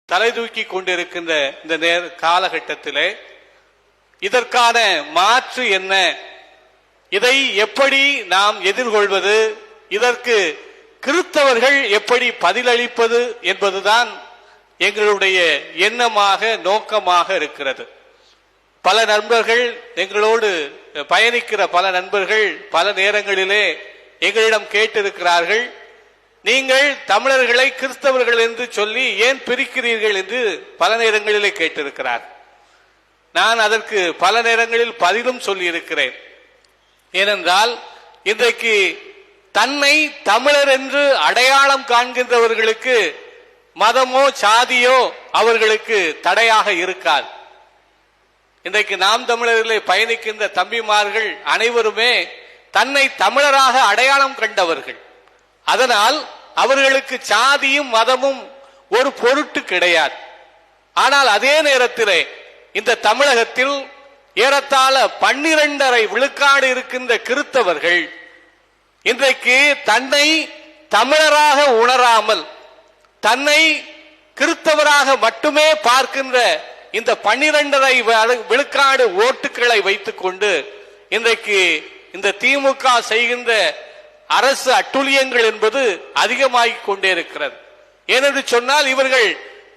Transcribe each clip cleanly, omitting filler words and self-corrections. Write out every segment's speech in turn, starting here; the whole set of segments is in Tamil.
தலை தூக்கி கொண்டிருக்கின்ற இந்த காலகட்டத்திலே இதற்கான மாற்று என்ன, இதை எப்படி நாம் எதிர்கொள்வது, இதற்கு கிறிஸ்தவர்கள் எப்படி பதிலளிப்பது என்பதுதான் எங்களுடைய எண்ணமாக நோக்கமாக இருக்கிறது. பல நண்பர்கள் எங்களோடு பயணிக்கிற பல நண்பர்கள் பல நேரங்களிலே எங்களிடம் கேட்டிருக்கிறார்கள், நீங்கள் தமிழர்களை கிறிஸ்தவர்கள் என்று சொல்லி ஏன் பிரிக்கிறீர்கள் என்று பல நேரங்களிலே கேட்டிருக்கிறார். நான் அதற்கு பல நேரங்களில் பதிலும் சொல்லி இருக்கிறேன். ஏனென்றால் இன்றைக்கு தன்னை தமிழர் என்று அடையாளம் காண்கின்றவர்களுக்கு மதமோ சாதியோ அவர்களுக்கு தடையாக இருக்காது. இன்றைக்கு நாம் தமிழர்களை பயணிக்கின்ற தம்பிமார்கள் அனைவருமே தன்னை தமிழராக அடையாளம் கண்டவர்கள். அதனால் அவர்களுக்கு சாதியும் மதமும் ஒரு பொருட்டு கிடையாது. ஆனால் அதே நேரத்திலே இந்த தமிழகத்தில் ஏறத்தாழ 12.5 விழுக்காடு இருக்கின்ற கிறிஸ்தவர்கள் இன்றைக்கு தன்னை தமிழராக உணராமல் தன்னை கிறிஸ்தவராக மட்டுமே பார்க்கின்ற இந்த 12.5 விழுக்காடு ஓட்டுக்களை வைத்துக் கொண்டு இன்றைக்கு இந்த திமுக செய்கின்ற அரசு அட்டூழியங்கள் என்பது அதிகமாகிக் கொண்டே இருக்கிறது. ஏனென்று சொன்னால் இவர்கள்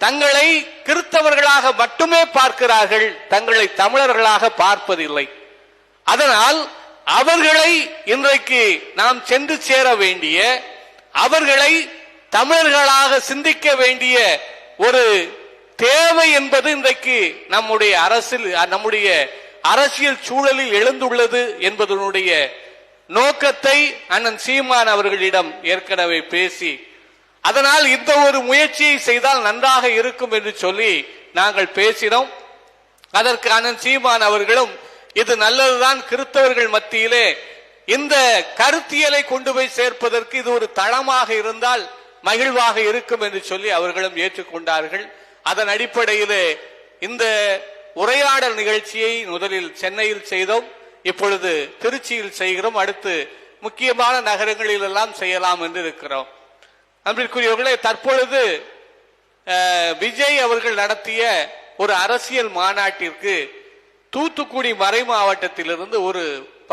தங்களை கிறிஸ்தவர்களாக மட்டுமே பார்க்கிறார்கள், தங்களை தமிழர்களாக பார்ப்பதில்லை. அதனால் அவர்களை இன்றைக்கு நாம் சென்று சேர வேண்டிய, அவர்களை தமிழர்களாக சிந்திக்க வேண்டிய ஒரு தேவை என்பது இன்றைக்கு நம்முடைய அரசியல் சூழலில் எழுந்துள்ளது என்பதனுடைய நோக்கத்தை அண்ணன் சீமான் அவர்களிடம் ஏற்கனவே பேசி, அதனால் இந்த ஒரு முயற்சியை செய்தால் நன்றாக இருக்கும் என்று சொல்லி நாங்கள் பேசினோம். அதற்கு அண்ணன் சீமான் அவர்களும் இது நல்லதுதான், கிறிஸ்தவர்கள் மத்தியிலே இந்த கருத்தியலை கொண்டு போய் சேர்ப்பதற்கு இது ஒரு தளமாக இருந்தால் மகிழ்வாக இருக்கும் என்று சொல்லி அவர்களும் ஏற்றுக்கொண்டார்கள். அதன் அடிப்படையிலே இந்த உரையாடல் நிகழ்ச்சியை முதலில் சென்னையில் செய்தோம், இப்பொழுது திருச்சியில் செய்கிறோம், அடுத்து முக்கியமான நகரங்களில் எல்லாம் செய்யலாம் என்று இருக்கிறோம். அன்பிற்குரியவர்களே, தற்பொழுது விஜய் அவர்கள் நடத்திய ஒரு அரசியல் மாநாட்டிற்கு தூத்துக்குடி மறை மாவட்டத்திலிருந்து ஒரு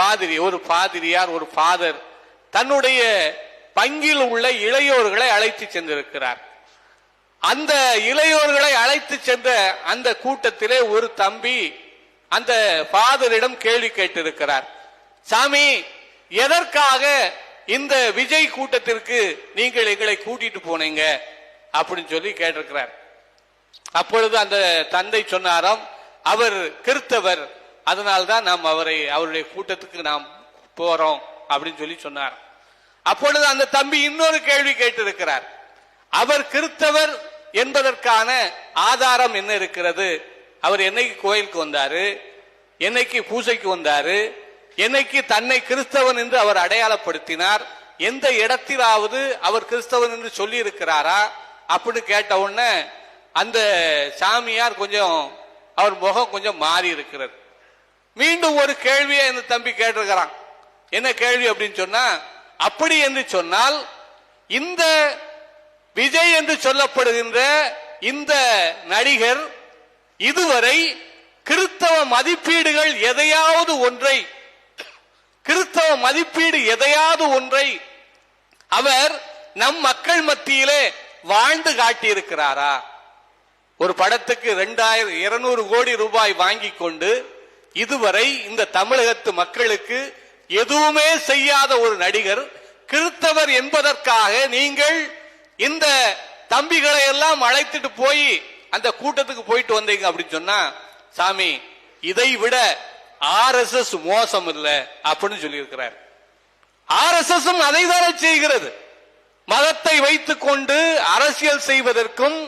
பாதிரியார் ஒரு ஃபாதர் தன்னுடைய பங்கில் உள்ள இளையோர்களை அழைத்து சென்றிருக்கிறார். அந்த இளையோர்களை அழைத்து சென்ற அந்த கூட்டத்திலே ஒரு தம்பி அந்த ஃபாதரிடம் கேள்வி கேட்டிருக்கிறார். சாமி, எதற்காக இந்த விஜய் கூட்டத்திற்கு நீங்கள் எங்களை கூட்டிட்டு போனீங்க அப்படின்னு சொல்லி கேட்டிருக்கிறார். அப்பொழுது அந்த தந்தை சொன்னாராம், அவர் கிறிஸ்தவர், அதனால்தான் நாம் அவருடைய கூட்டத்துக்கு நாம் போறோம் அப்படின்னு சொல்லி சொன்னார். அப்பொழுது அந்த தம்பி இன்னொரு கேள்வி கேட்டிருக்கிறார். அவர் கிறிஸ்தவர் என்பதற்கான ஆதாரம் என்ன இருக்கிறது? அவர் என்னைக்கு கோயிலுக்கு வந்தாரு, என்னைக்கு பூஜைக்கு வந்தாரு, என்னைக்கு தன்னை கிறிஸ்தவன் என்று அவர் அடையாளப்படுத்தினார், எந்த இடத்திலாவது அவர் கிறிஸ்தவன் என்று சொல்லி இருக்கிறாரா அப்படின்னு கேட்ட உடனே அந்த சாமியார் அவர் முகம் கொஞ்சம் மாறி இருக்கிறது. மீண்டும் ஒரு கேள்வியை இந்த தம்பி கேட்டிருக்கிறான். என்ன கேள்வி அப்படின்னு சொன்னா, அப்படி என்று சொன்னால் இந்த விஜய் என்று சொல்லப்படுகின்ற இந்த நடிகர் இதுவரை கிறிஸ்தவ மதிப்பீடு எதையாவது ஒன்றை அவர் நம் மக்கள் மத்தியிலே வாழ்ந்து காட்டியிருக்கிறாரா? ஒரு படத்துக்கு 200 கோடி ரூபாய் வாங்கி கொண்டு இதுவரை இந்த தமிழகத்து மக்களுக்கு எதுவுமே செய்யாத ஒரு நடிகர் கிறிஸ்தவர் என்பதற்காக நீங்கள் இந்த தம்பிகளை எல்லாம் அழைத்துட்டு போய் அந்த கூட்டத்துக்கு போயிட்டு வந்தீங்க அப்படின்னு சொன்னா, சாமி, இதை விட RSS மோசம் இல்ல அப்படின்னு சொல்லி இருக்கிறார். RSS அதை தானே செய்கிறது. மதத்தை வைத்துக் கொண்டு அரசியல் செய்வதற்கும்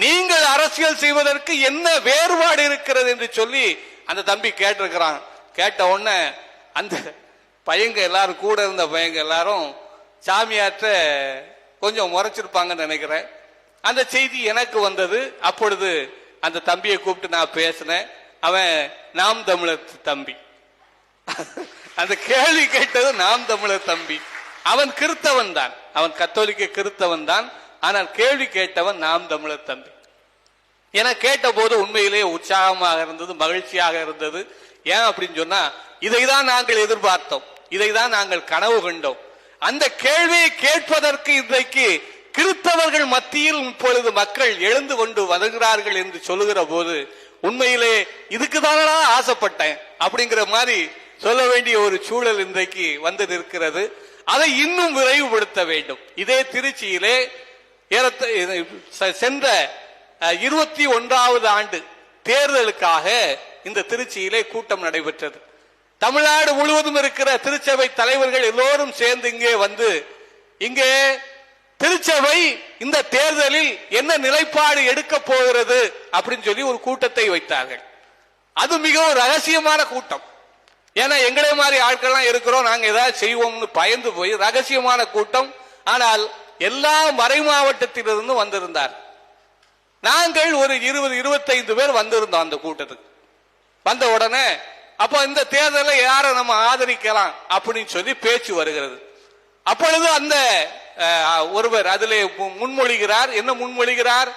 நீங்கள் அரசியல் செய்வதற்கு என்ன வேறுபாடு இருக்கிறது என்று சொல்லி அந்த தம்பி கேட்டிருக்கிறான். கேட்ட உடனே அந்த பையங்க எல்லாரும், கூட இருந்த பையங்க எல்லாரும் சாமியாற்ற கொஞ்சம் முறைச்சிருப்பாங்கன்னு நினைக்கிறேன். அந்த செய்தி எனக்கு வந்தது. அப்பொழுது அந்த தம்பியை கூப்பிட்டு நான் பேசினேன். அவன் நாம் தமிழர் தம்பி. அந்த கேள்வி கேட்டது நாம் தமிழர் தம்பி. அவன் கிறிஸ்தவன் தான், அவன் கத்தோலிக்க கிறிஸ்தவன் தான். ஆனால் கேள்வி கேட்டவன் நாம் தமிழர் தம்பி. என கேட்ட போது உண்மையிலே உற்சாகமாக இருந்தது, மகிழ்ச்சியாக இருந்தது. ஏன் அப்படின்னு சொன்னா, இதைதான் நாங்கள் எதிர்பார்த்தோம், இதைதான் நாங்கள் கனவு கண்டோம். அந்த கேள்வியை கேட்பதற்கு இன்றைக்கு கிறிஸ்தவர்கள் மத்தியில் இப்பொழுது மக்கள் எழுந்து கொண்டு வருகிறார்கள் என்று சொல்லுகிற போது உண்மையிலே இதுக்கு தானடா ஆசைப்பட்டேன் அப்படிங்கிற மாதிரி சொல்ல வேண்டிய ஒரு சூழல் இன்றைக்கு வந்து நிற்கிறது. அதை இன்னும் விரைவுபடுத்த வேண்டும். இதே திருச்சியிலே சென்ற 21வது ஆண்டு தேர்தலுக்காக இந்த திருச்சியிலே கூட்டம் நடைபெற்றது. தமிழ்நாடு முழுவதும் இருக்கிற திருச்சபை தலைவர்கள் எல்லோரும் சேர்ந்து இங்கே வந்து, இங்கே திருச்சபை இந்த தேர்தலில் என்ன நிலைப்பாடு எடுக்க போகிறது அப்படின்னு சொல்லி ஒரு கூட்டத்தை வைத்தார்கள். அது மிகவும் ரகசியமான கூட்டம். ஏன்னா எங்களை மாதிரி ஆட்கள்லாம் இருக்கிறோம், நாங்க ஏதாவது செய்வோம்னு பயந்து போய் ரகசியமான கூட்டம். ஆனால் எல்லா மறை மாவட்டத்திலிருந்து வந்திருந்தார். நாங்கள் ஒரு 20-25 பேர் வந்திருந்தோம் அந்த கூட்டத்துக்கு. வந்த உடனே அப்போ இந்த தேர்தலை யாரை நம்ம ஆதரிக்கலாம் அப்படின்னு சொல்லி பேச்சு வருகிறது. அப்பொழுது அந்த ஒருவர் அதிலே முன்மொழிகிறார். என்ன முன்மொழிகிறார்?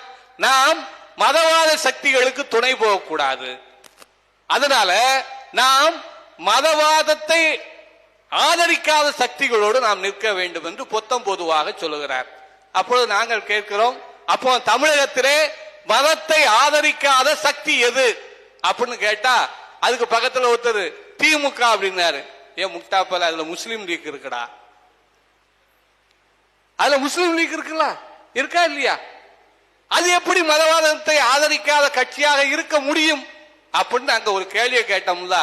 நாம் மதவாத சக்திகளுக்கு துணை போகக்கூடாது, அதனால நாம் மதவாதத்தை ஆதரிக்காத சக்திகளோடு நாம் நிற்க வேண்டும் என்று பொத்தம் பொதுவாக சொல்லுகிறார். அப்பொழுது நாங்கள் கேட்கிறோம், அப்போ தமிழகத்திலே மதத்தை ஆதரிக்காத சக்தி எது அப்படின்னு கேட்டா, அதுக்கு பக்கத்துல ஒருத்தர் திமுக அப்படின்னாரு. ஏன் முட்டாப்பல, அதுல முஸ்லீம் லீக் இருக்குடா, அதுல முஸ்லீம் லீக் இருக்குல்ல, இருக்கா இல்லையா? அது எப்படி மதவாதத்தை ஆதரிக்காத கட்சியாக இருக்க முடியும் அப்படின்னு அங்க ஒரு கேள்வியை கேட்டோம்ல,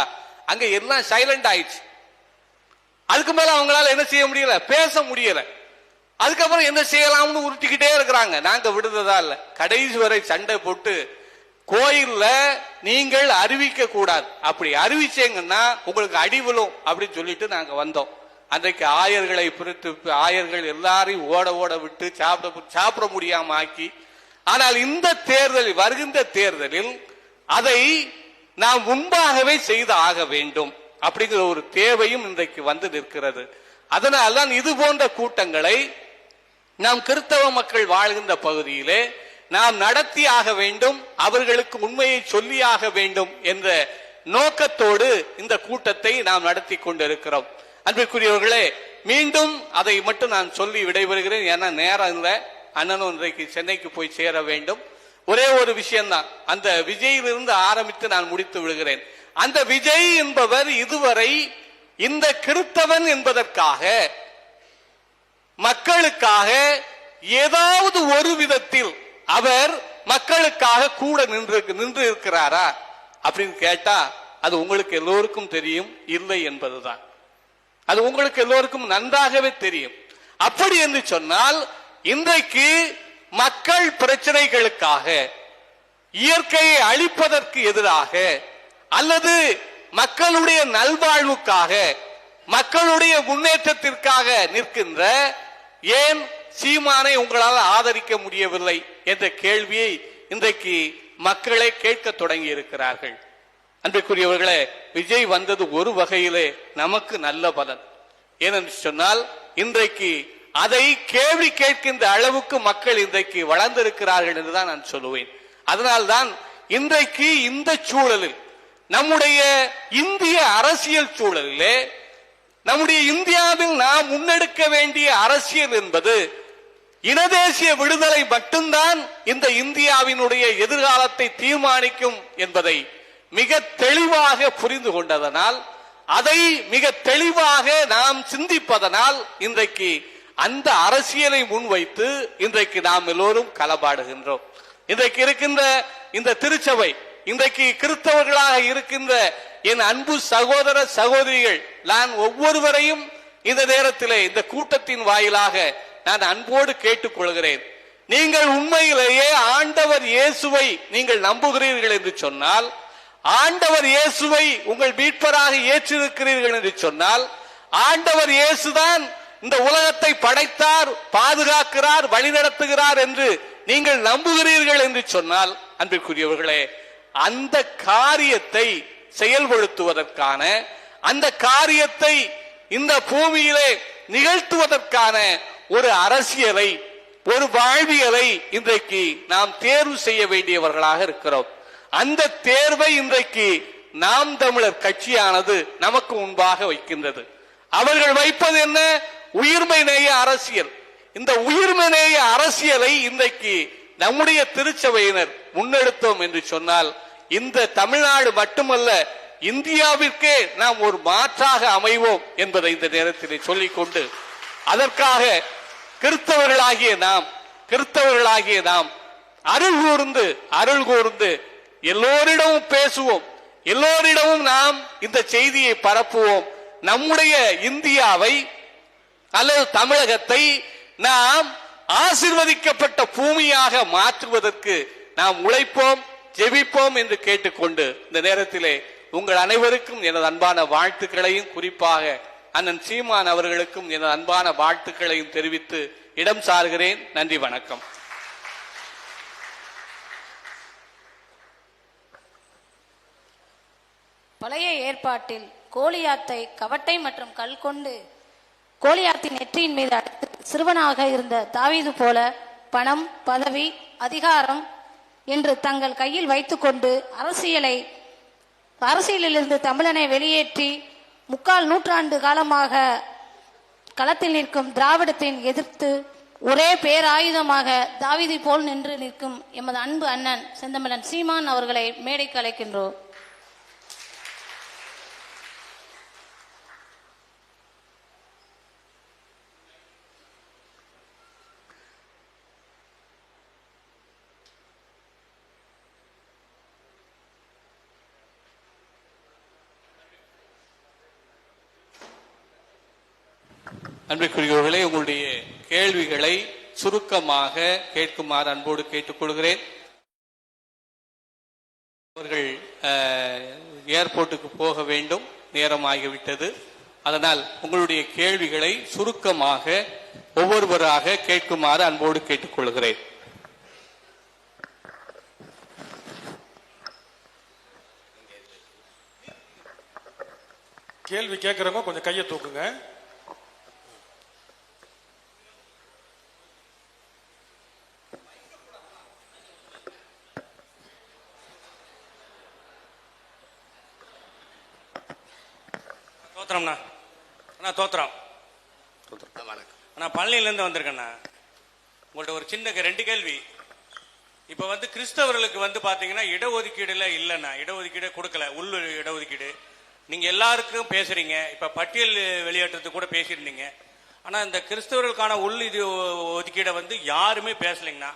அங்க எல்லாம் சைலண்ட் ஆயிடுச்சு. அதுக்கு மேல அவங்களால என்ன செய்ய முடியல, பேச முடியல. அதுக்கப்புறம் என்ன செய்யலாம்னு உருட்டிக்கிட்டே இருக்கிறாங்க. நாங்க விடுததா இல்ல, கடைசி வரை சண்டை போட்டு கோயில்ல நீங்கள் அறிவிக்க கூடாது, அப்படி அறிவிச்சீங்கன்னா உங்களுக்கு அடிவிலும் அப்படின்னு சொல்லிட்டு நாங்க வந்தோம். அன்றைக்கு ஆயர்களை பிரித்து ஆயர்கள் எல்லாரையும் ஓட ஓட விட்டு சாப்பிட முடியாம ஆக்கி, ஆனால் இந்த தேர்தலில், வருகின்ற தேர்தலில் அதை நாம் முன்பாகவே செய்து ஆக வேண்டும் அப்படிங்கிற ஒரு தேவையும் இன்றைக்கு வந்து நிற்கிறது. அதனால்தான் இது போன்ற கூட்டங்களை நாம் கிறிஸ்தவ மக்கள் வாழ்கின்ற பகுதியிலே நாம் நடத்தி ஆக வேண்டும், அவர்களுக்கு உண்மையை சொல்லியாக வேண்டும் என்ற நோக்கத்தோடு இந்த கூட்டத்தை நாம் நடத்தி கொண்டிருக்கிறோம். அன்பிற்குரியவர்களே, மீண்டும் அதை மட்டும் நான் சொல்லி விடைபெறுகிறேன். ஏன்னா நேரம் இல்லை, அண்ணனும் இன்றைக்கு சென்னைக்கு போய் சேர வேண்டும். ஒரே ஒரு விஷயம்தான், அந்த விஜயிலிருந்து ஆரம்பித்து நான் முடித்து விடுகிறேன். அந்த விஜய் என்பவர் இதுவரை இந்த கிறிஸ்தவன் என்பதற்காக மக்களுக்காக ஏதாவது ஒரு விதத்தில் அவர் மக்களுக்காக கூட நின்று இருக்கிறாரா அப்படின்னு கேட்டா, அது உங்களுக்கு எல்லோருக்கும் தெரியும், இல்லை என்பதுதான். அது உங்களுக்கு எல்லோருக்கும் நன்றாகவே தெரியும். அப்படி என்று சொன்னால், இன்றைக்கு மக்கள் பிரச்சனைகளுக்காக, இயற்கையை அழிப்பதற்கு எதிராக, அல்லது மக்களுடைய நல்வாழ்வுக்காக, மக்களுடைய முன்னேற்றத்திற்காக நிற்கின்ற ஏன் சீமானை உங்களால் ஆதரிக்க முடியவில்லை என்ற கேள்வியை இன்றைக்கு மக்களே கேட்க தொடங்கி இருக்கிறார்கள். அன்றைக்குரியவர்களே, விஜய் வந்தது ஒரு வகையிலே நமக்கு நல்ல பலன். ஏனென்று சொன்னால், இன்றைக்கு அதை கேள்வி கேட்கின்ற அளவுக்கு மக்கள் இன்றைக்கு வளர்ந்திருக்கிறார்கள் என்றுதான் நான் சொல்லுவேன். அதனால்தான் இன்றைக்கு இந்த சூழலில், நம்முடைய இந்திய அரசியல் சூழலிலே, நம்முடைய இந்தியாவில் நாம் முன்னெடுக்க வேண்டிய அரசியல் என்பது இனதேசிய விடுதலை மட்டும்தான் இந்த இந்தியாவினுடைய எதிர்காலத்தை தீர்மானிக்கும் என்பதை மிக தெளிவாக புரிந்து கொண்டதனால், அதை மிக தெளிவாக நாம் சிந்திப்பதனால் இன்றைக்கு அந்த அரசியலை முன்வைத்து இன்றைக்கு நாம் எல்லோரும் களபாடுகின்றோம். இன்றைக்கு இருக்கின்ற இந்த திருச்சபை, இன்றைக்கு கிறிஸ்தவர்களாக இருக்கின்ற என் அன்பு சகோதர சகோதரிகள், நான் ஒவ்வொருவரையும் இந்த நேரத்திலே இந்த கூட்டத்தின் வாயிலாக நான் அன்போடு கேட்டுக்கொள்கிறேன். நீங்கள் உண்மையிலேயே ஆண்டவர் இயேசுவை நீங்கள் நம்புகிறீர்கள் என்று சொன்னால், ஆண்டவர் இயேசுவை உங்கள் மீட்பராக ஏற்றிருக்கிறீர்கள் என்று சொன்னால், ஆண்டவர் இயேசுதான் இந்த உலகத்தை படைத்தார், பாதுகாக்கிறார், வழிநடத்துகிறார் என்று நீங்கள் நம்புகிறீர்கள் என்று சொன்னால், அன்பிற்குரியவர்களே, அந்த காரியத்தை செயல்படுத்துவதற்கான, அந்த காரியத்தை இந்த பூமியிலே நிகழ்த்துவதற்கான ஒரு அரசியலை ஒரு வாழ்வியலை இன்றைக்கு நாம் தேர்வு செய்ய வேண்டியவர்களாக இருக்கிறோம். அந்த தேர்வை இன்றைக்கு நாம் தமிழர் கட்சியானது நமக்கு முன்பாக வைக்கின்றது. அவர்கள் வைப்பது என்ன? உயிர்மை நேய அரசியல். இந்த உயிர்மை நேய அரசியலை இன்றைக்கு நம்முடைய திருச்சபையினர் முன்னெடுத்தோம் என்று சொன்னால் இந்த தமிழ்நாடு மட்டுமல்ல, இந்தியாவிற்கே நாம் ஒரு மாற்றாக அமைவோம் என்பதை இந்த நேரத்தில் சொல்லிக்கொண்டு, அதற்காக கிறிஸ்தவர்களாகிய நாம் அருள் கூர்ந்து எல்லோரிடமும் பேசுவோம், எல்லோரிடமும் நாம் இந்த செய்தியை பரப்புவோம். நம்முடைய இந்தியாவை அல்லது தமிழகத்தை நாம் ஆசீர்வதிக்கப்பட்ட பூமியாக மாற்றுவதற்கு நாம் உழைப்போம், ஜெபிப்போம் என்று கேட்டுக்கொண்டு இந்த நேரத்திலே உங்கள் அனைவருக்கும் எனது அன்பான வாழ்த்துக்களையும், குறிப்பாக அண்ணன் சீமான் அவர்களுக்கும் எனது அன்பான வாழ்த்துக்களையும் தெரிவித்து இடம் சார்கிறேன். நன்றி, வணக்கம். பழைய ஏற்பாட்டில் கோலியாத்தை கவட்டை மற்றும் கல் கொண்டு கோலியாத்தின் நெற்றியின் மீது அடித்து சிறுவனாக இருந்த தாவீது போல பணம், பதவி, அதிகாரம் என்று தங்கள் கையில் வைத்துக்கொண்டு அரசியலிலிருந்து தமிழனை வெளியேற்றி 3/4 நூற்றாண்டு காலமாக களத்தில் நிற்கும் திராவிடத்தின் எதிர்த்து ஒரே பேராயுதமாக தாவீதை போல் நின்று நிற்கும் எமது அன்பு அண்ணன் செந்தமிழன் சீமான் அவர்களை மேடைக்கு அழைக்கின்றோம். அன்பிற்குரியவர்களே, உங்களுடைய கேள்விகளை சுருக்கமாக கேட்குமாறு அன்போடு கேட்டுக்கொள்கிறேன். அவர்கள் ஏர்போர்ட்டுக்கு போக வேண்டும், நேரமாகிவிட்டது. அதனால் உங்களுடைய கேள்விகளை சுருக்கமாக ஒவ்வொருவராக கேட்குமாறு அன்போடு கேட்டுக்கொள்கிறேன். கேள்வி கேட்கிறவங்க கொஞ்சம் கையை தூக்குங்க. தோத்திரம் நான் பழனியிலேருந்து வந்திருக்கேண்ணா. உங்கள்ட்ட ஒரு சின்ன 2 கேள்வி. இப்போ கிறிஸ்தவர்களுக்கு பார்த்தீங்கன்னா இடஒதுக்கீடுல இல்லைண்ணா, இடஒதுக்கீடு கொடுக்கல, உள் இடஒதுக்கீடு. நீங்கள் எல்லாருக்கும் பேசுறீங்க, இப்போ பட்டியல் வெளியேற்றத்துக்கு கூட பேசியிருந்தீங்க. ஆனால் இந்த கிறிஸ்தவர்களுக்கான உள் ஒதுக்கீடை யாருமே பேசலைங்கண்ணா.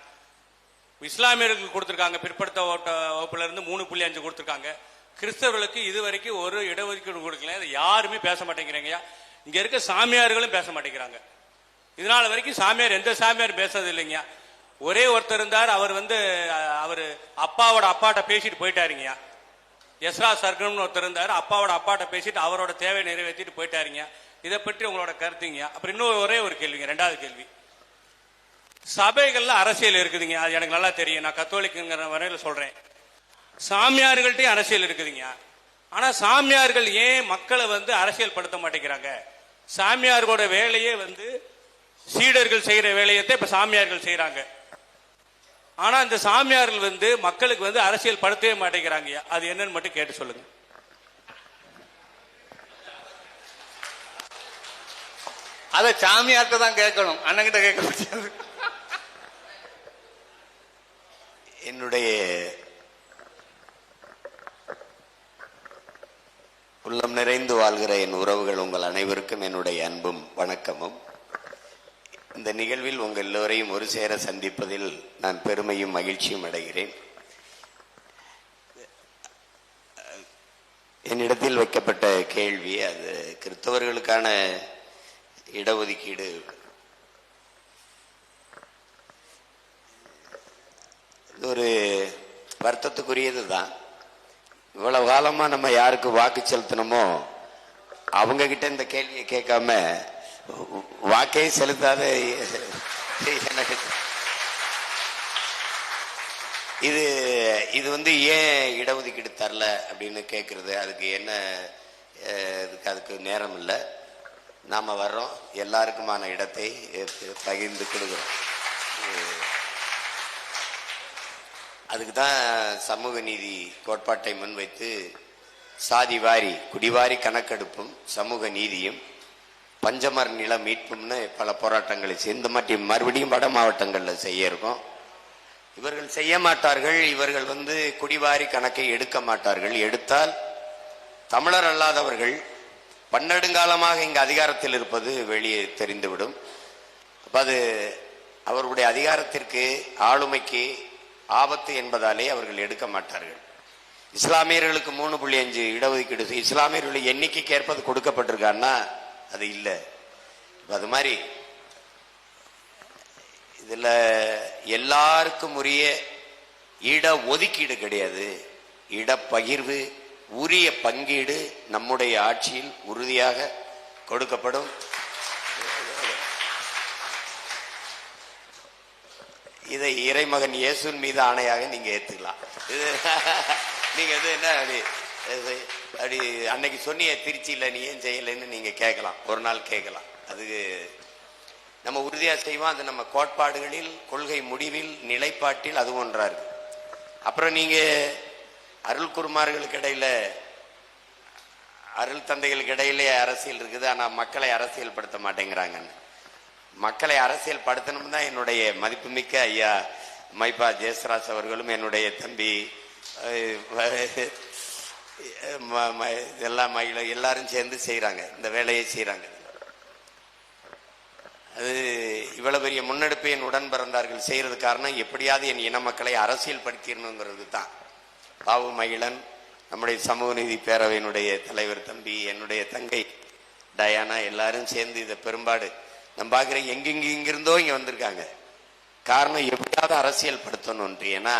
இஸ்லாமியர்களுக்கு கொடுத்துருக்காங்க, பிற்படுத்த வகுப்புல இருந்து 3.5 கொடுத்துருக்காங்க. கிறிஸ்தவர்களுக்கு இதுவரைக்கும் ஒரு இடஒதுக்கீடு கொடுக்கல. அதை யாருமே பேச மாட்டேங்கிறாங்க. இங்க இருக்க சாமியார்களும் பேச மாட்டேங்கிறாங்க. இதனால வரைக்கும் சாமியார் எந்த சாமியார் பேசுறது இல்லைங்க. ஒரே ஒருத்தர் இருந்தார், அவர் அப்பாவோட அப்பாட்ட பேசிட்டு போயிட்டாருங்க. எஸ்ரா சர்க்கம்னு ஒருத்தர் இருந்தார், அப்பாவோட அப்பாட்ட பேசிட்டு அவரோட தேவை நிறைவேற்றிட்டு போயிட்டாருங்க. இதை பற்றி உங்களோட கருத்துங்க. அப்புறம் இன்னும் ஒரே ஒரு கேள்விங்க, 2வது கேள்வி. சபைகள்ல அரசியல் இருக்குதுங்க, அது எனக்கு நல்லா தெரியும். நான் கத்தோலிக்குங்கிற வரையில சொல்றேன். சாமியார்கள்ட்டையும் அரசியல் இருக்குதுங்க. ஆனா சாமியார்கள் ஏன் மக்களை அரசியல் படுத்த மாட்டேங்கிறாங்க? சாமியார்களோட வேலையே சீடர்கள் செய்யற வேலையத்தை இப்ப சாமியார்கள் செய்யறாங்க. ஆனா இந்த சாமியார்கள் மக்களுக்கு அரசியல் படுத்தவே மாட்டேங்கிறாங்க. அது என்னன்னு மட்டும் கேட்டு சொல்லுங்க. அத சாமியார்ட்ட தான் கேட்கணும், அண்ணங்கிட்ட கேட்க முடியாது. என்னுடைய உள்ளம் நிறைந்து வாழ்கிற என் உறவுகள் உங்கள் அனைவருக்கும் என்னுடைய அன்பும் வணக்கமும். இந்த நிகழ்வில் உங்கள் எல்லோரையும் ஒரு சேர சந்திப்பதில் நான் பெருமையும் மகிழ்ச்சியும் அடைகிறேன். என்னிடத்தில் வைக்கப்பட்ட கேள்வி, அது கிறிஸ்தவர்களுக்கான இடஒதுக்கீடு ஒரு வருத்தத்துக்குரியது தான். இவ்வளவு காலமா நம்ம யாருக்கு வாக்கு செலுத்தணுமோ அவங்க கிட்ட இந்த கேள்வியை கேட்காம வாக்கே செலுத்தாத இது ஏன் இடஒதுக்கீடு தரல அப்படின்னு கேட்கறது, அதுக்கு என்ன, அதுக்கு நேரம் இல்லை. நாம வர்றோம், எல்லாருக்குமான இடத்தை பகிர்ந்து கொடுக்கிறோம். அதுக்கு தான் சமூக நீதி கோட்பாட்டை முன்வைத்து சாதி வாரி குடிவாரி கணக்கெடுப்பும் சமூக நீதியும் பஞ்சமர் நில மீட்பும்னு பல போராட்டங்களை சேர்ந்து மட்டும் மறுபடியும் வட மாவட்டங்களில் செய்ய இருக்கும். இவர்கள் செய்ய மாட்டார்கள். இவர்கள் குடிவாரி கணக்கை எடுக்க மாட்டார்கள். எடுத்தால் தமிழர் அல்லாதவர்கள் பன்னெடுங்காலமாக இங்கு அதிகாரத்தில் இருப்பது வெளியே தெரிந்துவிடும். அப்ப அது அவர்களுடைய அதிகாரத்திற்கு ஆளுமைக்கு ஆபத்து என்பதாலே அவர்கள் எடுக்க மாட்டார்கள். இஸ்லாமியர்களுக்கு 3.5 இடஒதுக்கீடு இஸ்லாமியர்களுடைய எண்ணிக்கைக்கு ஏற்பது கொடுக்கப்பட்டிருக்கான்னா அது இல்லை. அது மாதிரி இதுல எல்லாருக்கும் உரிய இட ஒதுக்கீடு கிடையாது, இடப்பகிர்வு, உரிய பங்கீடு நம்முடைய ஆட்சியில் உறுதியாக கொடுக்கப்படும். இதை இறைமகன் இயேசுவின் மீது ஆணையாக நீங்க ஏத்துக்கலாம். இது நீங்க என்ன அப்படி அன்னைக்கு சொன்னிய திருச்சியில நீ ஏன் செய்யலைன்னு நீங்க கேட்கலாம், ஒரு நாள் கேட்கலாம். அதுக்கு நம்ம உறுதியா செய்வோம். அது நம்ம கோட்பாடுகளில், கொள்கை முடிவில், நிலைப்பாட்டில் அது ஒன்றா இருக்கு. அப்புறம் நீங்க அருள் குருமார்களுக்கு இடையில, அருள் தந்தைகளுக்கு இடையிலே அரசியல் இருக்குது, ஆனா மக்களை அரசியல் படுத்த மாட்டேங்கிறாங்கன்னு. மக்களை அரசியல் படுத்தணும் தான் என்னுடைய மதிப்புமிக்க ஐயா மைப்பா ஜெயஸ்ராஜ் அவர்களும் என்னுடைய தம்பி எல்லாரும் சேர்ந்து செய்யறாங்க, இந்த வேலையை செய்யறாங்க. அது இவ்வளவு பெரிய முன்னெடுப்பை என் உடன் பிறந்தார்கள் செய்யறது காரணம் எப்படியாவது என் இன மக்களை அரசியல் படுத்திடணுங்கிறது தான். பாவு மகிழன், நம்முடைய சமூக நீதி பேரவையினுடைய தலைவர் தம்பி, என்னுடைய தங்கை டயானா, எல்லாரும் சேர்ந்து இதை பெரும்பாடு நம்ம பார்க்குற எங்கிருந்தோ இங்க வந்திருக்காங்க. காரணம் எப்படியாவது அரசியல் படுத்தணும். ஏன்னா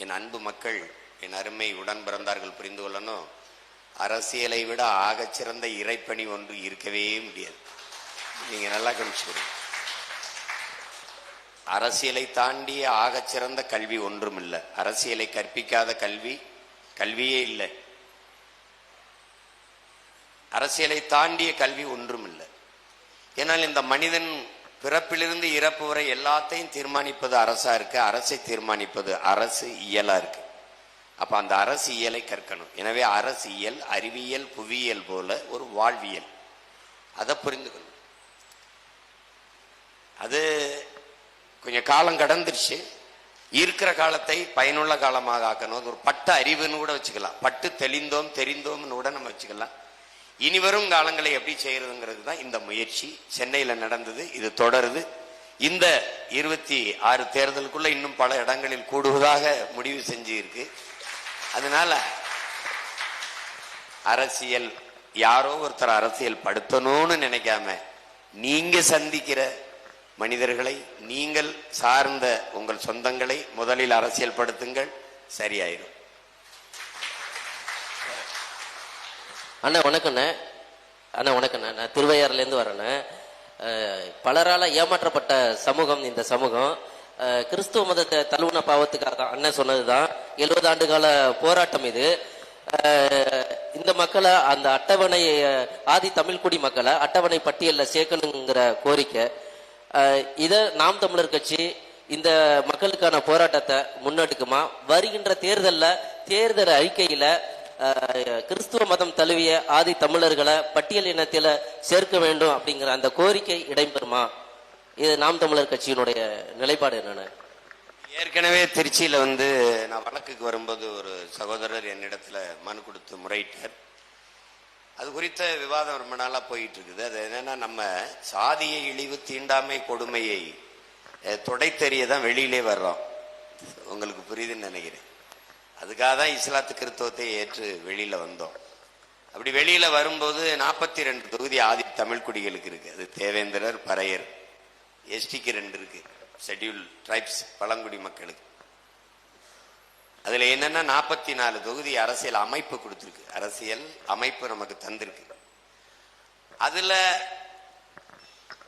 என் அன்பு மக்கள், என் அருமை உடன் பிறந்தார்கள் புரிந்து கொள்ளணும், அரசியலை விட ஆகச்சிறந்த இறைப்பணி ஒன்று இருக்கவே முடியாது. நீங்க நல்லா கணிச்சு, அரசியலை தாண்டிய ஆகச்சிறந்த கல்வி ஒன்றும் இல்லை. அரசியலை கற்பிக்காத கல்வியே இல்லை. அரசியலை தாண்டிய கல்வி ஒன்றும் இல்லை. ஏன்னால் இந்த மனிதன் பிறப்பிலிருந்து இறப்பு வரை எல்லாத்தையும் தீர்மானிப்பது அரசா இருக்கு, அரசை தீர்மானிப்பது அரசு இயலா இருக்கு. அப்ப அந்த அரசு இயலை கற்கணும். எனவே அரசியல், அறிவியல், புவியியல் போல ஒரு வாழ்வியல், அதை புரிந்துக்கணும். அது கொஞ்சம் காலம் கடந்துருச்சு. இருக்கிற காலத்தை பயனுள்ள காலமாக ஆக்கணும். அது ஒரு பட்ட அறிவுன்னு கூட வச்சுக்கலாம், பட்டு தெளிந்தோம் தெரிந்தோம்னு கூட நம்ம வச்சுக்கலாம். இனி வரும் காலங்களை எப்படி செய்யறதுங்கிறது தான் இந்த முயற்சி. சென்னையில நடந்தது, இது தொடருது. இந்த 26 தேர்தலுக்குள்ள இன்னும் பல இடங்களில் கூடுவதாக முடிவு செஞ்சு இருக்கு. அதனால அரசியல் யாரோ ஒருத்தர் அரசியல் படுத்தணும்னு நினைக்காம, நீங்க சந்திக்கிற மனிதர்களை, நீங்கள் சார்ந்த உங்கள் சொந்தங்களை முதலில் அரசியல் படுத்துங்கள், சரியாயிரும். அண்ணா வணக்கண்ணே. அண்ணா வணக்கண்ணே, நான் திருவையாறுலேருந்து வரேண்ணே. பலரால் ஏமாற்றப்பட்ட சமூகம் இந்த சமூகம். கிறிஸ்துவ மதத்தை தழுவுன பாவத்துக்காக தான் அண்ணன் சொன்னது தான் 70 ஆண்டு கால போராட்டம் இது. இந்த மக்களை, அந்த அட்டவணை, ஆதி தமிழ்குடி மக்களை அட்டவணை பட்டியலில் சேர்க்கணுங்கிற கோரிக்கை, இதை நாம் தமிழர் கட்சி இந்த மக்களுக்கான போராட்டத்தை முன்னெடுக்குமா? வருகின்ற தேர்தல் அறிக்கையில கிறிஸ்துவ மதம் தழுவிய ஆதி தமிழர்களை பட்டியல் இனத்தில சேர்க்க வேண்டும் அப்படிங்கிற அந்த கோரிக்கை இடம்பெறுமா? இது நாம் தமிழர் கட்சியினுடைய நிலைப்பாடு என்னன்னு? ஏற்கனவே திருச்சியில நான் வழக்குக்கு வரும்போது ஒரு சகோதரர் என்னிடத்துல மனு கொடுத்து முறையிட்டார். அது குறித்த விவாதம் ரொம்ப நாளா போயிட்டு இருக்குது. அது என்னன்னா, நம்ம சாதிய இழிவு, தீண்டாமை, கொடுமையை தொடைத்தெறியதான் வெளியிலே வர்றோம். உங்களுக்கு புரியுதுன்னு நினைக்கிறேன். அதுக்காக தான் இஸ்லாத்து கிறிஸ்தவத்தை ஏற்று வெளியில வந்தோம். அப்படி வெளியில வரும்போது 42 தொகுதி ஆதி தமிழ் குடிகளுக்கு இருக்கு. அது தேவேந்திரர், பறையர், எஸ்டிக்கு 2 இருக்கு, ஷெட்யூல் ட்ரைப்ஸ் பழங்குடி மக்களுக்கு. அதுல என்னன்னா 44 தொகுதி அரசியல் அமைப்பு கொடுத்திருக்கு. அரசியல் அமைப்பு நமக்கு தந்திருக்கு. அதுல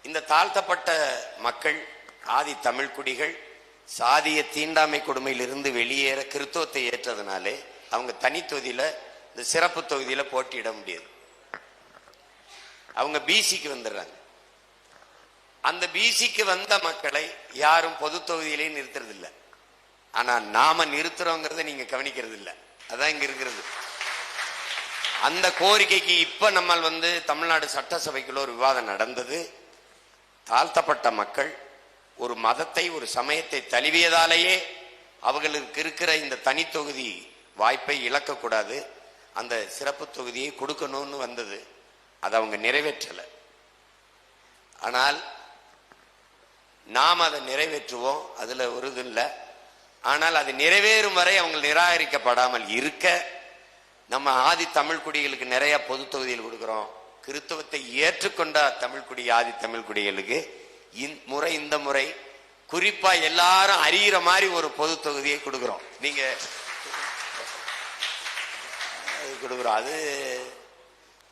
இந்த தாழ்த்தப்பட்ட மக்கள், ஆதி தமிழ் குடிகள் சாதிய தீண்டாமை கொடுமையிலிருந்து வெளியேற கிறிஸ்தவத்தை ஏற்றதுனாலே அவங்க தனி தொகுதியில, இந்த சிறப்பு தொகுதியில போட்டியிட முடியாது. அவங்க பிசிக்கு வந்துடுறாங்க. அந்த பிசிக்கு வந்த மக்களை யாரும் பொது தொகுதியிலேயே நிறுத்துறது இல்லை. ஆனா நாம நிறுத்துறோங்கிறத நீங்க கவனிக்கிறது இல்லை. அதான் இங்க இருக்கிறது. அந்த கோரிக்கைக்கு இப்ப நம்ம தமிழ்நாடு சட்டசபைக்குள்ள ஒரு விவாதம் நடந்தது. தாழ்த்தப்பட்ட மக்கள் ஒரு மதத்தை ஒரு சமயத்தை தழுவியதாலேயே அவர்களுக்கு இருக்கிற இந்த தனி தொகுதி வாய்ப்பை இழக்கக்கூடாது, அந்த சிறப்பு தொகுதியை கொடுக்கணும்னு வந்தது. அதை அவங்க நிறைவேற்றல. ஆனால் நாம் அதை நிறைவேற்றுவோம், அதுல ஒரு இது இல்லை. ஆனால் அது நிறைவேறும் வரை அவங்க நிராகரிக்கப்படாமல் இருக்க நம்ம ஆதி தமிழ் குடிகளுக்கு நிறைய பொது தொகுதியில் கொடுக்கிறோம். கிறிஸ்தவத்தை ஏற்றுக்கொண்ட தமிழ் குடி ஆதி தமிழ் குடிகளுக்கு இந்த முறை குறிப்பா எல்லாரும் அறிகிற மாதிரி ஒரு பொது தொகுதியை கொடுக்கிறோம். நீங்க கொடுக்குறோம். அது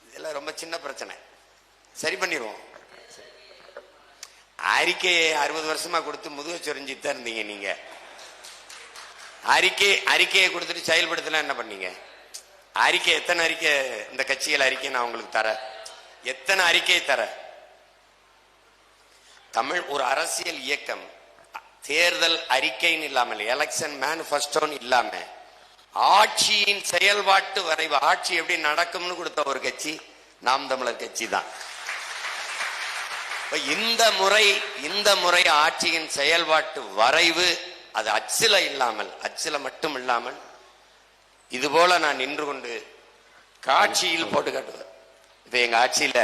இதெல்லாம் ரொம்ப சின்ன பிரச்சனை, சரி பண்ணிடுவோம். அறிக்கையை 60 வருஷமா கொடுத்து முதுக சொரிஞ்சிட்டு தான் இருந்தீங்க நீங்க. அறிக்கையை கொடுத்துட்டு செயல்படுத்தலாம் என்ன பண்ணீங்க? அறிக்கை எத்தனை அறிக்கை இந்த கட்சிகள் அறிக்கை நான் உங்களுக்கு தர, எத்தனை அறிக்கையை தர? தமிழ் ஒரு அரசியல் இயக்கம் தேர்தல் அறிக்கைன்னு இல்லாமல், எலெக்ஷன் மேனிஃபெஸ்டோன்னு இல்லாம ஆட்சியின் செயல்பாட்டு வரைவு, ஆட்சி எப்படி நடக்கும்னு கொடுத்த ஒரு கட்சி நாம் தமிழர் கட்சி தான். இந்த முறை ஆட்சியின் செயல்பாட்டு வரைவு அது அச்சில மட்டும் இல்லாமல் இது போல நான் நின்று கொண்டு காட்சியில் போட்டு காட்டுவேன். இப்ப எங்க ஆட்சியில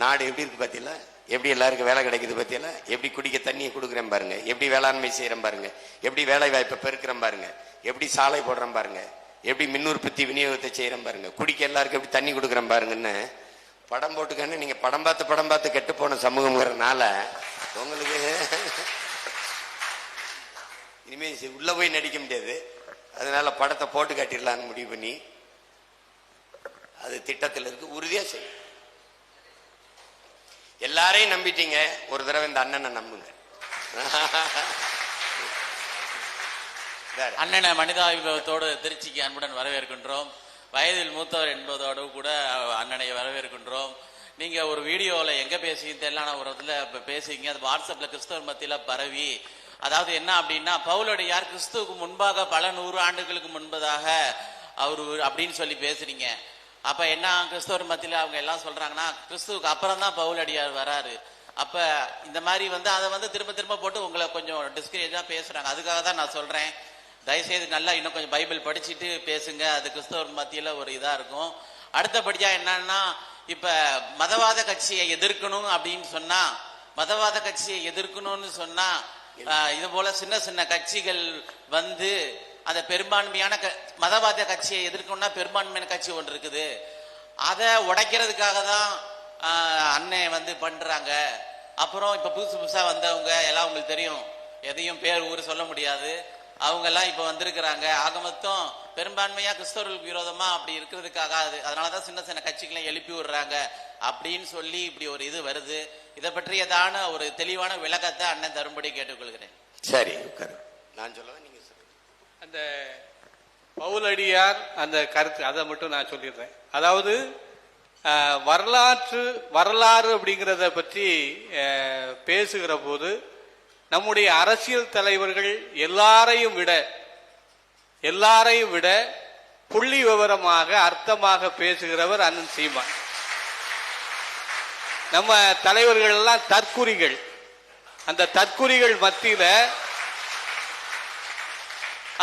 நாடு எப்படி இருக்கு பாத்தீங்களா? எப்படி எல்லாருக்கும் வேலை கிடைக்குது பாத்தீங்களா? எப்படி குடிக்க தண்ணியை கொடுக்குறேன் பாருங்க, எப்படி வேளாண்மை செய்யறேன் பாருங்க, எப்படி வேலை வாய்ப்பை பெருக்கிறேன் பாருங்க, எப்படி சாலை போடுறேன் பாருங்க, எப்படி மின் உற்பத்தி விநியோகத்தை செய்யறேன் பாருங்க, குடிக்க எல்லாருக்கும் எப்படி தண்ணி கொடுக்குறேன் பாருங்கன்னு படம் போட்டுக்கன்னு. நீங்க படம் பார்த்து கெட்டு போன சமூகம்ங்கிறதுனால உங்களுக்கு இனிமே உள்ள போய் நடிக்க முடியாது. அதனால படத்தை போட்டு காட்டிடலான்னு முடிவு பண்ணி அது திட்டத்தில் இருக்கு. உறுதியா செய்யும். எல்லாரையும் நம்பிட்டீங்க, ஒரு தடவை இந்த அண்ணனை நம்புங்க. அண்ணனை மனிதாபிமானத்தோடு திருச்சிக்கு அன்புடன் வரவேற்கின்றோம். வயதில் மூத்தவர் என்பதோடு கூட அண்ணனை வரவேற்கின்றோம். நீங்க ஒரு வீடியோவில் எங்க பேசிங்க தெரியல, ஒரு இதுல பேசிங்க, அது வாட்ஸ்அப்ல கிறிஸ்தவர் மத்தியில பரவி, அதாவது என்ன அப்படின்னா பவுலடியார் கிறிஸ்துவுக்கு முன்பாக பல 100 ஆண்டுகளுக்கு முன்பதாக அவரு அப்படின்னு சொல்லி பேசுறீங்க. அப்ப என்ன கிறிஸ்தவர் மத்தியில அவங்க எல்லாம் சொல்றாங்கன்னா கிறிஸ்துவுக்கு அப்புறம் தான் பவுலடியார் வராரு. அப்ப இந்த மாதிரி அதை திரும்ப போட்டு உங்களை கொஞ்சம் டிஸ்கரேஜா பேசுறாங்க. அதுக்காக தான் நான் சொல்றேன், தயவுசெய்து நல்லா இன்னும் கொஞ்சம் பைபிள் படிச்சுட்டு பேசுங்க, அது கிறிஸ்தவர் மத்தியில ஒரு இதா இருக்கும். அடுத்தபடியா என்னன்னா, இப்ப மதவாத கட்சியை எதிர்க்கணும் அப்படின்னு சொன்னா, மதவாத கட்சியை எதிர்க்கணும்னு சொன்னா இது போல சின்ன சின்ன கட்சிகள் அந்த பெரும்பான்மையான மதவாத கட்சியை எதிர்க்கணும்னா பெரும்பான்மையான கட்சி ஒன்று இருக்குது, அதை உடைக்கிறதுக்காக தான் அண்ணன் பண்றாங்க. அப்புறம் இப்ப புதுசா வந்தவங்க எல்லாம் உங்களுக்கு தெரியும், எதையும் பேர் ஊர் சொல்ல முடியாது, அவங்க எல்லாம் இப்ப வந்திருக்கிறாங்க. ஆக மொத்தம் பெரும்பான்மையா கிறிஸ்தவர்களுக்கு விரோதமா அப்படி இருக்கிறதுக்காக அதனாலதான் சின்ன சின்ன கட்சிகளை எழுப்பி விடுறாங்க அப்படின்னு சொல்லி இப்படி ஒரு இது வருது. இதை பற்றியதான ஒரு தெளிவான விளக்கத்தை அண்ணன் தரும்படி கேட்டுக்கொள்கிறேன். சரி, நான் சொல்லுவேன், நீங்க சொல்லுங்க. அந்த பவுலடியார் அந்த கருத்து அதை மட்டும் நான் சொல்லிடுறேன். அதாவது வரலாறு அப்படிங்கிறத பற்றி பேசுகிற போது நம்முடைய அரசியல் தலைவர்கள் எல்லாரையும் விட புள்ளி விவரமாக அர்த்தமாக பேசுகிறவர் அண்ணன் சீமான். நம்ம தலைவர்கள் எல்லாம் தற்குறிகள். அந்த தற்குறிகள் மத்தியில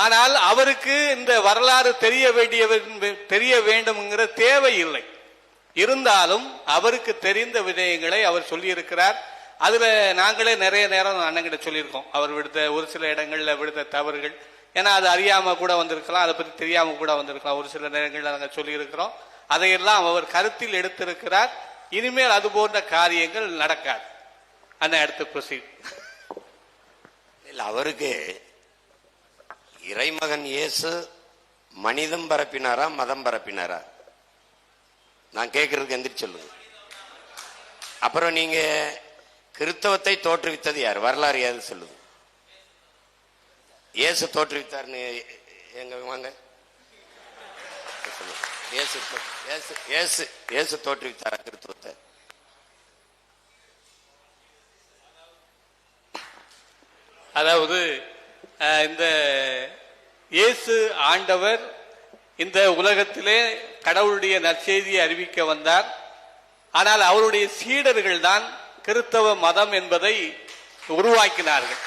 ஆனால் அவருக்கு இந்த வரலாறு தெரிய வேண்டும்ங்கிற தேவை இல்லை. இருந்தாலும் அவருக்கு தெரிந்த விடயங்களை அவர் சொல்லியிருக்கிறார். அதுல நாங்களே நிறைய நேரம் அண்ணங்கிட்ட சொல்லியிருக்கோம், அவர் விடுத்த ஒரு சில இடங்கள்ல விடுத்த தவறுகள், ஏன்னா அது அறியாம கூட வந்திருக்கலாம், அதை பத்தி தெரியாம கூட வந்திருக்கலாம், ஒரு சில நேரங்கள்ல நாங்கள் சொல்லியிருக்கிறோம். அதையெல்லாம் அவர் கருத்தில் எடுத்திருக்கிறார். இனிமேல் அது போன்ற காரியங்கள் நடக்காது. அண்ணன் அடுத்து ப்ரொசீட். அவருக்கு இறைமகன் இயேசு மனிதம் பரப்பினாரா மதம் பரப்பினாரா? நான் கேட்கறதுக்கு எந்திரிச்சு சொல்லுங்க. அப்புறம் நீங்க கிறிஸ்தவத்தை தோற்றுவித்தது யார்? வரலாறு ஏது சொல்லுது? இயேசு தோற்றுவித்தார்னு எங்க வாங்க இயேசு தோற்றுவித்தாரா கிறிஸ்தவத்தை? அதாவது இந்த இயேசு ஆண்டவர் இந்த உலகத்திலே கடவுளுடைய நற்செய்தியை அறிவிக்க வந்தார். ஆனால் அவருடைய சீடர்கள் தான் கிறிஸ்தவ மதம் என்பதை உருவாக்கினார்கள்.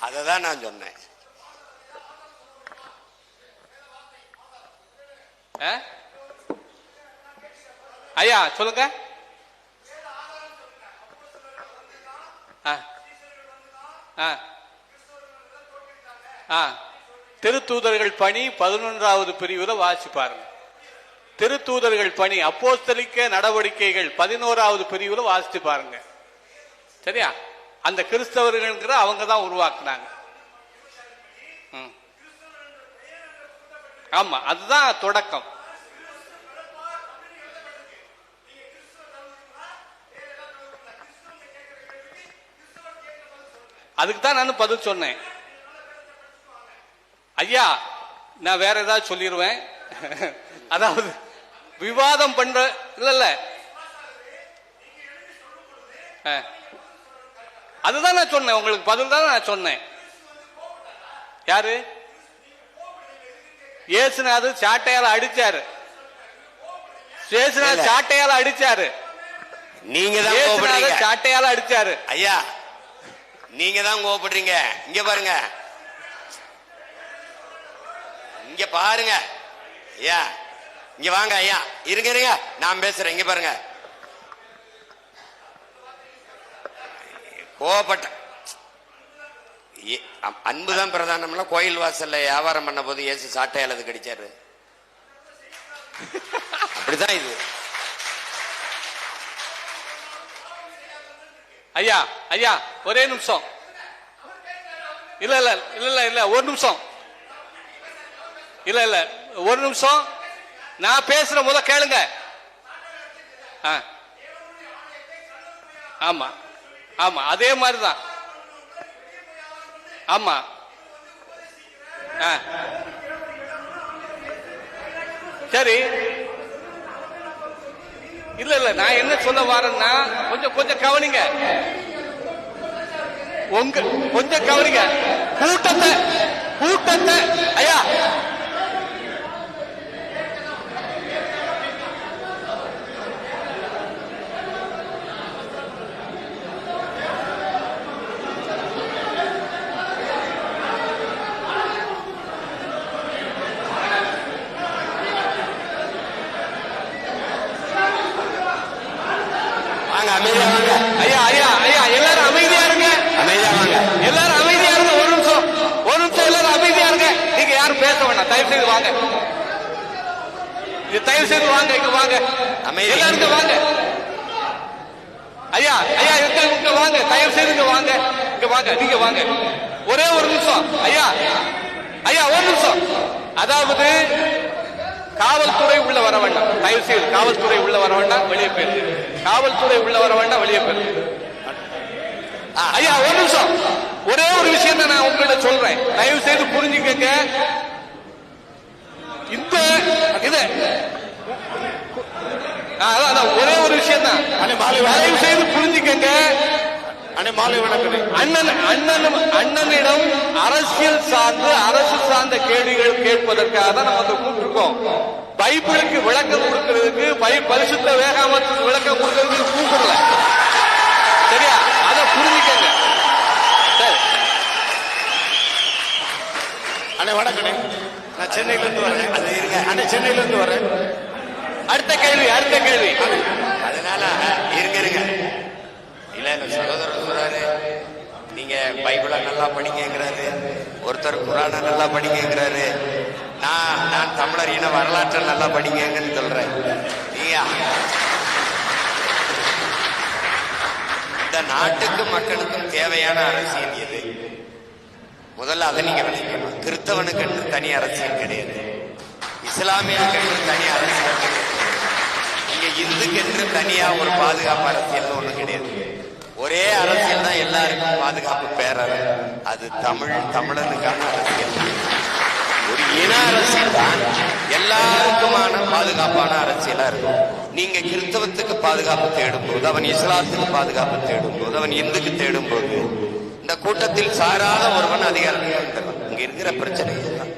அததான் நான் சொன்னேன். ஐயா சொல்லுங்க. திருத்தூதர்கள் பணி 11வது பிரிவுல வாசி பாருங்க. திருத்தூதர்கள் பணி அப்போஸ்தலிக்க நடவடிக்கைகள் 11வது பிரிவுல வாசித்து பாருங்க. சரியா? அந்த கிறிஸ்தவர்கள் அவங்க தான் உருவாக்குனாங்க. ஆமா, அதுதான் தொடக்கம். அதுக்கு தான் நான் பதில் சொன்னேன். ஐயா நான் வேற ஏதாவது சொல்லிடுவேன். அதாவது விவாதம் பண்ற இல்ல அதுதான் நான் சொன்னேன். உங்களுக்கு பதில் தான் நான் சொன்னேன். யாரு? இயேசுநாதர் சாட்டையால அடிச்சாரு. இயேசுநாதர் சாட்டையால அடிச்சாரு. நீங்க தான் சாட்டையால அடிச்சாரு. ஐயா நீங்க தான் கோபப்படுறீங்க. இங்க பாருங்க, இங்க பாருங்க ஐயா, இங்க வாங்க ஐயா, இருங்க இருங்க நான் பேசுறேன். இங்க பாருங்க, கோபப்பட்ட அன்புதான் பிரதானம்ல. கோயில் வாசல்ல வியாபாரம் பண்ண போது இயேசு சாட்டையால அது கடிச்சாரு. அப்படிதான் இது. ஐயா ஐயா ஒரே நிமிஷம். இல்ல இல்ல இல்ல இல்ல ஒரு நிமிஷம். இல்ல இல்ல ஒரு நிமிஷம். நான் பேசுற முத கேளுங்க. ஆமா ஆமா அதே மாதிரிதான். ஆமா சரி. இல்ல இல்ல நான் என்ன சொல்ல வரேன்னா கொஞ்சம் கொஞ்சம் கவனிங்க. உங்க கொஞ்சம் கவனிங்க. கூட்டத்தை கூட்டத்தை ஐயா ஐயா ஐயா ஐயா எல்லாரும் அமைதியா இருங்க. அமைதியா வாங்க, எல்லாரும் அமைதியா இருங்க. ஒரு நிமிஷம் ஒரு நிமிஷம் எல்லாரும் அமைதியா இருங்க. நீங்க யாரும் பேச வேண்டாம். தயவு செய்து வாங்க. தயவு செய்து வாங்க. இங்க வாங்க. எல்லாரும் வாங்க. ஐயா ஐயா இங்க வாங்க. தயவு செய்து இங்க வாங்க. இங்க வாங்க. நீங்க வாங்க. ஒரே ஒரு நிமிஷம். ஐயா ஐயா ஒரு நிமிஷம். அதாவது காவல்துறை உள்ள வர வேண்டாம். தயவு செய்து காவல்துறை உள்ள வர வேண்டாம். வெளியே போயிரு. காவல்துறை உள்ள வர வேண்டாம். வெளியே போயிரு. ஐயா ஒரு நிமிஷம். ஒரே ஒரு விஷயம் நான் உங்கள்கிட்ட சொல்றேன். தயவு செய்து புரிஞ்சுக்கங்க. இந்த இது ஒரே ஒரு விஷயம் தான். தயவு செய்து புரிஞ்சுக்கங்க. அண்ணனிடம் அரசியல் சார்ந்து அரசு சார்ந்த கேள்விகள் கேட்பதற்காக தான் நம்ம கூப்பிட்டுருக்கோம். பைபிளுக்கு விளக்கம் கொடுக்கிறதுக்கு பரிசுத்த வேகாமத்துக்கு விளக்கம் கொடுக்கிறதுக்கு கூப்பிடல. சரியா? அதை புரிஞ்சுக்கங்க. சரி அண்ணே வணக்கண்ணே. நான் சென்னையில இருந்து வரேன். அது இருங்க அண்ணே, சென்னையில இருந்து வரேன். அடுத்த கேள்வி அடுத்த கேள்வி. அதனால இருங்க இருங்க. இல்ல இல்ல சகோதரர் சொல்றாரு, நீங்க பைபிளை நல்லா படிக்கிறாரு, ஒருத்தர் குரானை நல்லா படிக்கிறாரு, நான் தமிழர் இன வரலாற்றை நல்லா படிங்கன்னு சொல்றேன். இந்த நாட்டுக்கு மக்களுக்கும் தேவையான அரசியல் எது? முதல்ல அதை நீங்க விளக்கணும். கிறிஸ்தவனுக்கு என்று தனி அரசியல் கிடையாது, இஸ்லாமியனுக்கு என்று தனி அரசியல் கிடையாது, இங்க இந்துக்கு என்று தனியா ஒரு பாதுகாப்பு அரசியல் ஒண்ணு கிடையாது. ஒரே அரசியல் தான் எல்லாருக்கும் பாதுகாப்பு பேரவை. அது தமிழனுக்கான அரசியல். ஒரு இன அரசியல் தான் எல்லாருக்குமான பாதுகாப்பான அரசியலா இருக்கும். நீங்க கிறிஸ்தவத்துக்கு பாதுகாப்பு தேடும் போது, அவன் இஸ்லாத்துக்கு பாதுகாப்பு தேடும் போது, அவன் இந்துக்கு தேடும் போது, இந்த கூட்டத்தில் சாராத ஒருவன் அதிகாரத்துக்கு வந்துடுறான். இங்க இருக்கிற பிரச்சனை இதுதான்.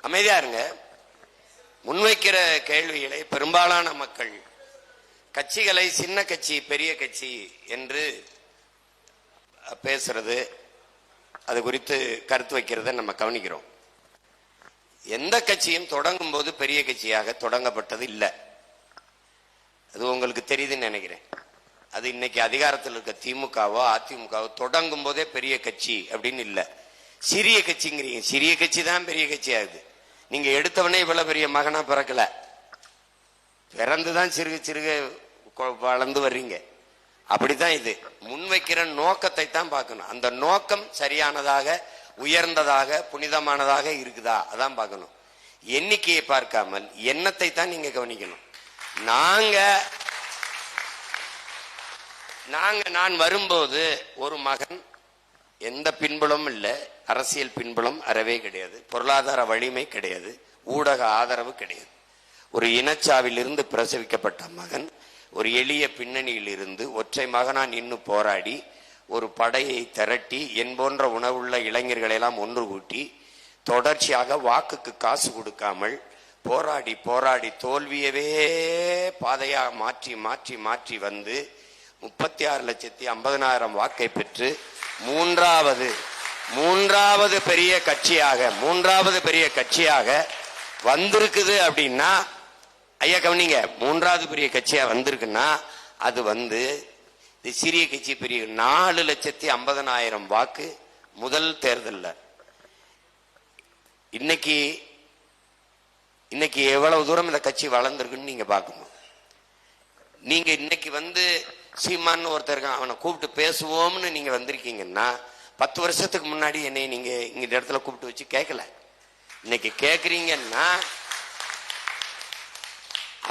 அமைதியா இருங்க. முன்வைக்கிற கேள்விகளை பெரும்பாலான மக்கள் கட்சிகளை சின்ன கட்சி பெரிய கட்சி என்று பேசுறது, அது குறித்து கருத்து வைக்கிறத நம்ம கவனிக்கிறோம். எந்த கட்சியும் தொடங்கும் போது பெரிய கட்சியாக தொடங்கப்பட்டது இல்லை. அது உங்களுக்கு தெரியுதுன்னு நினைக்கிறேன். அது இன்னைக்கு அதிகாரத்தில் இருக்க திமுகவோ அதிமுகவோ தொடங்கும் போதே பெரிய கட்சி அப்படின்னு இல்லை. சிறிய கட்சிங்கிறீங்க. சிறிய கட்சி தான் பெரிய கட்சி ஆகுது. நீங்க எடுத்தவனே இவ்வளவு பெரிய மகனா பிறக்கல, பிறந்துதான் சிறுக சிறுக வளர்ந்து வர்றீங்க. அப்படித்தான் இது. முன்வைக்கிற நோக்கத்தை தான் பார்க்கணும். அந்த நோக்கம் சரியானதாக, உயர்ந்ததாக, புனிதமானதாக இருக்குதா அதான் பார்க்கணும். எண்ணிக்கையை பார்க்காமல் எண்ணத்தை தான் நீங்க கவனிக்கணும். நான் வரும்போது ஒரு மகன், எந்த பின்புலமும் இல்லை, அரசியல் பின்புலம் அறவே கிடையாது, பொருளாதார வலிமை கிடையாது, ஊடக ஆதரவு கிடையாது. ஒரு இனச்சாவிலிருந்து பிரசவிக்கப்பட்ட மகன், ஒரு எளிய பின்னணியில் இருந்து ஒற்றை மகனா நின்று போராடி ஒரு படையை திரட்டி என் போன்ற உணவுள்ள இளைஞர்களை எல்லாம் ஒன்று கூட்டி தொடர்ச்சியாக வாக்குக்கு காசு கொடுக்காமல் போராடி போராடி தோல்வியவே பாதையாக மாற்றி மாற்றி மாற்றி வந்து 36,50,000 வாக்கை பெற்று மூன்றாவது பெரிய கட்சியாக வந்திருக்குது. அப்படின்னா ஐயா கவனிங்க, மூன்றாவது பெரிய கட்சியா வந்திருக்குன்னா அது இது சிறிய கட்சி பெரிய 4,50,000 வாக்கு முதல் தேர்தல்ல. இன்னைக்கு எவ்வளவு தூரம் இந்த கட்சி வளர்ந்துருக்குன்னு நீங்க பார்க்கணும். நீங்க இன்னைக்கு சீமான்னு ஒருத்தர் அவனை கூப்பிட்டு பேசுவோம்னு நீங்க வந்திருக்கீங்கன்னா 10 வருஷத்துக்கு முன்னாடி என்னை நீங்க இங்க இடத்துல கூப்பிட்டு வச்சு கேட்கல. இன்னைக்கு கேட்கறீங்கன்னா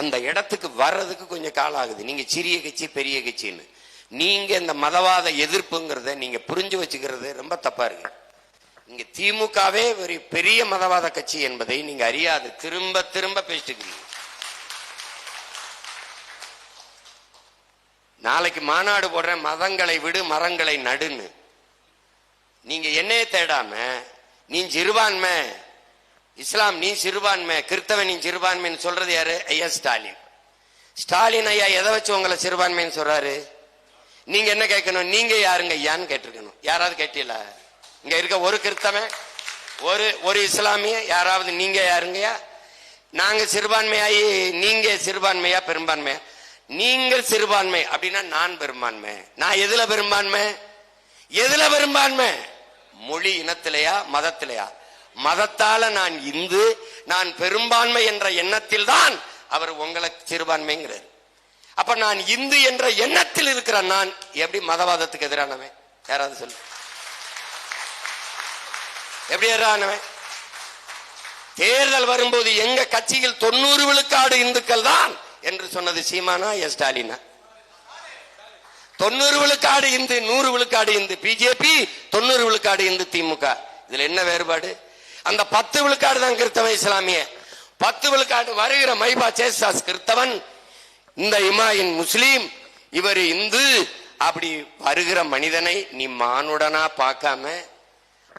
அந்த இடத்துக்கு வர்றதுக்கு கொஞ்சம் காலம் ஆகுது. நீங்க சிறிய கட்சி பெரிய கட்சின்னு நீங்க இந்த மதவாத எதிர்ப்புங்கிறத நீங்க புரிஞ்சு வச்சுக்கிறது ரொம்ப தப்பா இருக்கு. இங்க திமுகவே ஒரு பெரிய மதவாத கட்சி என்பதை நீங்க அறியாது திரும்ப திரும்ப பேசிட்டு. நாளைக்கு மாநாடு போடுறேன், மதங்களை விடு மரங்களை நடுன்னு. நீங்க என்னையே தேடாம நீ சிறுபான்மை, இஸ்லாம் நீ சிறுபான்மை, கிறிஸ்தவன் நீ சிறுபான்மைன்னு சொல்றது யாரு? ஐயா ஸ்டாலின் ஐயா எதை வச்சு உங்களை சிறுபான்மைன்னு சொல்றாரு? நீங்க என்ன கேட்கணும்? நீங்க யாருங்க ஐயான்னு கேட்டிருக்கணும். யாராவது கேட்டீங்களா? இங்க இருக்க ஒரு கிறிஸ்தவன், ஒரு இஸ்லாமிய யாராவது நீங்க யாருங்கயா? நாங்க சிறுபான்மையாயி நீங்க சிறுபான்மையா பெரும்பான்மையா? நீங்கள் சிறுபான்மை அப்படின்னா நான் பெரும்பான்மை. நான் எதுல பெரும்பான்மை? மொழி இனத்திலையா மதத்திலையா? மதத்தால நான் இந்து, நான் பெரும்பான்மை என்ற எண்ணத்தில் தான் அவர் உங்களை சிறுபான்மைங்கிறார். அப்ப நான் இந்து என்ற எண்ணத்தில் இருக்கிற நான் எப்படி மதவாதத்துக்கு எதிரானவன்? யாராவது சொல்லு, எப்படி எதிரானவன்? தேர்தல் வரும்போது எங்க கட்சியில் 90 விழுக்காடு இந்துக்கள் தான் என்று சொன்னது சீமானா ஸ்டாலினா? 90 விழுக்காடு இந்து, 100 விழுக்காடு இந்து பிஜேபி, 90 விழுக்காடு இந்து திமுக. இதுல என்ன வேறுபாடு? அந்த 10 விழுக்காடு தான் கிறிஸ்தவன் இஸ்லாமிய, 10 விழுக்காடு வருகிற மைபா சேசாஸ் கிறிஸ்தவன், இந்த இமாயின் முஸ்லீம், இவர் இந்து. அப்படி வருகிற மனிதனை நீ மானுடனா பார்க்காம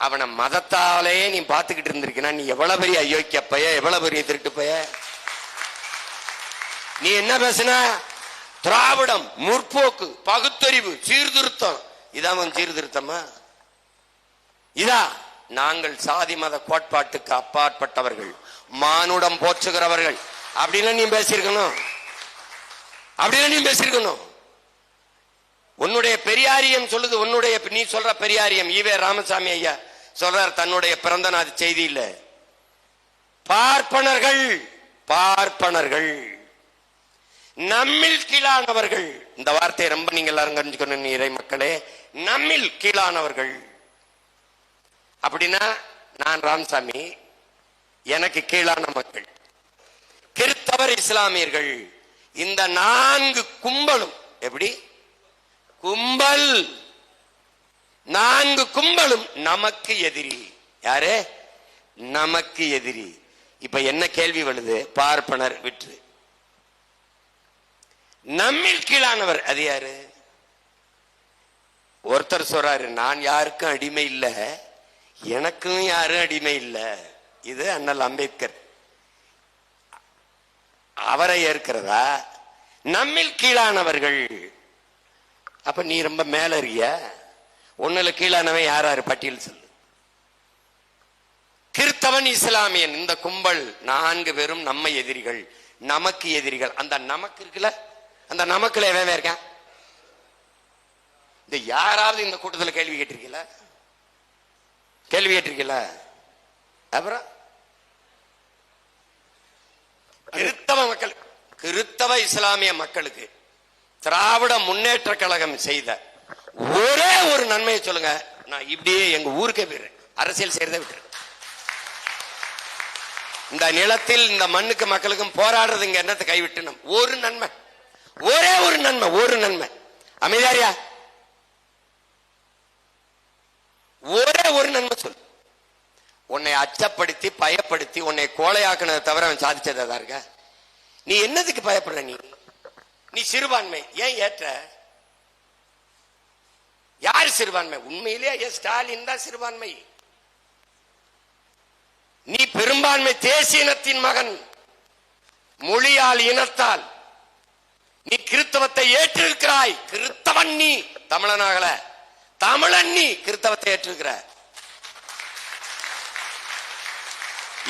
அவனை மதத்தாலே நீ பார்த்துக்கிட்டு இருந்திருக்கா, நீ எவ்வளவு பெரிய அயோக்கிய பைய, எவ்வளவு பெரிய திருட்டு பைய. நீ என்ன பேசுன? திராவிடம், முற்போக்கு, பகுத்தறிவு, சீர்திருத்தம். இதான் சீர்திருத்தமா? இதா? நாங்கள் சாதி மத கோட்பாட்டுக்கு அப்பாற்பட்டவர்கள், மானுடம் போற்றுகிறவர்கள் அப்படின்னு நீ பேசியிருக்கணும். உன்னுடைய பெரியாரியம் சொல்லுது, நீ சொல்ற பெரியாரியம். ஈவே ராமசாமி ஐயா சொல்றார் தன்னுடைய பிறந்த நாள் செய்தியில, பார்ப்பனர்கள் பார்ப்பனர்கள் நம்மில் கீழானவர்கள். இந்த வார்த்தையை ரொம்ப நீங்க எல்லாரும் தெரிஞ்சுக்கணும் இறை மக்களே. நம்மில் கீழானவர்கள் அப்படின்னா நான் ராமசாமி, எனக்கு கீழான மக்கள் கிறிஸ்தவர், இஸ்லாமியர்கள். இந்த 4 கும்பலும் எப்படி கும்பல், 4 கும்பலும் நமக்கு எதிரி. யாரு? நமக்கு எதிரி. இப்ப என்ன கேள்வி வருது? பார்ப்பனர் விற்று நம்மில் கீழானவர் அது யாரு? ஒருத்தர் சொல்றாரு, நான் யாருக்கும் அடிமை இல்ல, எனக்கும் யாரும் அடிமை இல்ல. இது அண்ணல் அம்பேத்கர். அவரை ஏற்கிறதா? நம்மில் கீழானவர்கள். அப்ப நீ ரொம்ப மேல இருக்கிய. ஒண்ணுல கீழானவன் யாராரு பட்டியல் சொல்லு. கிறிஸ்தவன், இஸ்லாமியன், இந்த கும்பல் 4 பேரும் நம்ம எதிரிகள், நமக்கு எதிரிகள். அந்த நமக்கு இருக்குல்ல, அந்த நமக்குல எவன் இருக்கான்? இந்த யாராவது இந்த கூட்டத்தில் கேள்வி கேட்டிருக்கீங்களா? கேள்வி கேட்டிருக்கீங்களா? அப்புறம் கிறிஸ்தவ மக்கள், கிறிஸ்தவ இஸ்லாமிய மக்களுக்கு திராவிட முன்னேற்ற கழகம் செய்த ஒரே ஒரு நன்மையை சொல்லுங்க. நான் இப்படியே எங்க ஊருக்கே போயிடுறேன், அரசியல் செய்யறதை விட்டு. இந்த நிலத்தில் இந்த மண்ணுக்கு மக்களுக்கும் போராடுறது இங்க என்னத்தை கைவிட்டு நம் ஒரு நன்மை, ஒரே ஒரு நன்மை, ஒரு நன்மை. அமைதியாரியா, ஒரே ஒரு நன்மை சொல்லு. உன்னை அச்சப்படுத்தி பயப்படுத்தி உன்னை கோழையாக்குனதை தவிர அவன் சாதிச்சதா இருக்க? நீ என்னதுக்கு பயப்படுற? நீ சிறுபான்மை ஏன் ஏற்ற? யாரு சிறுபான்மை? உண்மையிலேயே ஸ்டாலின் தான் சிறுபான்மை. நீ பெரும்பான்மை தேசிய இனத்தின் மகன், மொழியால் இனத்தால் நீ கிறிஸ்தவத்தை ஏற்றிருக்கிறாய். கிறிஸ்தவன் நீ, தமிழனாகல, தமிழன் நீ கிறிஸ்தவத்தை ஏற்றிருக்கிற.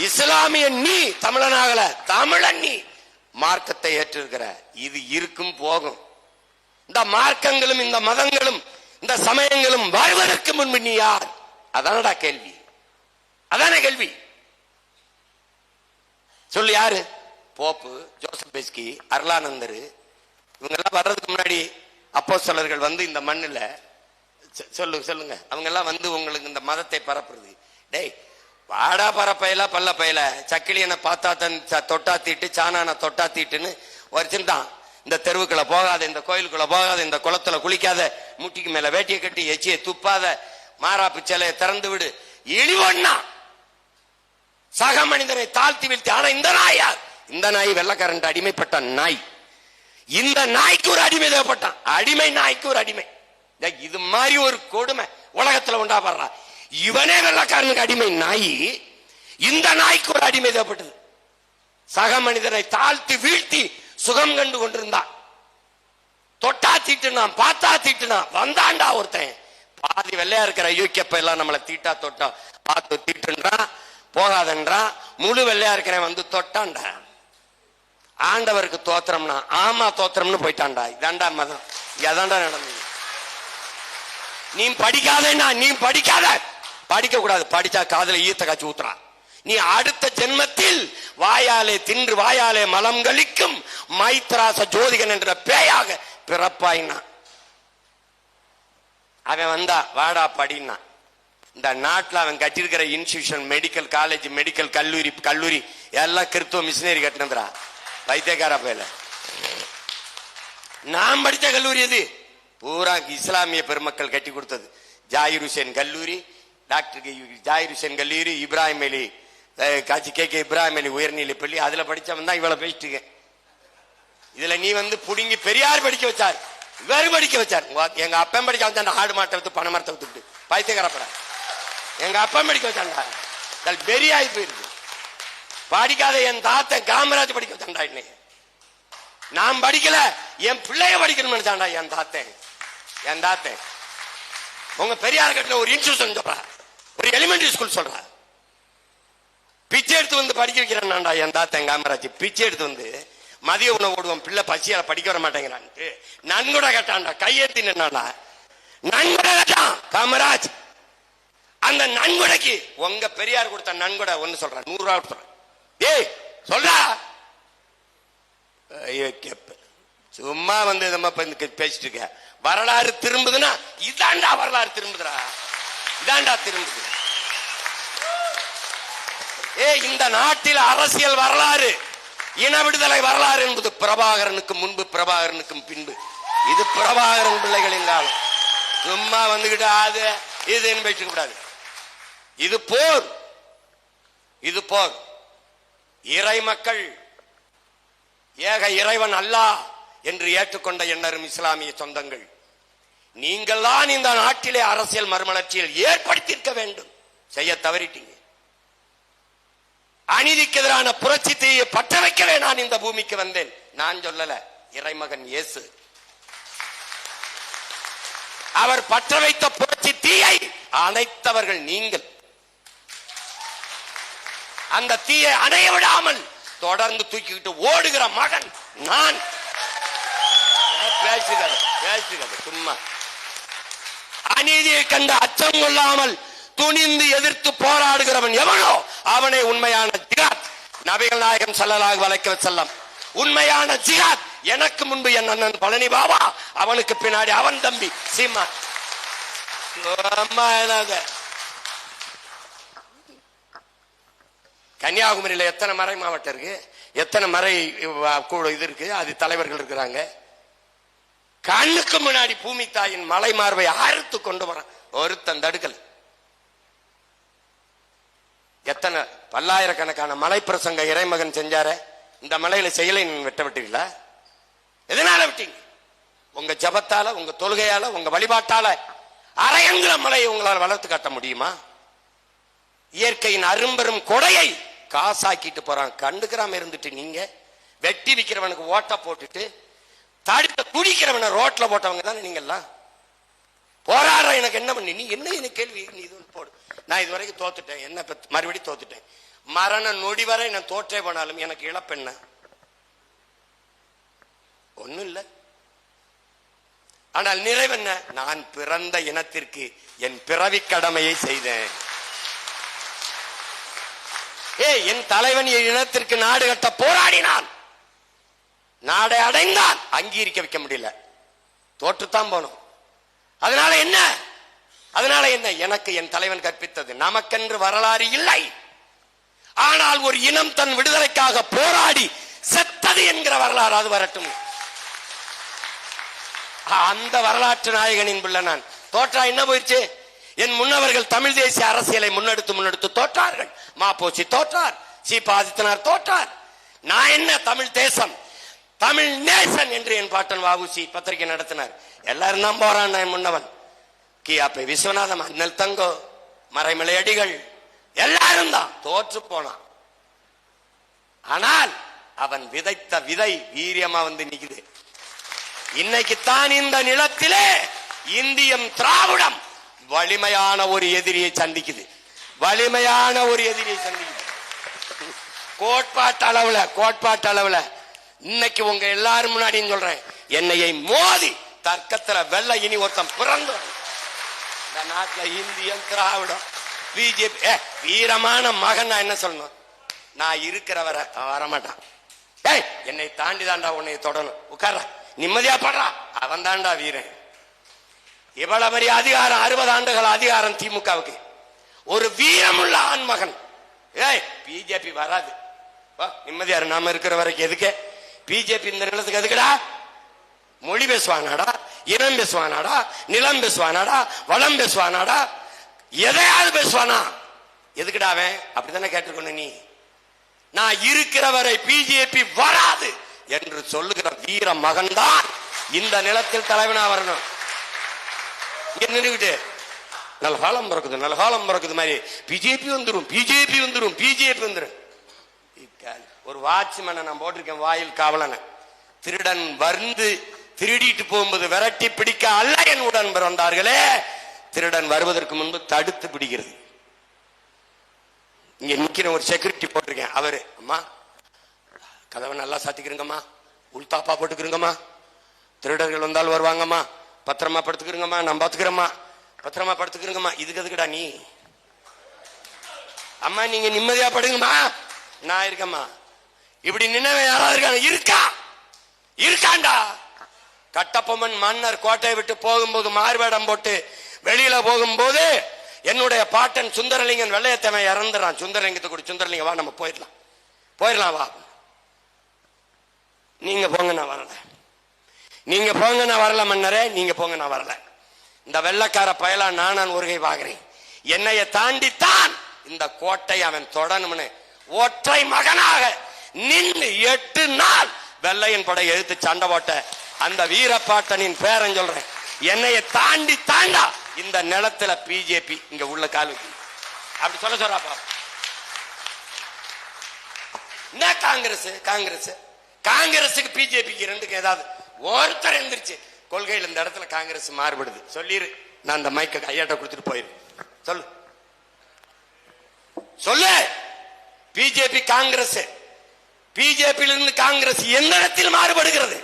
இஸ்லாமிய நீ தமிழனாகல, தமிழன் நீ மார்க்கத்தை ஏற்றிருக்கிற. இது இருக்கும் போகும். இந்த மார்க்கங்களும் இந்த மதங்களும் இந்த சமயங்களும் வருவதற்கு முன்பு நீ யார்? அதானடா கேள்வி, அதான கேள்வி. சொல்லு, யாரு? போப்பு, ஜோசப் பெஸ்கி, அருளானந்தர், இவங்க எல்லாம் வர்றதுக்கு முன்னாடி அப்போஸ்தலர்கள் வந்து இந்த மண்ணுல சொல்லுங்க, அவங்க எல்லாம் வந்து உங்களுக்கு இந்த மதத்தை பரப்புறது. டேய் வாடா பரப்பையில பல்ல பையில சக்கிலியனை பார்த்தா தன் தொட்டா தீட்டு, சாணான தொட்டா தீட்டுன்னு வச்சிருந்தான். இந்த தெருவுக்குள்ள போகாத, இந்த கோயிலுக்குள்ள போகாத, இந்த குளத்துல குளிக்காத, முட்டிக்கு மேல வேட்டியை கட்டி எச்சியை துப்பாத, மாறாப்பு சிலையை திறந்து விடு, இழிவண்ணா சக மனிதனை தாழ்த்தி வீழ்த்தி. ஆனா இந்த நாய் யார்? இந்த நாய் வெள்ளக்காரன் அடிமைப்பட்ட நாய். இந்த நாய்க்கு ஒரு அடிமை தேவைப்பட்டான், அடிமை நாய்க்கு ஒரு அடிமை. இது மாதிரி ஒரு கொடுமை உலகத்துல உண்டாப்படுறா. இவனே வெள்ளக்காரனுக்கு அடிமை நாய், இந்த நாய்க்கு ஒரு அடிமை தேவைப்பட்டது. சக மனிதனை தாழ்த்தி வீழ்த்தி சுகம் கண்டு கொண்டிருந்தான். தொட்டா தீட்டுனான், பார்த்தா தீட்டுனான், வந்தாண்டா ஒருத்தன். பாதி வெள்ளையா இருக்கிற யூகேப்ப எல்லாம் நம்மளை தீட்டா தொட்டா பார்த்து தீட்டுன்றான், போகாதன்றான். முழு வெள்ளையா இருக்கிறவன் வந்து தொட்டான்டா. ஆண்டவருக்கு தோத்திரம்னா ஆமா தோத்திரம்னு போயிட்டான்டா. இதாண்டா மதம், இதாண்டா நடந்தது. நீ படிக்காதேன்னா, நீ படிக்காத, படிக்க கூடாது. படிச்சா காதல ஈத்த காட்சி ஊத்துறான். நீ அடுத்த ஜென்மத்தில் வாயாலே தின்று வாயாலே மலம் கழிக்கும் மைத்ராச ஜோதிகன் என்ற பேயாக பிறப்பாயினா. அவன் வந்தா வாடா படினா. இந்த நாட்டில் அவன் கட்டிருக்கிற இன்ஸ்டிடியூஷன், மெடிக்கல் காலேஜ், மெடிக்கல் கல்லூரி எல்லாம் கிறிஸ்துவ மிஷினரி கட்டினதுரா. வைத்தியக்கார பயில நான் படித்த கல்லூரி எது? பூரா இஸ்லாமிய பெருமக்கள் கட்டி கொடுத்தது. ஜாகிர் ஹுசேன் கல்லூரி, டாக்டர் ஜாகிர் ஹுசேன் கல்லூரி, இப்ராஹிம் அலி காட்சி கே இப்ராஹிம் அலி உயர்நிலை பள்ளி, அதுல படிச்சவன் தான் இவ்வளவு பேசிட்டு. இதுல நீ வந்து புடுங்கி பெரியார் படிக்க வச்சார், இவரு படிக்க வச்சார். எங்க அப்பன் படிக்க வச்சான், ஆடு மாட்டை வித்து பண மரத்தை வித்துட்டு பைத்தியக்காரப்பட. எங்க அப்பன் படிக்க வச்சாண்டா, பெரியாய் போயிருக்கு. படிக்காத என் தாத்தன் காமராஜ் படிக்க வச்சாண்டா. இன்னைக்கு நான் படிக்கல, என் பிள்ளைய படிக்கணும்னு நினைச்சாண்டா என் தாத்தன். என் தாத்தன் உங்க பெரியார் கட்டில ஒரு இன்ஸ்டிடியூஷன் சொல்றா, ஒரு எலிமெண்டரி ஸ்கூல் சொல்றா, பிச்சை எடுத்து வந்து படிக்க வைக்கிறான்டா என் தாத்தன் காமராஜ். பிச்சை எடுத்து வந்து மதிய உணவு ஓடுவோம், பிள்ளை பசியால படிக்க வர மாட்டேங்கிறான்ட்டு நன்கொடை கேட்டான்டா, கையெழுத்தி நின்னாண்டா, நன்கொடை கேட்டான் காமராஜ். அந்த நன்கொடைக்கு உங்க பெரியார் கொடுத்த நன்கொடை ஒண்ணு சொல்றேன், 100 ரூபாய் கொடுத்துறேன். ஏய் சொல்றா. ஐயோ கேப்ப சும்மா வந்து நம்ம பேசிட்டு இருக்க. வரலாறு திரும்புதுன்னா இதாண்டா வரலாறு திரும்புதுடா, இதாண்டா திரும்புது. இந்த நாட்டில் அரசியல் வரலாறு, இன விடுதலை வரலாறு என்பது பிரபாகரனுக்கு முன்பு, பிரபாகரனுக்கும் பின்பு. இது பிரபாகரன் பிள்ளைகளின் காலம். சும்மா வந்துகிட்டு அது இதுன்னு பேசிக்க கூடாது. இது போர், இது போர். இறை மக்கள் ஏக இறைவன் அல்லாஹ் என்று ஏற்றுக்கொண்ட எண்ணரும் இஸ்லாமிய சொந்தங்கள், நீங்கள் தான் இந்த நாட்டிலே அரசியல் மறுமலர்ச்சியில் ஏற்படுத்தியிருக்க வேண்டும். செய்ய தவறிட்டீங்க. அநீதிக்கு எதிரான புரட்சி தீயை பற்ற வைக்கவே நான் இந்த பூமிக்கு வந்தேன். நான் சொல்லல, இறைமகன் இயேசு. அவர் பற்ற வைத்த புரட்சி தீயை அணைத்தவர்கள் நீங்கள். அந்த தீயை அணைய விடாமல் தொடர்ந்து தூக்கிக்கிட்டு ஓடுகிற மகன் நான். பேசுகிறது சும்மா. அநீதியை கண்ட அச்சம் கொள்ளாமல் துணிந்து எதிர்த்து போராடுகிறவன் எவனோ அவனை உண்மையான ஜிகாத். நபிகள் நாயகம் ஸல்லல்லாஹு அலைஹி வஸல்லம் உண்மையான ஜிகாத். எனக்கு முன்பு என் அண்ணன் பழனி பாபா, அவனுக்கு பின்னாடி அவன் தம்பி சீமா. கன்னியாகுமரியில எத்தனை மறை மாவட்டம் இருக்கு, எத்தனை மறை இது இருக்கு, அது தலைவர்கள் இருக்கிறாங்க. கண்ணுக்கு முன்னாடி பூமி தாயின் மலை மார்பை அறுத்து கொண்டு வர ஒருத்தன் தடுக்கல். எத்தனை பல்லாயிரக்கணக்கான மலை பிரசங்க இறைமகன் செஞ்சார, இந்த மலையில செயலை வெட்ட விட்டீங்களா? எதனால விட்டீங்க? உங்க ஜபத்தால, உங்க தொழுகையால, உங்க வழிபாட்டால அரையங்குல மலையை உங்களால் வளர்த்து காட்ட முடியுமா? இயற்கையின் அரும்பெரும் கொடையை காசாக்கிட்டு போறான். கண்டுக்கிறாம இருந்துட்டு நீங்க வெட்டி விக்கிறவனுக்கு ஓட்ட போட்டுட்டு தடுத்த குடிக்கிறவனை ரோட்ல போட்டவங்க தானே நீங்கெல்லாம். போராடுற எனக்கு என்ன பண்ணி நீ என்ன எனக்கு கேள்வி நீ இது போடு. நான் இதுவரைக்கும் தோத்துட்டேன், என்ன மறுபடியும் தோத்துட்டேன். மரண நொடி வரை நான் தோற்றே போனாலும் எனக்கு இழப்பென்ன? ஒண்ணும் இல்லை. ஆனால் நிறைவென்ன? நான் பிறந்த இனத்திற்கு என் பிறவி கடமையை செய்தேன். என் தலைவன் என் இனத்திற்கு நாடு கட்ட போராடினான், நாடை அடைந்தான், அங்கீகரிக்க வைக்க முடியல, தோற்றுத்தான் போனோம். அதனால என்ன? அதனால என்ன? எனக்கு என் தலைவன் கற்பித்தது நமக்கென்று வரலாறு இல்லை. ஆனால் ஒரு இனம் தன் விடுதலைக்காக போராடி செத்தது என்கிற வரலாறு அது வரட்டும். அந்த வரலாற்று நாயகனின் பிள்ளை நான். தோற்றா என்ன போயிடுச்சு? என் முன்னவர்கள் தமிழ் தேசிய அரசியலை முன்னெடுத்து தோற்றார்கள். மாப்போசி தோற்றார், சீபா ஆதித்தனார் தோற்றார். நான் என்ன தமிழ் தேசம், தமிழ் நேசன் என்று என் பாட்டன் வஉசி பத்திரிகை நடத்தினார். எல்லாரும் தான் போறான். என் முன்னவன் கியாப்பை விஸ்வநாதம், அண்ணல் தங்கோ, மறைமலை அடிகள் எல்லாரும் தான் தோற்று போனான். ஆனால் அவன் விதைத்த விதை வீரியமா வந்து நிக்குது. இன்னைக்குத்தான் இந்த நிலத்திலே இந்தியம் திராவிடம் வலிமையான ஒரு எதிரியை சந்திக்குது. வலிமையான ஒரு எதிரியை சந்திக்குது. கோட்பாட்டு அளவுல இன்னைக்கு உங்க எல்லாரும் முன்னாடி சொல்றேன், என்னையை மோதி தர்க்கத்துல வெள்ள இனி ஒருத்தன் பிறந்து இந்த நாட்டுல இந்தியம் திராவிடம் பிஜேபி வீரமான மகன். நான் என்ன சொல்லணும்? நான் இருக்கிற வரமாட்டான். என்னை தாண்டி தாண்டா உன்னை தொடணும். உட்கார நிம்மதியா படுறா, அவன் தாண்டா வீரன். இவ்வளவு பெரிய அதிகாரம், 60 ஆண்டுகள் அதிகாரம் திமுகவுக்கு. ஒரு வீரமுள்ள ஆண்மகன். பிஜேபி வராது, நிம்மதியாரு. நாம இருக்கிற வரைக்கும் எதுக்கு பிஜேபி இந்த நிலத்துக்கு? எதுக்குடா? மொழி பேசுவானாடா, இனம் பேசுவானாடா, நிலம் பேசுவானாடா, வளம் பேசுவானாடா, எதையாவது பேசுவானா? எதுக்குடா அவன்? அப்படித்தானே கேட்டுக்கொண்டு நீ. நான் இருக்கிற வரை பிஜேபி வராது என்று சொல்லுகிற வீர மகன் தான் இந்த நிலத்தில் தலைவனா வரணும். நின்றுகிட்டு நல்காலம் பிறக்குது மாதிரி பிஜேபி வந்துடும், பிஜேபி வந்துடும், பிஜேபி வந்துடும். ஒரு வாட்ச்மேனை நான் போட்டிருக்கேன், வாயில் காவலனை. திருடன் வந்து திருடிட்டு போகும்போது விரட்டி பிடிக்க அல்ல என் உடன் பிறந்தார்களே, திருடன் வருவதற்கு முன்பு தடுத்து பிடிக்கிறது. இங்க நிக்கிற ஒரு செக்யூரிட்டி போட்டிருக்கேன். அவரு, அம்மா கதவை நல்லா சாத்திக்கிறங்கம்மா, உள்தாப்பா போட்டுக்கிறங்கம்மா, திருடர்கள் வந்தால் வருவாங்கம்மா, பத்திரமா படுத்துக்கிறங்கம்மா, நான் பாத்துக்கிறேம்மா, பத்திரமா படுத்துக்கிறங்கம்மா. இதுக்கு எதுக்குடா நீ? அம்மா நீங்க நிம்மதியா படுங்கம்மா, நான் இருக்கம்மா. இப்படி நின்னவன் யாராவது இருக்கான்? இருக்காண்டா. கட்டபொம்மன் மன்னர் கோட்டையை விட்டு போகும்போது மார்வேடம் போட்டு வெளியில போகும்போது என்னுடைய பாட்டன் சுந்தரலிங்கன் வெள்ளையத்தவன் இறந்துறான். சுந்தரலிங்கத்தை கூட சுந்தரலிங்க வா நம்ம போயிடலாம் வா. நீங்க போங்க நான் வரல, நீங்க போங்க நான் வரல மன்னரே, நீங்க போங்க நான் வரல. இந்த வெள்ளக்கார பயலா நான் ஒருகை பாக்குறேன். என்னைய தாண்டித்தான் இந்த கோட்டை அவன் தொடணும்னு ஒற்றை மகனாக நின்று 8 நாள் வெள்ளையன் படை எதிர்த்து சண்டை போட்ட அந்த வீரப்பாட்டனின் பேரன் சொல்றேன். என்னைய தாண்டா இந்த நிலத்துல பிஜேபி இங்க உள்ள கால் அப்படி சொல்றாப்பா. என்ன காங்கிரஸுக்கு பிஜேபிக்கு ரெண்டுக்கு ஏதாவது ஒருத்தர் எந்திரிச்சு கொள்கையில் இந்த இடத்துல காங்கிரஸ் மாறுபடுது சொல்லிரு. நான் அந்த மைக்க கையாட்ட கொடுத்துட்டு போயிரு. சொல்லு. பிஜேபி காங்கிரஸ், பிஜேபியிலிருந்து காங்கிரஸ் எந்த இடத்தில் மாறுபடுகிறது?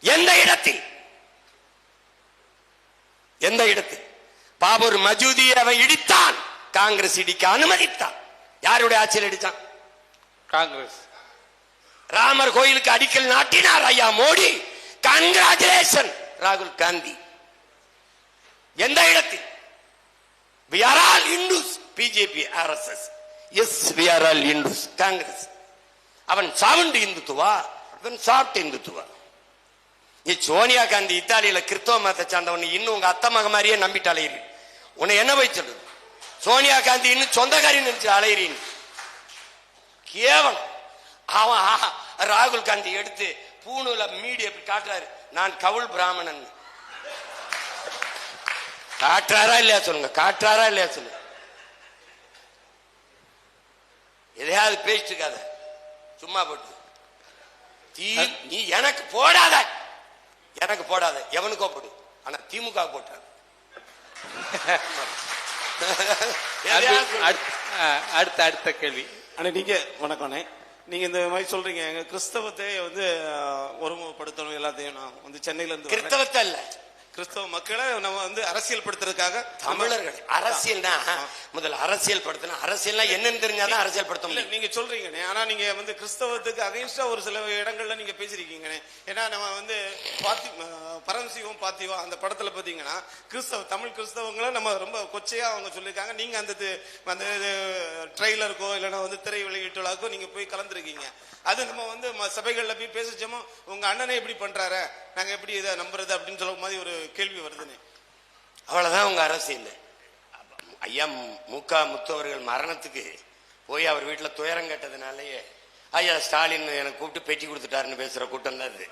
எந்த இடத்தில்? பாபர் மஜூதியை அவன் இடித்தான், காங்கிரஸ் இடிக்க அனுமதித்தான். யாருடைய ஆட்சியில் இடித்தான்? காங்கிரஸ். ராமர் கோயிலுக்கு அடிக்கல் நாட்டினார் ஐயா மோடி. கங்க்ராச்சுலேஷன் ராகுல் காந்தி. எந்த இடத்தில்? We are all Hindus. BJP, RSS. Yes, we are all Hindus. Congress. அவன் சாவண்டு இந்துத்துவா, இவன் சாப்பிட்டு இந்துத்துவா. சோனியா காந்தி இத்தாலியில கிறிஸ்தவ மதத்தை சார்ந்தவன் இன்னும் உங்க அத்தை மக மாதிரியே நம்பிட்டு அலையிறீ. உன்னை என்ன போய் சொல்லுது? சோனியா காந்தி இன்னும் சொந்தக்காரி நினைச்சு அலையிறீன். கேவலம். அவன் ராகுல் காந்தி எடுத்து பூணுல மீடியா காட்டுறாரு, நான் கவுல் பிராமணன். காட்டுறாரா இல்லையா சொல்லுங்க? காட்டுறாரா இல்லையா சொல்லுங்க? எதையாவது பேசிட்டு இருக்காத, சும்மா போட்டு நீ எனக்கு போடாத, எனக்கு போடாத, எவனுக்கோ போடு, ஆனா திமுக போட்டார். அடுத்த கேள்வி. நீங்க வணக்கம். நீங்க இந்த மாதிரி சொல்றீங்க எங்க கிறிஸ்தவத்தை ஒருமுகப்படுத்தணும் எல்லாத்தையும். நான் சென்னையில இருந்து கிறிஸ்தவத்தை இல்ல, கிறிஸ்தவ மக்களை நம்ம அரசியல் படுத்துறதுக்காக தமிழர்கள் அரசியல்னா முதல்ல அரசியல் படுத்தணும். அரசியல்னா என்னன்னு தெரிஞ்சாதான் அரசியல் படுத்த முடியும். நீங்க சொல்றீங்க, ஆனா நீங்க கிறிஸ்தவத்துக்கு அகைன்ஸ்டா ஒரு சில இடங்கள்ல நீங்க பேசிருக்கீங்க. ஏன்னா நம்ம பரமசிவம் பாத்திவா அந்த படத்துல பாத்தீங்கன்னா தமிழ் கிறிஸ்தவங்களை நம்ம ரொம்ப கொச்சையா அவங்க சொல்லியிருக்காங்க. நீங்க அந்த ட்ரெய்லருக்கோ இல்லைன்னா திரை வெளியீட்டுக்கோ நீங்க போய் கலந்துருக்கீங்க. அது நம்ம சபைகள்ல போய் பேசிச்சோமோ உங்க அண்ணனை எப்படி பண்றாரு, நாங்க எப்படி இதை நம்புறது அப்படின்னு சொல்லும் மாதிரி ஒரு கேள்வி வருதுன்னு. அவ்வளவுதான் உங்க அரசியல். ஐயா முக முத்தவர்கள் மரணத்துக்கு போய் அவர் வீட்டுல துயரம் கேட்டதுனாலயே ஐயா ஸ்டாலின் எனக்கு கூப்பிட்டு பேட்டி கொடுத்துட்டாருன்னு பேசுற கூட்டம் தான் அது.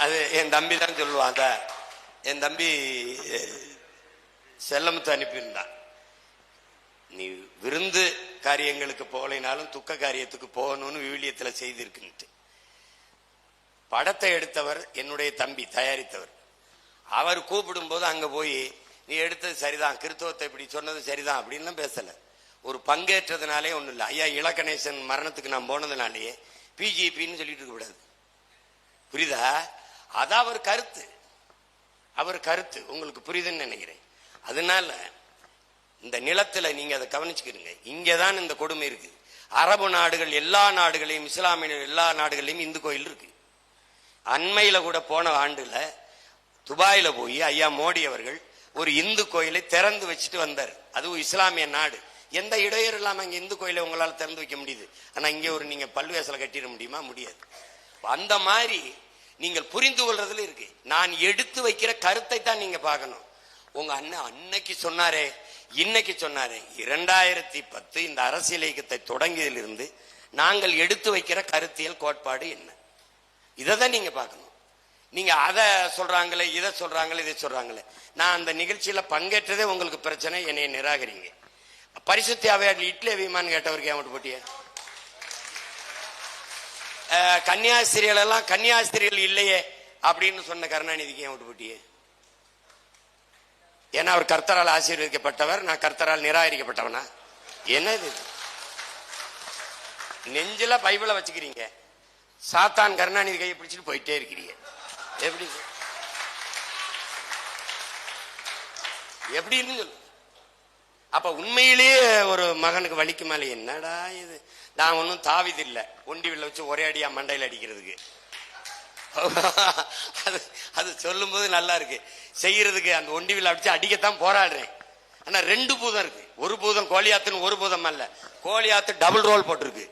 அது என் தம்பி தான் சொல்லுவான். அத என் தம்பி செல்லமுத்து அனுப்பியிருந்தான். நீ விருந்து காரியங்களுக்கு போகலைனாலும் துக்க காரியத்துக்கு போகணும்னு விவிலியத்துல செய்திருக்குன்ட்டு. படத்தை எடுத்தவர் என்னுடைய தம்பி, தயாரித்தவர். அவர் கூப்பிடும் போது அங்க போய் நீ எடுத்தது சரிதான், கிறிஸ்தவத்தை இப்படி சொன்னது சரிதான் அப்படின்னு பேசல. ஒரு பங்கேற்றதுனாலே ஒண்ணும் இல்லை. ஐயா இலகணேசன் மரணத்துக்கு நான் போனதுனாலேயே பிஜேபின்னு சொல்லிட்டு இருக்க கூடாது. புரியுதா? அதான் அவர் கருத்து உங்களுக்கு புரியுதுன்னு நினைக்கிறேன். அதனால இந்த நிலத்துல நீங்க அதை கவனிச்சுக்கிறீங்க. இங்கதான் இந்த கொடுமை இருக்கு. அரபு நாடுகள் எல்லா நாடுகளையும், இஸ்லாமிய எல்லா நாடுகளையும் இந்து கோயில் இருக்கு. அண்மையில கூட போன ஆண்டுல துபாயில போய் ஐயா மோடி அவர்கள் ஒரு இந்து கோயிலை திறந்து வச்சுட்டு வந்தார். அதுவும் இஸ்லாமிய நாடு. எந்த இடையூறு இல்லாம இங்க இந்து கோயிலை உங்களால திறந்து வைக்க முடியுது. ஆனா இங்க ஒரு நீங்க பல்வேசல கட்டிட முடியுமா? முடியாது. அந்த மாதிரி நீங்கள் புரிந்து கொள்றதுல இருக்கு. நான் எடுத்து வைக்கிற கருத்தை தான் நீங்க பார்க்கணும். உங்க அண்ணன் அன்னைக்கு சொன்னாரே, இன்னைக்கு சொன்னாரே, 2010 இந்த அரசியல் இயக்கத்தை தொடங்கியதிலிருந்து நாங்கள் எடுத்து வைக்கிற கருத்தியல் கோட்பாடு என்ன, இதை நீங்க பார்க்கணும். நீங்க அதை சொல்றாங்களே, இதை சொல்றாங்களே, இதை சொல்றாங்களே. நான் அந்த நிகழ்ச்சியில பங்கேற்றதே உங்களுக்கு பிரச்சனை, என்னைய நிராகரிங்க. பரிசுத்தி அவையாட்டில் இட்லி விமான்னு கேட்டவருக்கு ஏன் போட்டிய? கன்னியாஸ்திரிகள் எல்லாம் கன்னியாஸ்திரிகள் இல்லையே அப்படின்னு சொன்ன கருணாநிதிக்கு ஏன் போட்டிய? ஏன்னா அவர் கர்த்தரால் ஆசீர்வதிக்கப்பட்டவர், நான் கர்த்தரால் நிராகரிக்கப்பட்டவனா? என்ன இது? நெஞ்சில பைபிளை வச்சுக்கிறீங்க, சாத்தான் கருணாநிதி கையை பிடிச்சிட்டு போயிட்டே இருக்கிறீங்க. எப்படின்னு சொல்லு. அப்ப உண்மையிலேயே ஒரு மகனுக்கு வலிக்குமாலே என்னடா இது, நான் ஒன்னும் தாவிது இல்ல ஒண்டி வில்ல வச்சு ஒரே அடியா மண்டையில அடிக்கிறதுக்கு. அது சொல்லும் போது நல்லா இருக்கு, செய்யறதுக்கு அந்த ஒண்டி வில்ல அடிச்சு அடிக்கத்தான் போராடுறேன். ஆனா 2 பூதம் இருக்கு, ஒரு பூதம் கோழியாத்துன்னு ஒரு பூதம் அல்ல, கோழியாத்து டபுள் ரோல் போட்டிருக்கு.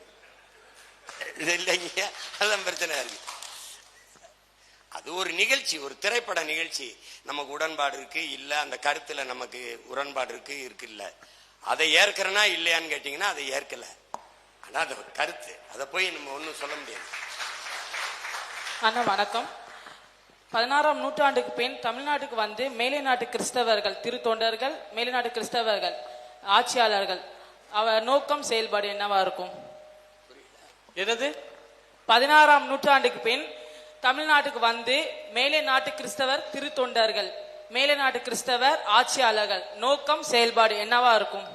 இல்லைங்க, அதான் பிரச்சனை இருக்கு. அது ஒரு நிகழ்ச்சி, ஒரு திரைப்பட நிகழ்ச்சி. நமக்கு உடன்பாடு இருக்கு இல்ல, அந்த கருத்துல நமக்கு உடன்பாடு இருக்கு இல்ல, அதை ஏற்கிறனா இல்லையான்னு கேட்டீங்கன்னா அதை ஏற்கல. ஆனா அது ஒரு கருத்து, அதை போய் நம்ம ஒன்னும் சொல்ல முடியாது. அண்ணா வணக்கம். 16ஆம் நூற்றாண்டுக்கு பின் தமிழ்நாட்டுக்கு வந்து மேலை நாட்டு கிறிஸ்தவர்கள், திருத்தொண்டர்கள், மேலை நாட்டு கிறிஸ்தவர்கள் ஆட்சியாளர்கள், அவர் நோக்கம் செயல்பாடு என்னவா இருக்கும்? என்னது? 16ஆம் நூற்றாண்டுக்கு பின் தமிழ்நாட்டுக்கு வந்து மேலை நாட்டு கிறிஸ்தவர் திருத்தொண்டர்கள், மேலை நாட்டு கிறிஸ்தவர் ஆட்சியாளர்கள் நோக்கம் செயல்பாடு என்னவா இருக்கும்?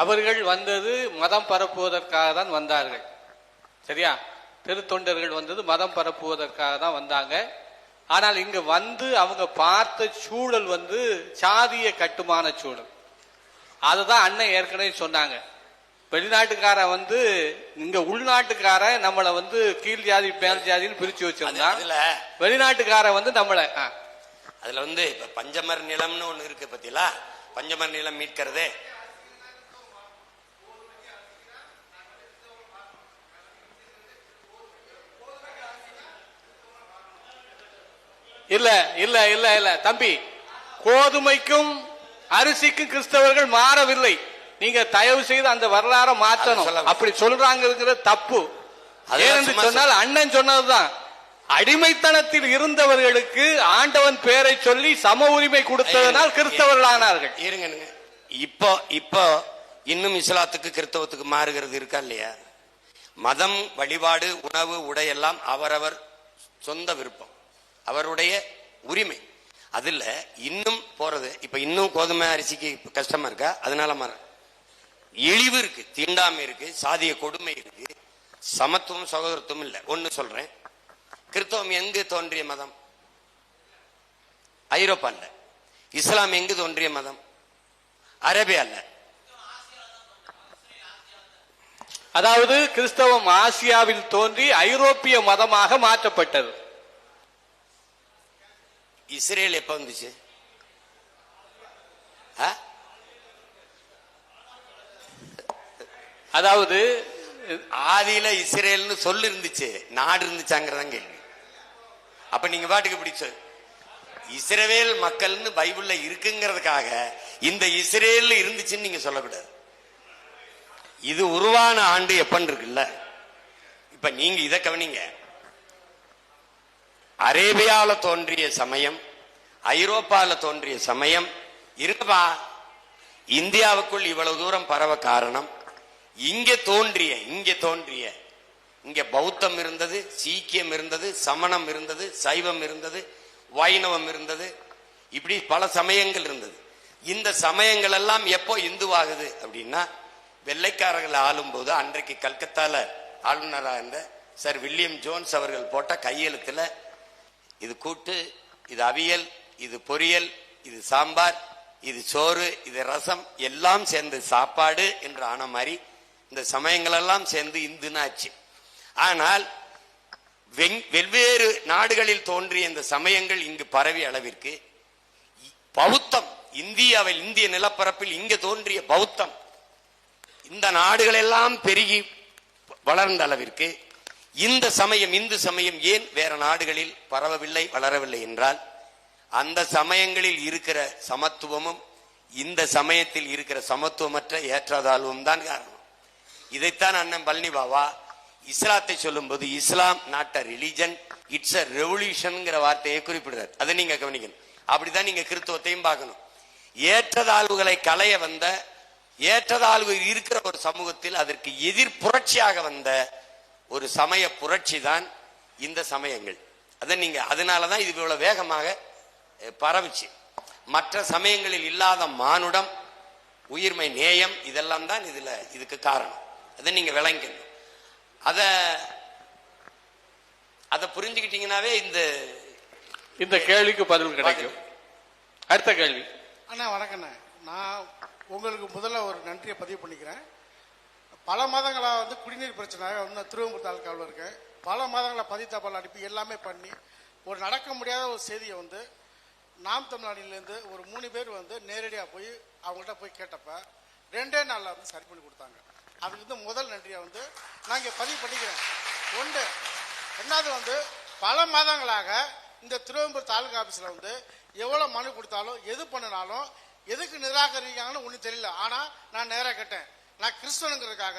அவர்கள் வந்தது மதம் பரப்புவதற்காக தான் வந்தார்கள். சரியா? திருத்தொண்டர்கள் வந்தது மதம் பரப்புவதற்காக தான் வந்தாங்க. ஆனால் இங்க வந்து அவங்க பார்த்த சூழல் வந்து சாதிய கட்டுமான சூழல். அதுதான் அண்ணன் ஏற்கனவே சொன்னாங்க. வெளிநாட்டுக்கார வந்து இங்க உள்நாட்டுக்கார நம்மளை வந்து கீழ் ஜாதி மேல் ஜாதின்னு பிரிச்சு வச்சிருந்தான். வெளிநாட்டுக்கார வந்து நம்மளை அதுல வந்து இப்ப பஞ்சமர் நிலம்னு ஒண்ணு இருக்கு பத்தியா, பஞ்சமர் நிலம் மீட்கிறதே இல்ல இல்ல இல்ல இல்ல தம்பி, கோதுமைக்கும் அரிசிக்கும் கிறிஸ்தவர்கள் மாறவில்லை. நீங்க தயவு செய்து அந்த வரலாறை மாற்றணும். அப்படி சொல்றாங்கிறது தப்பு. ஏனென்று சொன்னால் அண்ணன் சொன்னதுதான், அடிமைத்தனத்தில் இருந்தவர்களுக்கு ஆண்டவன் பேரை சொல்லி சம உரிமை கொடுத்ததனால் கிறிஸ்தவர்கள் ஆனார்கள். இருங்க, இப்போ இன்னும் இஸ்லாத்துக்கு கிறிஸ்தவத்துக்கு மாறுகிறது இருக்கா இல்லையா? மதம், வழிபாடு, உணவு, உடை எல்லாம் அவரவர் சொந்த விருப்பம், அவருடைய உரிமை. அதுல இன்னும் போறது, இப்ப இன்னும் கோதுமை அரிசிக்கு கஷ்டமா இருக்கா? அதனால மாற இழிவு இருக்கு, தீண்டாமை இருக்கு, சாதிய கொடுமை இருக்கு, சமத்துவம் சகோதரத்துவம் இல்ல. ஒன்னு சொல்றேன், கிறிஸ்தவம் எங்கு தோன்றிய மதம்? ஐரோப்பால. இஸ்லாம் எங்கு தோன்றிய மதம்? அரேபியால. அதாவது கிறிஸ்தவம் ஆசியாவில் தோன்றி ஐரோப்பிய மதமாக மாற்றப்பட்டது. இஸ்ரேல் எப்ப வந்துச்சு? அதாவது ஆதியில இஸ்ரேல்னு சொல்லு இருந்துச்சு, நாடு இருந்துச்சாங்கிறதான் கேள்வி. அப்ப நீங்க பாட்டுக்கு பிடிச்ச இஸ்ரவேல் மக்கள்னு பைபிள்ல இருக்குங்கிறதுக்காக இந்த இஸ்ரேல் இருந்துச்சுன்னு நீங்க சொல்லக்கூடாது. இது உருவான ஆண்டு எப்பன்னு இருக்குல்ல. இப்ப நீங்க இதை கவனிங்க, அரேபியால தோன்றிய சமயம், ஐரோப்பால தோன்றிய சமயம் இருக்குப்பா. இந்தியாவுக்குள் இவ்வளவு தூரம் பரவ காரணம் இங்க தோன்றிய இங்க பௌத்தம் இருந்தது, சீக்கியம் இருந்தது, சமணம் இருந்தது, சைவம் இருந்தது, வைணவம் இருந்தது, இப்படி பல சமயங்கள் இருந்தது. இந்த சமயங்கள் எல்லாம் எப்போ இந்துவாகுது அப்படின்னா, வெள்ளைக்காரர்கள் ஆளும் போது அன்றைக்கு கல்கத்தால ஆளுநராக இருந்த சர் வில்லியம் ஜோன்ஸ் அவர்கள் போட்ட கையெழுத்துல இது கூட்டு, இது அவியல், இது பொரியல், இது சாம்பார், இது சோறு, இது ரசம் எல்லாம் சேர்ந்து சாப்பாடு என்று ஆன மாதிரி இந்த சமயங்கள் எல்லாம் சேர்ந்து இந்துனாச்சு. ஆனால் வெவ்வேறு நாடுகளில் தோன்றிய இந்த சமயங்கள் இங்கு பரவிய அளவிற்கு பௌத்தம் இந்தியாவில், இந்திய நிலப்பரப்பில் இங்கு தோன்றிய பௌத்தம் இந்த நாடுகள் எல்லாம் பெருகி வளர்ந்த அளவிற்கு இந்த சமயம், இந்து சமயம் ஏன் வேற நாடுகளில் பரவவில்லை, வளரவில்லை என்றால் அந்த சமயங்களில் இருக்கிற சமத்துவமும் இந்த சமயத்தில் இருக்கிற சமத்துவமற்ற ஏற்றதாழ்வும் தான் காரணம். இதைத்தான் அண்ணன் பழனி பாபா இஸ்லாத்தை சொல்லும் போது இஸ்லாம் not a religion, it's a revolution வார்த்தையை குறிப்பிடுறார். அதை நீங்க கவனிக்கணும். அப்படிதான் நீங்க கிறிஸ்துவத்தையும் பார்க்கணும். ஏற்றதாழ்வுகளை களைய வந்த, ஏற்றதாழ்வு இருக்கிற ஒரு சமூகத்தில் அதற்கு எதிர் புரட்சியாக வந்த ஒரு சமய புரட்சி தான் இந்த சமயங்கள். அதை நீங்க, அதனாலதான் இது இவ்வளவு வேகமாக பரவுச்சு. மற்ற சமயங்களில் இல்லாத மானுடம், உயிர்மை, நேயம் இதெல்லாம் தான் இதுக்கு காரணம். அதை நீங்க விளங்கணும். அதை புரிஞ்சுக்கிட்டீங்கன்னாவே இந்த கேள்விக்கு பதில் கிடைக்கும். அடுத்த கேள்வி, அண்ணா வணக்கண்ணே. நான் உங்களுக்கு முதல்ல ஒரு நன்றியை பதிவு பண்ணிக்கிறேன். பல மாதங்களாக வந்து குடிநீர் பிரச்சனை வந்து திருவம்பூர் தாலுக்காவில் இருக்கேன். பல மாதங்களாக பதித்தபால் அனுப்பி எல்லாமே பண்ணி ஒரு நடக்க முடியாத ஒரு செய்தியை வந்து நாம் தமிழ்நாட்டிலேருந்து ஒரு 3 பேர் வந்து நேரடியாக போய் அவங்கள்ட்ட போய் கேட்டப்ப 2 நாளில் வந்து சரி பண்ணி கொடுத்தாங்க. அதுக்கு வந்து முதல் நன்றியை வந்து நான் இங்கே பதிவு பண்ணிக்கிறேன். ஒன்று. ரெண்டாவது வந்து பல மாதங்களாக இந்த திருவம்பூர் தாலுகா ஆஃபீஸில் வந்து எவ்வளோ மனு கொடுத்தாலும் எது பண்ணினாலும் எதுக்கு நிராகரிக்காங்கன்னு ஒன்றும் தெரியல. ஆனால் நான் நேராக கேட்டேன், நான் கிறிஸ்தவனுங்கிறதுக்காக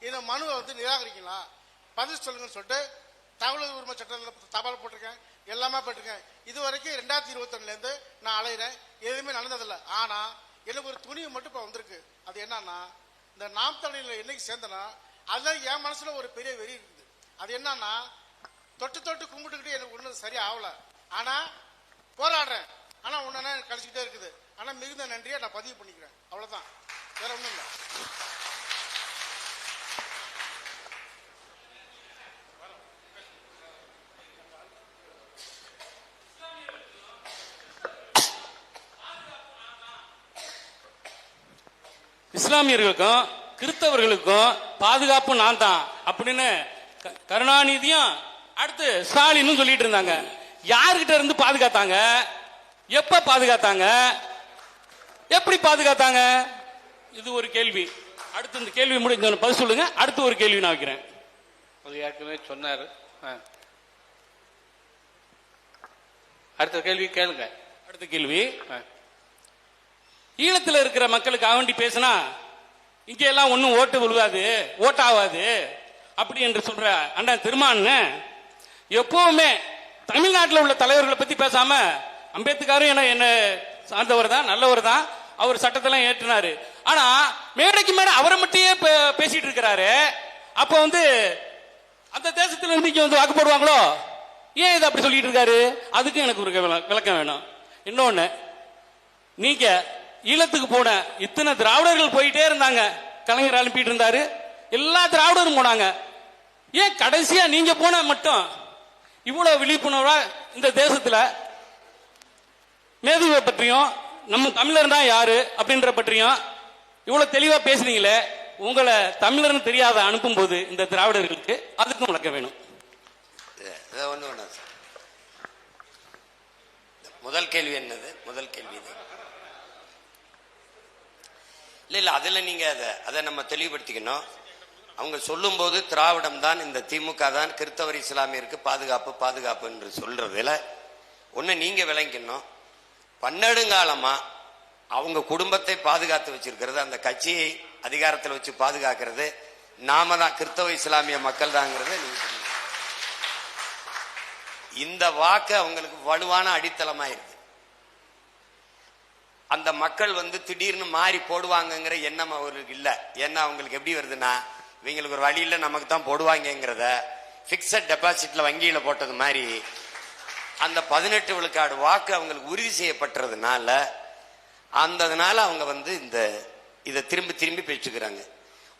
இந்த மனுவை வந்து நிராகரிக்கலாம், பதில் சொல்லுங்கன்னு சொல்லிட்டு தகவல் உரிமை சட்டத்தில் தபால் போட்டிருக்கேன், எல்லாமே போட்டிருக்கேன். இது வரைக்கும் 2021 நான் அலைகிறேன், எதுவுமே நடந்ததில்லை. ஆனால் எனக்கு ஒரு துணிவு மட்டும் இப்போ வந்திருக்கு. அது என்னன்னா, இந்த நாம் தமிழில் என்னைக்கு சேர்ந்தனா அதுதான் என் மனசுல ஒரு பெரிய வெறி இருக்குது. அது என்னன்னா, தொட்டு தொட்டு கும்பிட்டுக்கிட்டு எனக்கு ஒன்றும் சரியா ஆகல, ஆனா போராடுறேன், ஆனா ஒன்னா கழிச்சுக்கிட்டே இருக்குது. ஆனா மிகுந்த நன்றியை நான் பதிவு பண்ணிக்கிறேன். அவ்வளவுதான், வேற ஒன்றும் இல்லை. இஸ்லாமியர்களுக்கும் கிறிஸ்தவர்களுக்கும் பாதுகாப்பு நான் தான் அப்படின்னு கருணாநிதியும் அடுத்து ஸ்டாலினும் சொல்லிட்டு இருந்தாங்க. யாருகிட்ட இருந்து பாதுகாத்தாங்க? எப்ப பாதுகாத்தாங்க? எப்படி பாதுகாத்தாங்க? இது ஒரு கேள்வி. அடுத்து இந்த கேள்வி முடிஞ்ச பதில் சொல்லுங்க. அடுத்து ஒரு கேள்வி நான் வைக்கிறேன். அது ஏற்கனவே சொன்னாரு. அடுத்த கேள்வி கேளுங்க. அடுத்த கேள்வி, ஈழத்தில் இருக்கிற மக்களுக்கு வேண்டி பேசினா இங்க எல்லாம் ஒன்னும் ஓட்டு விழுவாது, ஓட்டாவாது அப்படி என்று சொல்ற அண்ணன் திருமான் எப்பவுமே தமிழ்நாட்டில் உள்ள தலைவர்களை பத்தி பேசாம, அம்பேத்கரும் என்ன சார்ந்தவர் தான், நல்லவர் தான், அவர் சட்டத்தெல்லாம் ஏற்றினாரு. ஆனா மேடைக்கு மேடை அவரை மட்டுமே பேசிட்டு இருக்கிறாரு. அப்ப வந்து அந்த தேசத்துல இருந்து இங்க வந்து வாக்கு போடுவாங்களோ? ஏன் இதை அப்படி சொல்லிட்டு இருக்காரு? அதுக்கு எனக்கு ஒரு விளக்கம் வேணும். இன்னொன்னு, நீங்க ஈழத்துக்கு போன இத்தனை திராவிடர்கள் போயிட்டே இருந்தாங்க, கலைஞர் அனுப்பிட்டு இருந்தாரு, எல்லா திராவிடரும் போனாங்க. ஏன் கடைசியா நீங்க போன மட்டும் இவ்வளவு விழிப்புணர்வா இந்த தேசத்துல மேதுவை பற்றியும் நம்ம தமிழர் தான் யாரு அப்படின்ற பற்றியும் இவ்வளவு தெளிவா பேசுறீங்களே, உங்களை தமிழர்னு தெரியாத அனுப்பும் போது இந்த திராவிடர்களுக்கு அதுக்கும் விளக்க வேணும். முதல் கேள்வி என்னது? முதல் கேள்வி இல்ல அதுல நீங்க அதை நம்ம தெளிவுபடுத்திக்கணும். அவங்க சொல்லும் போது திராவிடம் தான், இந்த திமுக தான் கிறிஸ்தவர் இஸ்லாமியருக்கு பாதுகாப்பு பாதுகாப்பு என்று சொல்றதுல ஒண்ணு நீங்க விளங்கணும். பன்னெடுங்காலமா அவங்க குடும்பத்தை பாதுகாத்து வச்சிருக்கிறது, அந்த கட்சியை அதிகாரத்தில் வச்சு பாதுகாக்கிறது நாம தான், கிறிஸ்தவ இஸ்லாமிய மக்கள் தாங்கிறது நீங்க. இந்த வாக்கு அவங்களுக்கு வலுவான அடித்தளமா இருக்கு. அந்த மக்கள் வந்து திடீர்னு மாறி போடுவாங்கங்கிற எண்ணம் அவங்களுக்கு இல்ல. ஏன்னா அவங்களுக்கு எப்படி வருதுன்னா, இவங்களுக்கு ஒரு வழியில நமக்கு தான் போடுவாங்கிறத பிக்சட் டெபாசிட்ல வங்கியில போட்டது மாதிரி அந்த 18 விழுக்காடு வாக்கு அவங்களுக்கு உறுதி செய்யப்பட்டதுனால அவங்க வந்து இதை திரும்பி திரும்பி பேச்சுக்கிறாங்க.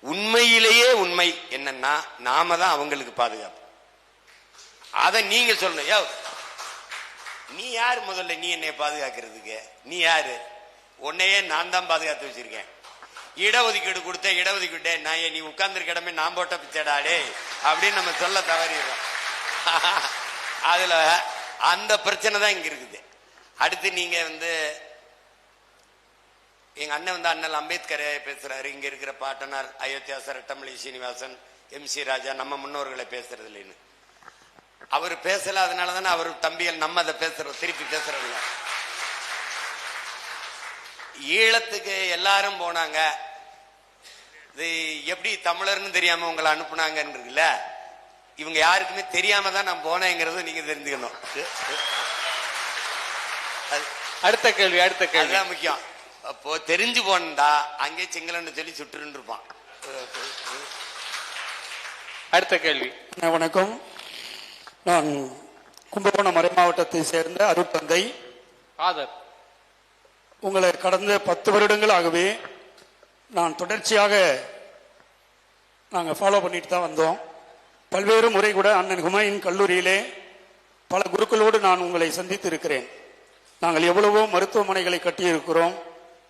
உண்மையிலேயே உண்மை என்னன்னா, நாம தான் அவங்களுக்கு பாதுகாப்பு. அதை நீங்க சொல்லணும். யோ, நீ யாரு முதல்ல நீ என்னை பாதுகாக்கிறதுக்கு? நீ யாரு? உன்னையே நான் தான் பாதுகாத்து வச்சிருக்கேன். இடஒதுக்கீடு கொடுத்த இடஒதுக்கீடு நான் நீ உட்கார்ந்து கிடமே நான் போட்ட பிச்சடாடே அப்படின்னு நம்ம சொல்ல தவறிடுறோம். அதுல அந்த பிரச்சனை தான் இங்க இருக்குது. அடுத்து நீங்க வந்து எங்க அண்ணன் வந்து அண்ணல் அம்பேத்கர் பேசுறாரு, இங்க இருக்கிற பாட்டனார் அயோத்தியாசர் ரெட்டமலை சீனிவாசன், MC ராஜா, நம்ம முன்னோர்களை பேசுறது இல்லைன்னு அவர் பேசல. அதனாலதானே அவர் தம்பிகள் நம்ம அதை பேசுறோம், திருப்பி பேசுறோம். ஈழத்துக்கு எல்லாரும் போனாங்க, இது எப்படி தமிழர்னு தெரியாம உங்களை அனுப்புனாங்கன்றதுல இவங்க யாருக்குமே தெரியாம தான் நான் போனேங்கிறது நீங்க தெரிஞ்சுக்கணும். அடுத்த கேள்வி அதுதான் முக்கியம். அப்போ தெரிஞ்சு போனா அங்கே சிங்களன்னு சொல்லி சுட்டுன்னு இருப்பான். அடுத்த கேள்வி. வணக்கம், நான் கும்பகோணம் மறை மாவட்டத்தை சேர்ந்த அருட்தந்தை ஆதர். உங்களை கடந்த 10 வருடங்களாகவே நான் தொடர்ச்சியாக நாங்கள் ஃபாலோ பண்ணிட்டு தான் வந்தோம். பல்வேறு முறை கூட அண்ணன் ஹுமாயூன் கல்லூரியிலே பல குருக்களோடு நான் உங்களை சந்தித்து இருக்கிறேன். நாங்கள் எவ்வளவோ மருத்துவமனைகளை கட்டியிருக்கிறோம்,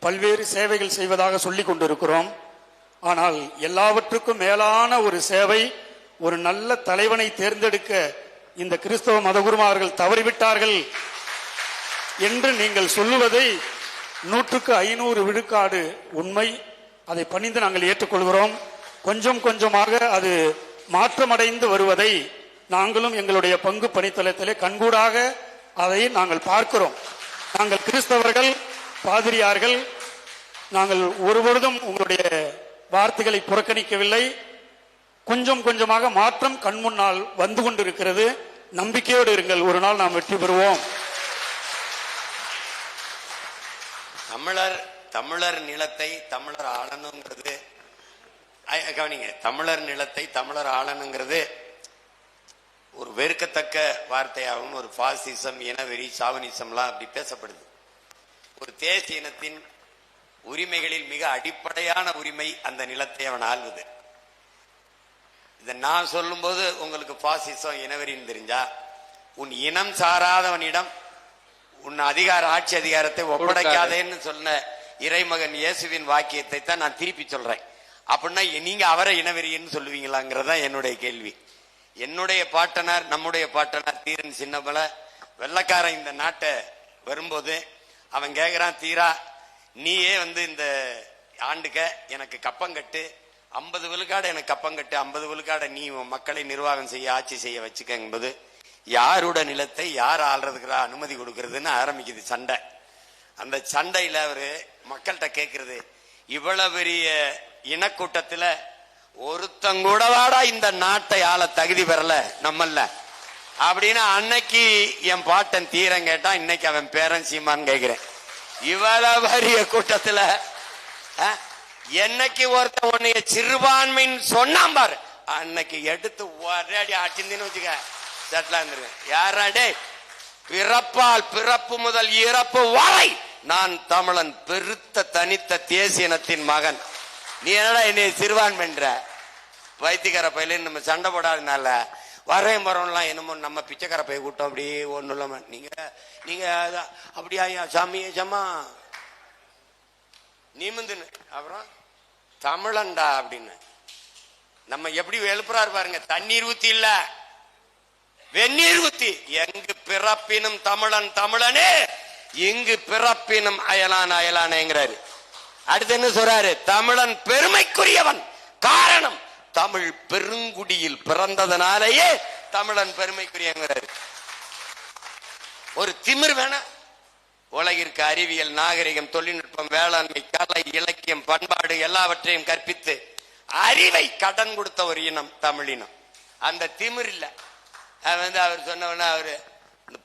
பல்வேறு சேவைகள் செய்வதாக சொல்லிக் கொண்டிருக்கிறோம். ஆனால் எல்லாவற்றுக்கும் மேலான ஒரு சேவை, ஒரு நல்ல தலைவனை தேர்ந்தெடுக்க இந்த கிறிஸ்தவ மதகுருமார்கள் தவறிவிட்டார்கள் என்று நீங்கள் சொல்லுவதை 100க்கு 500 விழுக்காடு உண்மை. அதை பணிந்து நாங்கள் ஏற்றுக்கொள்கிறோம். கொஞ்சம் கொஞ்சமாக அது மாற்றமடைந்து வருவதை நாங்களும் எங்களுடைய பங்கு பணித்தளத்திலே கண்கூடாக அதை நாங்கள் பார்க்கிறோம். நாங்கள் கிறிஸ்தவர்கள், பாதிரியார்கள், நாங்கள் ஒருபொழுதும் உங்களுடைய வார்த்தைகளை புறக்கணிக்கவில்லை. கொஞ்சம் கொஞ்சமாக மாற்றம் கண்முன்னால் வந்து கொண்டிருக்கிறது. நம்பிக்கையோடு இருங்கள், ஒரு நாள் நாம் வெற்றி பெறுவோம். தமிழர் நிலத்தை தமிழர் ஆளணுங்கிறது, கவனிங்க, தமிழர் நிலத்தை தமிழர் ஆளணுங்கிறது ஒரு வெறுக்கத்தக்க வார்த்தையாகவும், ஒரு பாசிசம், இனவெறி, சாவனிசம்லாம் அப்படி பேசப்படுது. ஒரு தேசிய இனத்தின் உரிமைகளில் மிக அடிப்படையான உரிமை அந்த நிலத்தை அவன் ஆள்வது. இதை நான் சொல்லும் போது உங்களுக்கு பாசிசம், இனவெறின்னு தெரிஞ்சா, உன் இனம் சாராதவனிடம் உன் ஆட்சி அதிகாரத்தை ஒப்படைக்காதேன்னு சொன்ன இறைமகன் இயேசுவின் வாக்கியத்தை தான் நான் திருப்பி சொல்றேன். அப்படின்னா நீங்க அவரை இனவெறின்னு சொல்லுவீங்களாங்கிறதா என்னுடைய கேள்வி. என்னுடைய பாட்டனார், நம்முடைய பாட்டனார் தீரன் சின்னமலை வெள்ளக்காரன் இந்த நாட்டை வரும்போது அவன் கேட்கிறான், தீரா நீயே இந்த ஆண்டுக்க எனக்கு கப்பங்கட்டு 50 விழுக்காடு எனக்கு கப்பங்கட்டு, 50 விழுக்காடை நீ மக்களை நிர்வாகம் செய்ய, ஆட்சி செய்ய வச்சுக்க என்பது யாரோட நிலத்தை யார் ஆள்றதுக்கு அனுமதி கொடுக்கறதுன்னு ஆரம்பிக்குது சண்டை. அந்த சண்டையில அவரு மக்கள்கிட்ட கேட்கறது, இவ்வளவு பெரிய இனக்கூட்டத்துல ஒருத்தங்கூடவாடா இந்த நாட்டை ஆள தகுதி பெறல நம்மள அப்படின்னு அன்னைக்கு என் பாட்டன் தீரன் கேட்டான். இன்னைக்கு அவன் பேரன் சீமான்னு கேட்கிறேன். இவ்வளவு பெரிய கூட்டத்துல என்னைக்கு ஒருத்தன் உன்னைய சிறுபான்மைன்னு சொன்னான் பாரு, அன்னைக்கு எடுத்து ஒரே அடிச்சுன்னு வச்சுக்க செட்டில் இருந்துருவேன். யாராடே பிறப்பால் பிறப்பு முதல் இறப்பு வரை நான் தமிழன், பெருத்த தனித்த தேசிய இனத்தின் மகன். நீ என்னடா என்னை சிறுபான்மைன்ற வைத்தியக்கார பயில நம்ம சண்டை போடாதனால வரையும் போறோம்லாம் என்னமோ நம்ம பிச்சைக்கார பைய கூட்டம் அப்படி ஒன்றும் இல்லாம நீங்க அப்படியா சாமி சம்மா நிமிந்துன்னு அப்புறம் தமிழன்டா அப்படின்னு நம்ம எப்படி எழுப்புறாரு பாருங்க. தண்ணீர் ஊத்தி இல்ல, வெந்நீர் ஊத்தி. எங்கு பிறப்பினும் தமிழன் தமிழனே, இங்கு பிறப்பினும் அயலான் அயலானேங்கிறாரு. அடுத்து என்ன சொல்றாரு, தமிழன் பெருமைக்குரியவன், காரணம் தமிழ் பெருங்குடியில் பிறந்ததனாலேயே தமிழன் பெருமைக்குரியங்கிறாரு. ஒரு திமிர் வேணா. உலகிற்கு அறிவியல், நாகரிகம், தொழில்நுட்பம், வேளாண்மை, கலை, இலக்கியம், பண்பாடு எல்லாவற்றையும் கற்பித்து அறிவை கடன் கொடுத்த ஒரு இனம் தமிழினம். அந்த திமிர் இல்ல. அவர் சொன்னவன அவரு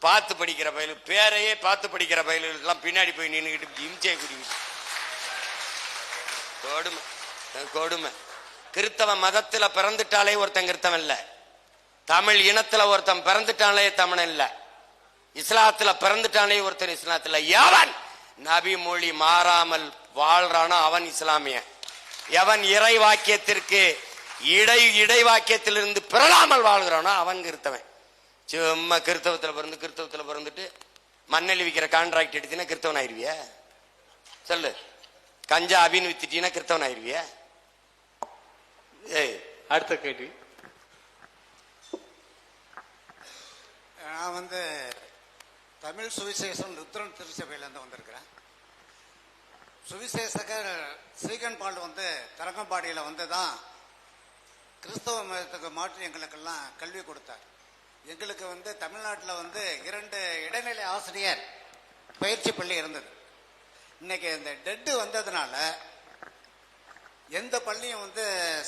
பார்த்து படிக்கிற பயிலு, பேரையே பார்த்து படிக்கிற பயிலு எல்லாம் பின்னாடி போய் நின்றுகிட்டு இம்சை குடிக்கிட்டு கொடுமை கொடுமை. கிறிஸ்தவ மதத்துல பிறந்துட்டாலே ஒருத்தன் கிறிஸ்தவன் இல்ல, தமிழ் இனத்துல ஒருத்தன் பிறந்துட்டாலே தமிழன் இல்ல, இஸ்லாத்துல பிறந்துட்டாலே ஒருத்தன் இஸ்லாத்துல. எவன் நபி மொழி மாறாமல் வாழ்றானோ அவன் இஸ்லாமிய. எவன் இறை வாக்கியத்திற்கு இடை வாக்கியத்திலிருந்து பிறழாமல் வாழ்கிறானோ அவன் கிறிஸ்தவன். சும்மா கிறிஸ்தவத்துல பிறந்துட்டு மண்ணெளி விற்கிற கான்ட்ராக்ட் எடுத்தீங்கன்னா கிறிஸ்தவன் ஆயிருவியா? சொல்லு. கஞ்சா அபின் வித்துட்டீங்கன்னா கிறிஸ்தவன் ஆயிருவியா? அடுத்த கேள்வி. நான் தமிழ் சுவிசேஷம் ருத்ரன் திருச்சபையிலேருந்து வந்திருக்கிறேன். சுவிசேஷகர் ஸ்ரீகன் பால் தரங்கம்பாடியில் தான் கிறிஸ்தவ மதத்துக்கு மாற்றி எங்களுக்கெல்லாம் கல்வி கொடுத்தார். எங்களுக்கு தமிழ்நாட்டில் 2 இடைநிலை ஆசிரியர் பயிற்சி பள்ளி இருந்தது. இன்னைக்கு இந்த டெட்டு வந்ததுனால எந்த பள்ளியும்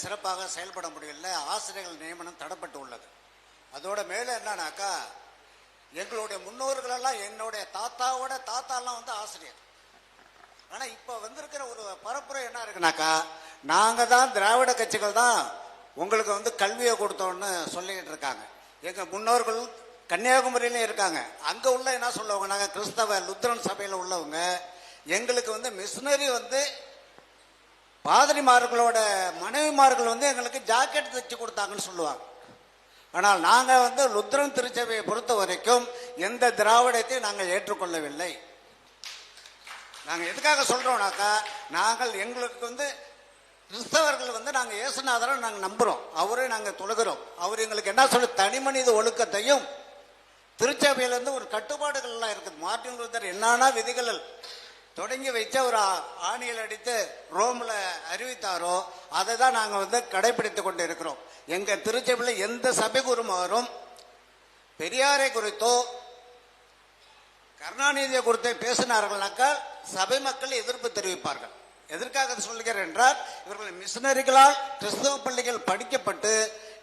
சிறப்பாக செயல்பட முடியல. ஆசிரியர்கள் நியமனம் தடப்பட்டு உள்ளது. அதோட மேலே என்னன்னாக்கா, எங்களுடைய முன்னோர்களெல்லாம் என்னுடைய தாத்தாவோட தாத்தாலாம் ஆசிரியர். ஆனால் இப்போ வந்திருக்கிற ஒரு பரப்புரை என்ன இருக்குனாக்கா, நாங்கள் தான் திராவிட கட்சிகள் தான் உங்களுக்கு கல்வியை கொடுத்தோன்னு சொல்லிக்கிட்டு இருக்காங்க. எங்கள் முன்னோர்கள் கன்னியாகுமரியிலும் இருக்காங்க. அங்கே உள்ள என்ன சொல்லுவாங்க, நாங்கள் கிறிஸ்தவ லுத்ரன் சபையில் உள்ளவங்க, எங்களுக்கு மிஷினரி பாதிரிமார்களோட மனைவிமார்கள் எங்களுக்கு ஜாக்கெட் தைச்சு கொடுத்தாங்கன்னு சொல்லுவாங்க. ஆனால் நாங்கள் லுத்ரன் திருச்சபையை பொறுத்த வரைக்கும் எந்த திராவிடத்தையும் நாங்கள் ஏற்றுக்கொள்ளவில்லை. நாங்கள் எதுக்காக சொல்றோம்னாக்கா, நாங்கள் எங்களுக்கு வந்து கிறிஸ்தவர்கள் வந்து நாங்கள் இயேசுநாதரை நாங்கள் நம்புறோம், அவரே நாங்கள் தொழுகிறோம். அவர் எங்களுக்கு என்ன சொல்லி தனி மனித ஒழுக்கத்தையும் திருச்சபையிலேருந்து ஒரு கட்டுப்பாடுகள்லாம் இருக்குது. மார்ட்டின் லூத்தர் என்னன்னா விதிகள் தொடங்கி வச்ச ஒரு ஆணியில் அடித்து ரோம்ல அறிவித்தாரோ அதை தான் நாங்கள் வந்து கடைபிடித்து கொண்டு இருக்கிறோம். எங்க திருச்சபையில் எந்த சபை குருமாரும் பெரியாரை குறித்தோ கருணாநிதியை குறித்தோ பேசினார்கள்னாக்கா சபை மக்கள் எதிர்ப்பு தெரிவிப்பார்கள். எதற்காக சொல்கிறேன் என்றால், இவர்கள் மிஷனரிகளால் கிறிஸ்தவ பள்ளிகள் படிக்கப்பட்டு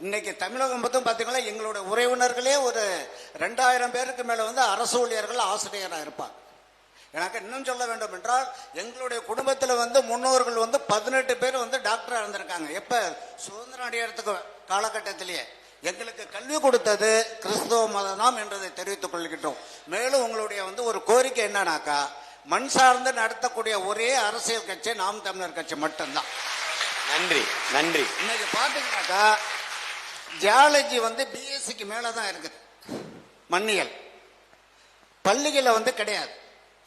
இன்னைக்கு தமிழகம் மட்டும் பார்த்தீங்கன்னா எங்களுடைய உறவினர்களே ஒரு 2000 பேருக்கு மேல வந்து அரசு ஊழியர்கள் ஆசிரியராக இருப்பாங்க. எனக்கு இன்னும் சொல்ல வேண்டும் என்றால், எங்களுடைய குடும்பத்தில் வந்து முன்னோர்கள் வந்து 18 பேர் வந்து டாக்டரா இருந்திருக்காங்க. எப்ப சுதந்திரம் அடையறதுக்கு காலகட்டத்திலேயே எங்களுக்கு கல்வி கொடுத்தது கிறிஸ்தவ மதம் என்றதை தெரிவித்துக் கொள்கின்றோம். மேலும் உங்களுடைய வந்து ஒரு கோரிக்கை என்னன்னாக்கா, மண் சார்ந்து நடத்தக்கூடிய ஒரே அரசியல் கட்சி நாம் தமிழர் கட்சி மட்டும்தான். நன்றி நன்றி. இன்னைக்கு பாத்தீங்கன்னாக்கா ஜியாலஜி வந்து பிஎஸ்சிக்கு மேலதான் இருக்குது, மண்ணியல் பள்ளிகளை வந்து கிடையாது,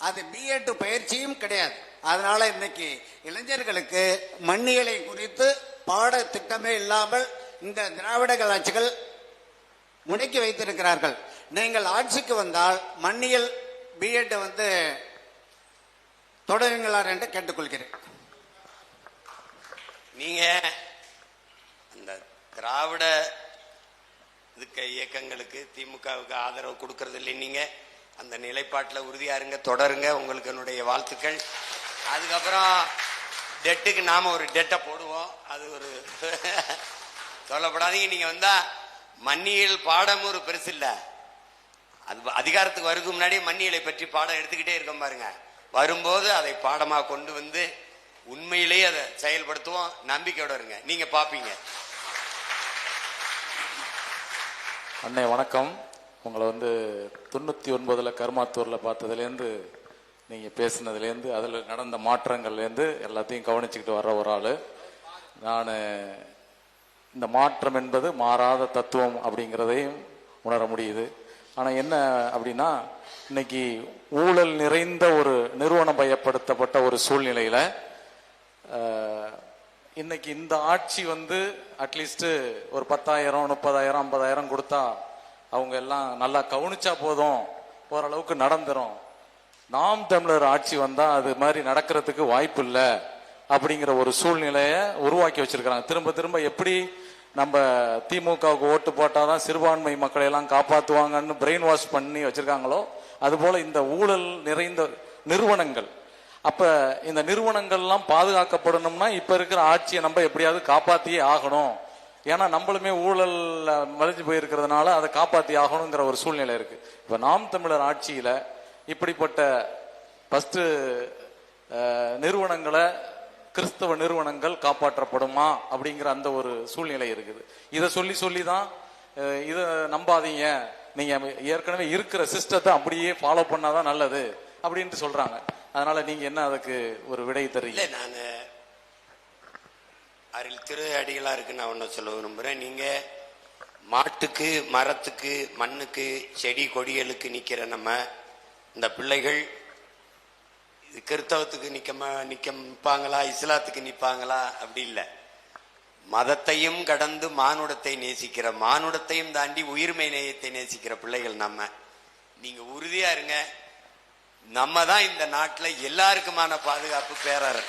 அது பிஎட் பயிற்சியும் கிடையாது. அதனால இன்னைக்கு இளைஞர்களுக்கு மண்ணியலை குறித்து பாட திட்டமே இல்லாமல் இந்த திராவிட கட்சிகள் முடக்கி வைத்திருக்கிறார்கள். நீங்கள் ஆட்சிக்கு வந்தால் மண்ணியல் பிஎட் வந்து தொடங்குங்களா என்று கேட்டுக்கொள்கிறேன். நீங்க அந்த திராவிட இயக்கங்களுக்கு திமுகவுக்கு ஆதரவு கொடுக்கறது இல்லை. நீங்க அந்த நிலைப்பாட்டில் உறுதியா இருங்க, தொடருங்க. உங்களுக்கு என்னுடைய வாழ்த்துக்கள். அதுக்கப்புறம் டெட்டுக்கு நாம ஒரு டெட்டை போடுவோம், அது ஒரு சொல்லப்படாதீங்க. நீங்க வந்தா மண்ணியல் பாடமும் ஒரு பெருசு இல்ல, அது அதிகாரத்துக்கு வருவதுக்கு முன்னாடி மண்ணியலை பற்றி பாடம் எடுத்துக்கிட்டே இருக்க பாருங்க. வரும்போது அதை பாடமா கொண்டு வந்து உண்மையிலேயே அதை செயல்படுத்துவோம். நம்பிக்கையோட இருங்க, நீங்க பாப்பீங்க. அண்ணே வணக்கம். உங்களை வந்து 99 கருமாத்தூரில் பார்த்ததுலேருந்து நீங்கள் பேசுனதுலேருந்து அதில் நடந்த மாற்றங்கள்லேருந்து எல்லாத்தையும் கவனிச்சுக்கிட்டு வர்ற ஒரு ஆள் நான். இந்த மாற்றம் என்பது மாறாத தத்துவம் அப்படிங்கிறதையும் உணர முடியுது. ஆனால் என்ன அப்படின்னா, இன்னைக்கு ஊழல் நிறைந்த ஒரு நிறுவனம் பயப்படுத்தப்பட்ட ஒரு சூழ்நிலையில் இன்னைக்கு இந்த ஆட்சி வந்து அட்லீஸ்ட் ஒரு 10,000 30,000 50,000 கொடுத்தா அவங்க எல்லாம் நல்லா கவனிச்சா போதும், ஓரளவுக்கு நடந்துரும். நாம் தமிழர் ஆட்சி வந்தா அது மாதிரி நடக்கிறதுக்கு வாய்ப்பு இல்லை அப்படிங்கிற ஒரு சூழ்நிலையை உருவாக்கி வச்சிருக்கிறாங்க. திரும்ப திரும்ப எப்படி நம்ம திமுகவுக்கு ஓட்டு போட்டாதான் சிறுபான்மை மக்களை எல்லாம் காப்பாற்றுவாங்கன்னு பிரெயின் வாஷ் பண்ணி வச்சிருக்காங்களோ, அது போல இந்த ஊழல் நிறைந்த நிறுவனங்கள். அப்ப இந்த நிறுவனங்கள்லாம் பாதுகாக்கப்படணும்னா இப்ப இருக்கிற ஆட்சியை நம்ம எப்படியாவது காப்பாத்தியே ஆகணும். ஏன்னா நம்மளுமே ஊழல் மறைஞ்சு போயிருக்கிறதுனால அதை காப்பாத்தி ஆகணுங்கிற ஒரு சூழ்நிலை இருக்கு. இப்ப நாம் தமிழர் ஆட்சியில இப்படிப்பட்ட ஃபர்ஸ்ட் நிறுவனங்களை கிறிஸ்தவ நிறுவனங்கள் காப்பாற்றப்படுமா அப்படிங்கிற அந்த ஒரு சூழ்நிலை இருக்குது. இதை சொல்லி சொல்லி தான் இதை நம்பாதீங்க, நீங்க ஏற்கனவே இருக்கிற சிஸ்டத்தை அப்படியே ஃபாலோ பண்ணாதான் நல்லது அப்படின்ட்டு சொல்றாங்க. அதனால நீங்க என்ன அதுக்கு ஒரு விடை தரீங்க? நான் அருள் திரு அடிகளா இருக்கு நான் ஒன்ன சொல்ல விரும்புறேன். நீங்க மாட்டுக்கு மரத்துக்கு மண்ணுக்கு செடி கொடிகளுக்கு நிக்கிற நம்ம இந்த பிள்ளைகள் கிறிஸ்தவத்துக்கு நிற்பாங்களா இஸ்லாத்துக்கு நிற்பாங்களா அப்படி இல்லை. மதத்தையும் கடந்து மானுடத்தை நேசிக்கிற, மானுடத்தையும் தாண்டி உயிர்மை நேயத்தை நேசிக்கிற பிள்ளைகள் நம்ம. நீங்க உறுதியா இருங்க, நம்ம தான் இந்த நாட்டில் எல்லாருக்குமான பாதுகாப்பு பேரர்.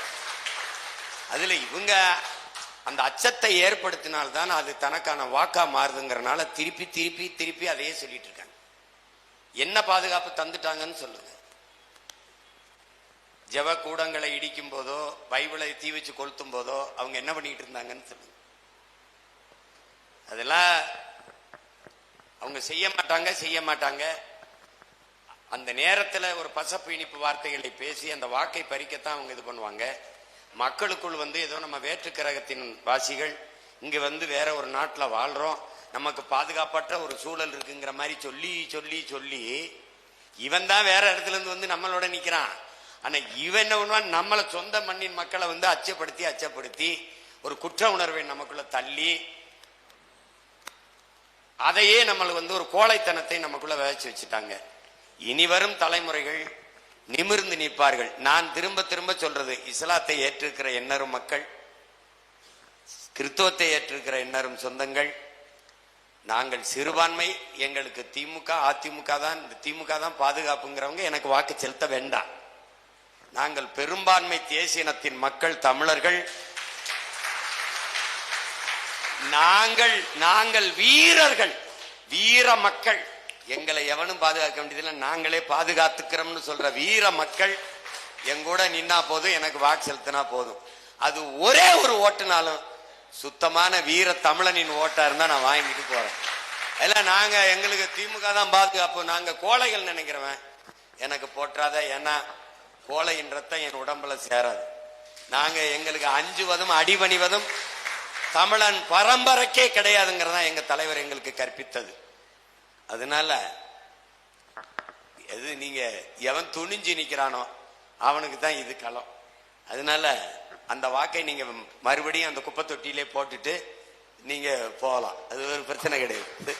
அதுல இவங்க அந்த அச்சத்தை ஏற்படுத்தினால்தான் அது தனக்கான வாக்கா மாறுதுங்கிறனால திருப்பி திருப்பி திருப்பி அதையே சொல்லிட்டு இருக்காங்க. என்ன பாதுகாப்பு தந்துட்டாங்கன்னு சொல்லுங்க. ஜெப கூடங்களை இடிக்கும் போதோ பைபிளை தீ வச்சு கொளுத்தும் போதோ அவங்க என்ன பண்ணிட்டு இருந்தாங்கன்னு சொல்லுங்க. அதெல்லாம் அவங்க செய்ய மாட்டாங்க. அந்த நேரத்துல ஒரு பசப்பு இனிப்பு வார்த்தைகளை பேசி அந்த வாக்கை பறிக்கத்தான் அவங்க இது பண்ணுவாங்க. மக்களுக்குள் வந்து ஏதோ நம்ம வேற்று கிரகத்தின் வாசிகள் இங்க வந்து வேற ஒரு நாட்டுல வாழ்றோம், நமக்கு பாதுகாப்பற்ற ஒரு சூழல் இருக்குங்கிற மாதிரி சொல்லி சொல்லி சொல்லி இவன் தான் வேற இடத்துல இருந்து வந்து நம்மளோட நிக்கிறான். ஆனா இவன் என்ன பண்ணுவான், நம்மளை சொந்த மண்ணின் மக்களை வந்து அச்சப்படுத்தி ஒரு குற்ற உணர்வை நமக்குள்ள தள்ளி அதையே நம்மளுக்கு வந்து ஒரு கோழைத்தனத்தை நமக்குள்ள விதைச்சு வச்சுட்டாங்க. இனி வரும் தலைமுறைகள் நிமிர்ந்து நிற்பார்கள். நான் திரும்ப திரும்ப சொல்றது, இஸ்லாத்தை ஏற்றிருக்கிற எண்ணரும் மக்கள், கிறிஸ்தவத்தை ஏற்றிருக்கிற எண்ணரும் சொந்தங்கள், நாங்கள் சிறுபான்மை, எங்களுக்கு திமுக அதிமுக தான், இந்த திமுக தான் பாதுகாப்புங்கிறவங்க எனக்கு வாக்கு செலுத்த வேண்டாம். நாங்கள் பெரும்பான்மை தேசியனத்தின் மக்கள், தமிழர்கள். நாங்கள் வீரர்கள், வீர மக்கள். எங்களை எவனும் பாதுகாக்க வேண்டியதில்லை, நாங்களே பாதுகாத்துக்கிறோம்னு சொல்ற வீர மக்கள் எங்கூட நின்னா போதும், எனக்கு வாக்கு செலுத்தினா போதும். அது ஒரே ஒரு ஓட்டுனாலும் சுத்தமான வீர தமிழனின் ஓட்டா இருந்தா நான் வாங்கிட்டு போறேன். எல்லாம் நாங்க எங்களுக்கு திமுக தான் பாதுகாப்பு, நாங்க கோழைகள் நினைக்கிறவன் எனக்கு போற்றாத. ஏன்னா கோழையின் ரத்தம் என் உடம்புல சேராது. நாங்க எங்களுக்கு அஞ்சுவதும் அடிபணிவதும் தமிழன் பரம்பரைக்கே கிடையாதுங்கிறதா எங்க தலைவர் எங்களுக்கு கற்பித்தது. அதனால எது நீங்க எவன் துணிஞ்சு நிக்கிறானோ அவனுக்கு தான் இது களம். அதனால அந்த வாக்கை நீங்க மறுபடியும் அந்த குப்பை தொட்டியிலே போட்டுட்டு நீங்க போகலாம், அது ஒரு பிரச்சனை கிடையாது.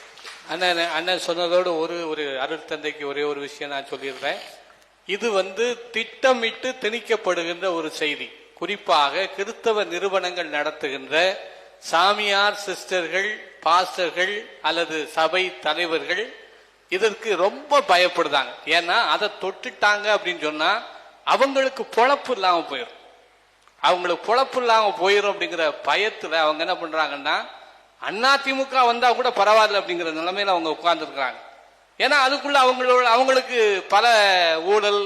அண்ணன் சொன்னதோடு ஒரு அருட்தந்தைக்கு ஒரே ஒரு விஷயம் நான் சொல்லிடுறேன். இது திட்டமிட்டு திணிக்கப்படுகின்ற ஒரு செய்தி. குறிப்பாக கிறிஸ்தவ நிறுவனங்கள் நடத்துகின்ற சாமியார் சிஸ்டர்கள், பாஸ்டர்கள் அல்லது சபை தலைவர்கள் இதற்கு ரொம்ப பயப்படுதாங்க. ஏன்னா அதை தொட்டுட்டாங்க அப்படின்னு சொன்னா அவங்களுக்கு பொழப்பு இல்லாம போயிடும். அவங்களுக்கு பொழப்பு இல்லாம போயிடும் அப்படிங்கிற பயத்துல அவங்க என்ன பண்றாங்கன்னா, அதிமுக வந்தா கூட பரவாயில்ல அப்படிங்கிற நிலைமையில அவங்க உட்கார்ந்துருக்கிறாங்க. ஏன்னா அதுக்குள்ள அவங்களுக்கு பல ஊழல்,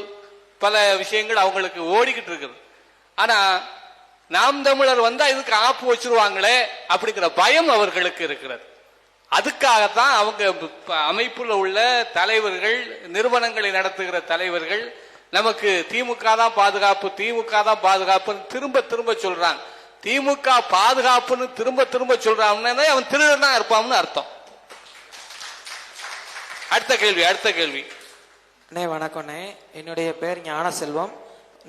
பல விஷயங்கள் அவங்களுக்கு ஓடிக்கிட்டு இருக்குது. ஆனா நாம் தமிழர் வந்தா இதுக்கு ஆப்பு வச்சிருவாங்களே அப்படிங்கிற பயம் அவர்களுக்கு இருக்கிறது. அதுக்காகத்தான் அவங்க அமைப்புல உள்ள தலைவர்கள், நிறுவனங்களை நடத்துகிற தலைவர்கள் நமக்கு திமுக தான் பாதுகாப்பு, திமுக தான் பாதுகாப்புன்னு திரும்ப திரும்ப சொல்றாங்க. திமுக பாதுகாப்புன்னு திரும்ப திரும்ப சொல்றாங்கன்னா அவன் திருடன் தான் இருப்பான்னு அர்த்தம். அடுத்த கேள்வி. அண்ணே வணக்கம்ண்ணே, என்னுடைய பேர் ஞான செல்வம்.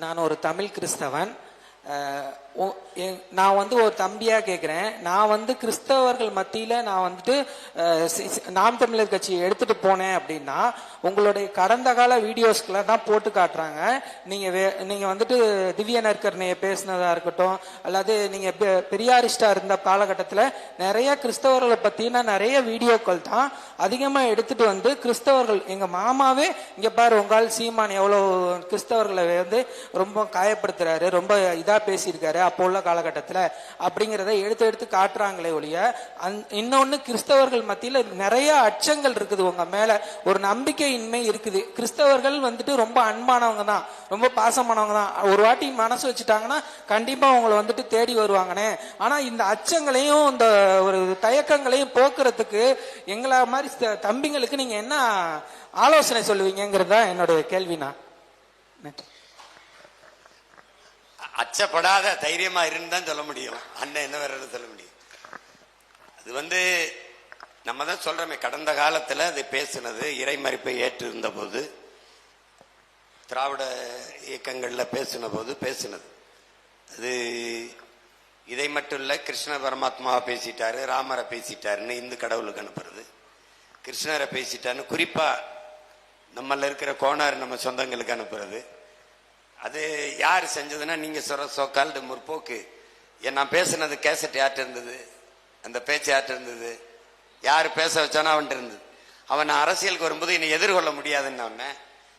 நான் ஒரு தமிழ் கிறிஸ்தவன். நான் ஒரு தம்பியா கேட்கிறேன். நான் கிறிஸ்தவர்கள் மத்தியில நான் நாம் தமிழர் கட்சியை எடுத்துட்டு போனேன் அப்படின்னா உங்களுடைய கடந்த கால வீடியோஸ்களை தான் போட்டு காட்டுறாங்க. நீங்க திவ்ய நற்கருணையை பேசினதா இருக்கட்டும், அல்லது நீங்க பெரியாரிஸ்டா இருந்த காலகட்டத்தில் நிறைய கிறிஸ்தவர்களை பத்தின நிறைய வீடியோக்கள் தான் அதிகமா எடுத்துட்டு கிறிஸ்தவர்கள், எங்க மாமாவே இங்க பாரு உங்கால் சீமான் எவ்வளவு கிறிஸ்தவர்களை ரொம்ப காயப்படுத்துறாரு, ரொம்ப இதா பேசியிருக்காரு அப்போ உள்ள காலகட்டத்தில் அப்படிங்கிறத எடுத்து காட்டுறாங்களே ஒழிய, இன்னொன்னு கிறிஸ்தவர்கள் மத்தியில நிறைய அச்சங்கள் இருக்குது, உங்க மேல ஒரு நம்பிக்கையின்மை இருக்குது. கிறிஸ்தவர்கள் ரொம்ப அன்பானவங்க தான், ரொம்ப பாசமானவங்க தான். ஒரு வாட்டி மனசு வச்சுட்டாங்கன்னா கண்டிப்பா உங்களை தேடி வருவாங்கன்னு. ஆனா இந்த அச்சங்களையும் இந்த ஒரு தயக்கங்களையும் போக்குறதுக்கு எங்களை மாதிரி தம்பிங்களுக்கு நீங்க என்ன ஆலோசனை சொல்லுவீங்கிறதா என்னுடைய கேள்வினா. நன்றி. அச்சப்படாத தைரியமா இருந்தான் சொல்ல முடியும். அண்ணன் என்ன வேற சொல்ல முடியும். அது நம்ம தான் சொல்றோமே, கடந்த காலத்துல அது பேசினது இறைமறிப்பை ஏற்று இருந்த போது, திராவிட இயக்கங்கள்ல பேசினது அது இதை மட்டும் இல்ல. கிருஷ்ண பரமாத்மாவை பேசிட்டாரு, ராமரை பேசிட்டாருன்னு இந்து கடவுளுக்கு அனுப்புறது, கிருஷ்ணரை பேசிட்டாருன்னு குறிப்பா நம்மள இருக்கிற கோணார் நம்ம சொந்தங்களுக்கு அனுப்புறது. அது யார் செஞ்சதுன்னா நீங்க சொல்ற சோக்கால்டு முற்போக்கு. நான் பேசுனது கேசட் யார்ட்ட இருந்தது, அந்த பேச்சு யார்ட்ட இருந்தது, யாரு பேச வச்சானோ அவன்கிட்ட இருந்தது. அவன் அரசியலுக்கு வரும்போது என்னை எதிர்கொள்ள முடியாதுன்னு அவன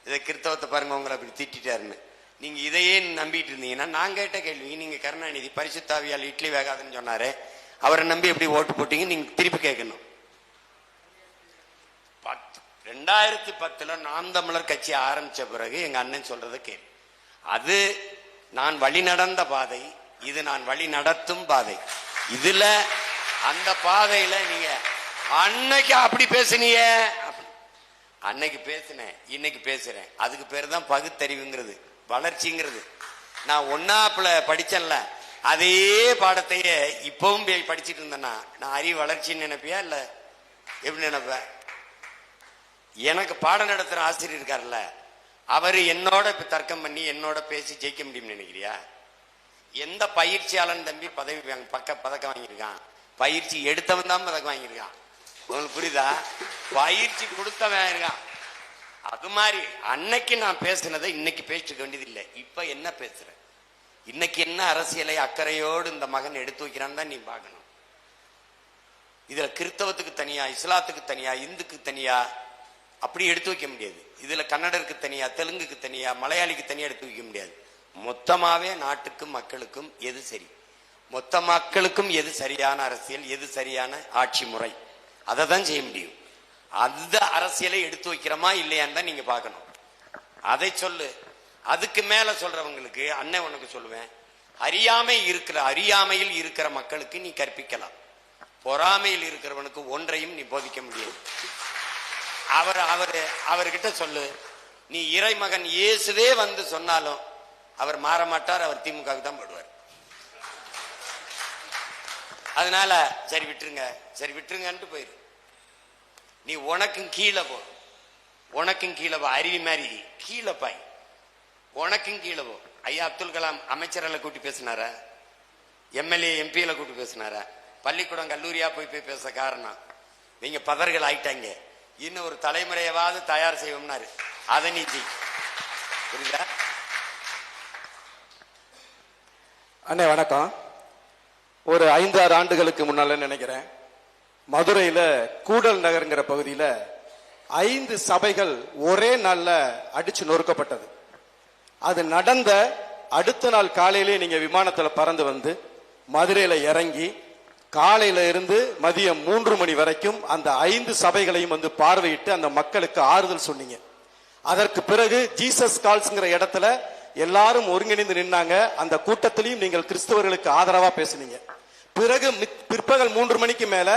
இதை கிறிஸ்தவத்தை பாருங்க உங்களை அப்படி திட்டாருன்னு நீங்க இதையே நம்பிட்டு இருந்தீங்கன்னா, நான் கேட்ட கேள்வி, நீங்க கருணாநிதி பரிசுத்தாவியால் இட்லி வேகாதுன்னு சொன்னாரு, அவரை நம்பி எப்படி ஓட்டு போட்டீங்க நீங்க திருப்பி கேட்கணும். 2010 நாம் தமிழர் கட்சி ஆரம்பிச்ச பிறகு எங்க அண்ணன் சொல்றதை கேள்வி. அது நான் வழி நடந்த பாதை, இது நான் வழி நடத்தும் பாதை. இதுல அந்த பாதையில நீங்க அன்னைக்கு அப்படி பேசுனீங்க, அன்னைக்கு பேசினேன், இன்னைக்கு பேசுறேன். அதுக்கு பேர் தான் பகுத்தறிவுங்கிறது, வளர்ச்சிங்கிறது. நான் ஒன்னாப்புல படிச்சேன்ல, அதே பாடத்தையே இப்பவும் படிச்சுட்டு இருந்தேன்னா நான் அறிவு வளர்ச்சின்னு நினைப்பியா இல்ல எப்படி நினைப்ப? எனக்கு பாடம் நடத்துற ஆசிரியர் இருக்காருல்ல, அவரு என்னோட தர்க்கம் பண்ணி என்னோட பேசி ஜெயிக்க முடியும்னு நினைக்கிறியா? எந்த பயிற்சியாளன் தம்பி பதக்கம் வாங்கியிருக்கான்? பயிற்சி எடுத்தவன் தான் பதக்கம் வாங்கியிருக்கான். உங்களுக்கு புரியுதா? பயிற்சி கொடுத்தவன் இருக்கான். அது மாதிரி அன்னைக்கு நான் பேசினதை இன்னைக்கு பேசிக்க வேண்டியது இல்லை. இப்ப என்ன பேசுறேன், இன்னைக்கு என்ன அரசியலை அக்கறையோடு இந்த மகன் எடுத்து வைக்கிறான்னு தான் நீ பார்க்கணும். இதுல கிறிஸ்தவத்துக்கு தனியா, இஸ்லாத்துக்கு தனியா, இந்துக்கு தனியா அப்படி எடுத்து வைக்க முடியாது. இதுல கன்னடருக்கு தனியா, தெலுங்குக்கு தனியா, மலையாளிக்கு தனியா எடுத்து வைக்க முடியாது. மொத்தமாவே நாட்டுக்கும் மக்களுக்கும் எது சரி, மொத்த மக்களுக்கும் எது சரியான அரசியல், எது சரியான ஆட்சி முறை, அதை தான் செய்ய முடியும். அந்த அரசியலை எடுத்து வைக்கிறோமா இல்லையான்னு தான் நீங்க பார்க்கணும். அதை சொல்லு. அதுக்கு மேல சொல்றவங்களுக்கு அண்ணன் உனக்கு சொல்லுவேன், அறியாமையில் இருக்கிற மக்களுக்கு நீ கற்பிக்கலாம், பொறாமையில் இருக்கிறவனுக்கு ஒன்றையும் நீ போதிக்க முடியாது. அவர்கிட்ட சொல்லு, நீ இறைமகன் இயேசுவே வந்து சொன்னாலும் அவர் மாற மாட்டார், அவர் திமுகவுக்கு தான் போடுவார். அதனால சரி விட்டுருங்கன்ட்டு போயிரு. நீ உனக்கும் கீழே போ, அருவி மாதிரி கீழே பாய், உனக்கும் கீழே போ. ஐயா அப்துல் கலாம் அமைச்சர்களை கூட்டி பேசினாரா, எம்எல்ஏ எம்பியில கூட்டி பேசினாரா? பள்ளிக்கூடம் கல்லூரியா போய் பேச காரணம் நீங்க பதர்கள் ஆயிட்டாங்க, இன்னும் ஒரு தலைமுறையாவது தயார் செய்வோம்னாரு. அதை நீ புரியுதா? அண்ணே வணக்கம். ஒரு 5-6 ஆண்டுகளுக்கு முன்னால நினைக்கிறேன், மதுரையில கூடல் நகர்ங்கிற பகுதியில 5 சபைகள் ஒரே நாள்ல அடிச்சு நொறுக்கப்பட்டது. அது நடந்த அடுத்த நாள் காலையிலே நீங்க விமானத்துல பறந்து வந்து மதுரையில இறங்கி காலையில இருந்து மதியம் 3 மணி வரைக்கும் அந்த 5 சபைகளையும் வந்து பார்வையிட்டு அந்த மக்களுக்கு ஆறுதல் சொன்னீங்க. அதற்கு பிறகு ஜீசஸ் கால்ஸ்ங்கிற இடத்துல எல்லாரும் ஒருங்கிணைந்து நின்னாங்க. அந்த கூட்டத்திலையும் நீங்கள் கிறிஸ்தவர்களுக்கு ஆதரவா பேசுனீங்க. பிறகு பிற்பகல் 3 மணிக்கு மேல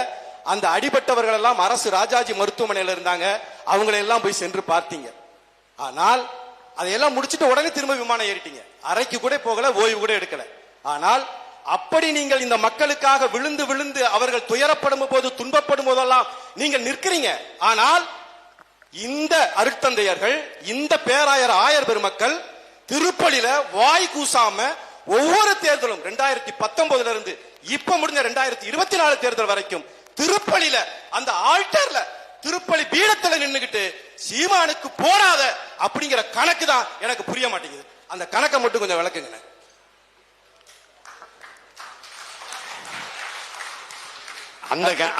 அந்த அடிபட்டவர்கள் எல்லாம் அரசு ராஜாஜி மருத்துவமனையில இருந்தாங்க, அவங்களை எல்லாம் போய் சென்று பார்த்தீங்க. ஆனால் அதையெல்லாம் முடிச்சுட்டு உடனே திரும்ப விமானம் ஏறிட்டீங்க. அறைக்கு கூட போகல, ஓய்வு கூட எடுக்கல. ஆனால் அப்படி நீங்கள் இந்த மக்களுக்காக விழுந்து விழுந்து அவர்கள் துயரப்படும் போது, துன்பப்படும் போதெல்லாம் நீங்கள் நிற்கிறீங்க. ஆனால் இந்த அருட்தந்தையர்கள், இந்த பேராயர் ஆயர் பெருமக்கள் திருப்பலியில வாய் கூசாம ஒவ்வொரு தேர்தலும் 2019 இருந்து இப்ப முடிஞ்ச 2024 தேர்தல் வரைக்கும் திருப்பலியில அந்த ஆல்டர்ல திருப்பலி பீடத்துல நின்னுகிட்டு சீமானுக்கு போடாத அப்படிங்கிற கணக்கு தான் எனக்கு புரிய மாட்டேங்குது. அந்த கணக்கை மட்டும் கொஞ்சம் விளக்குங்க.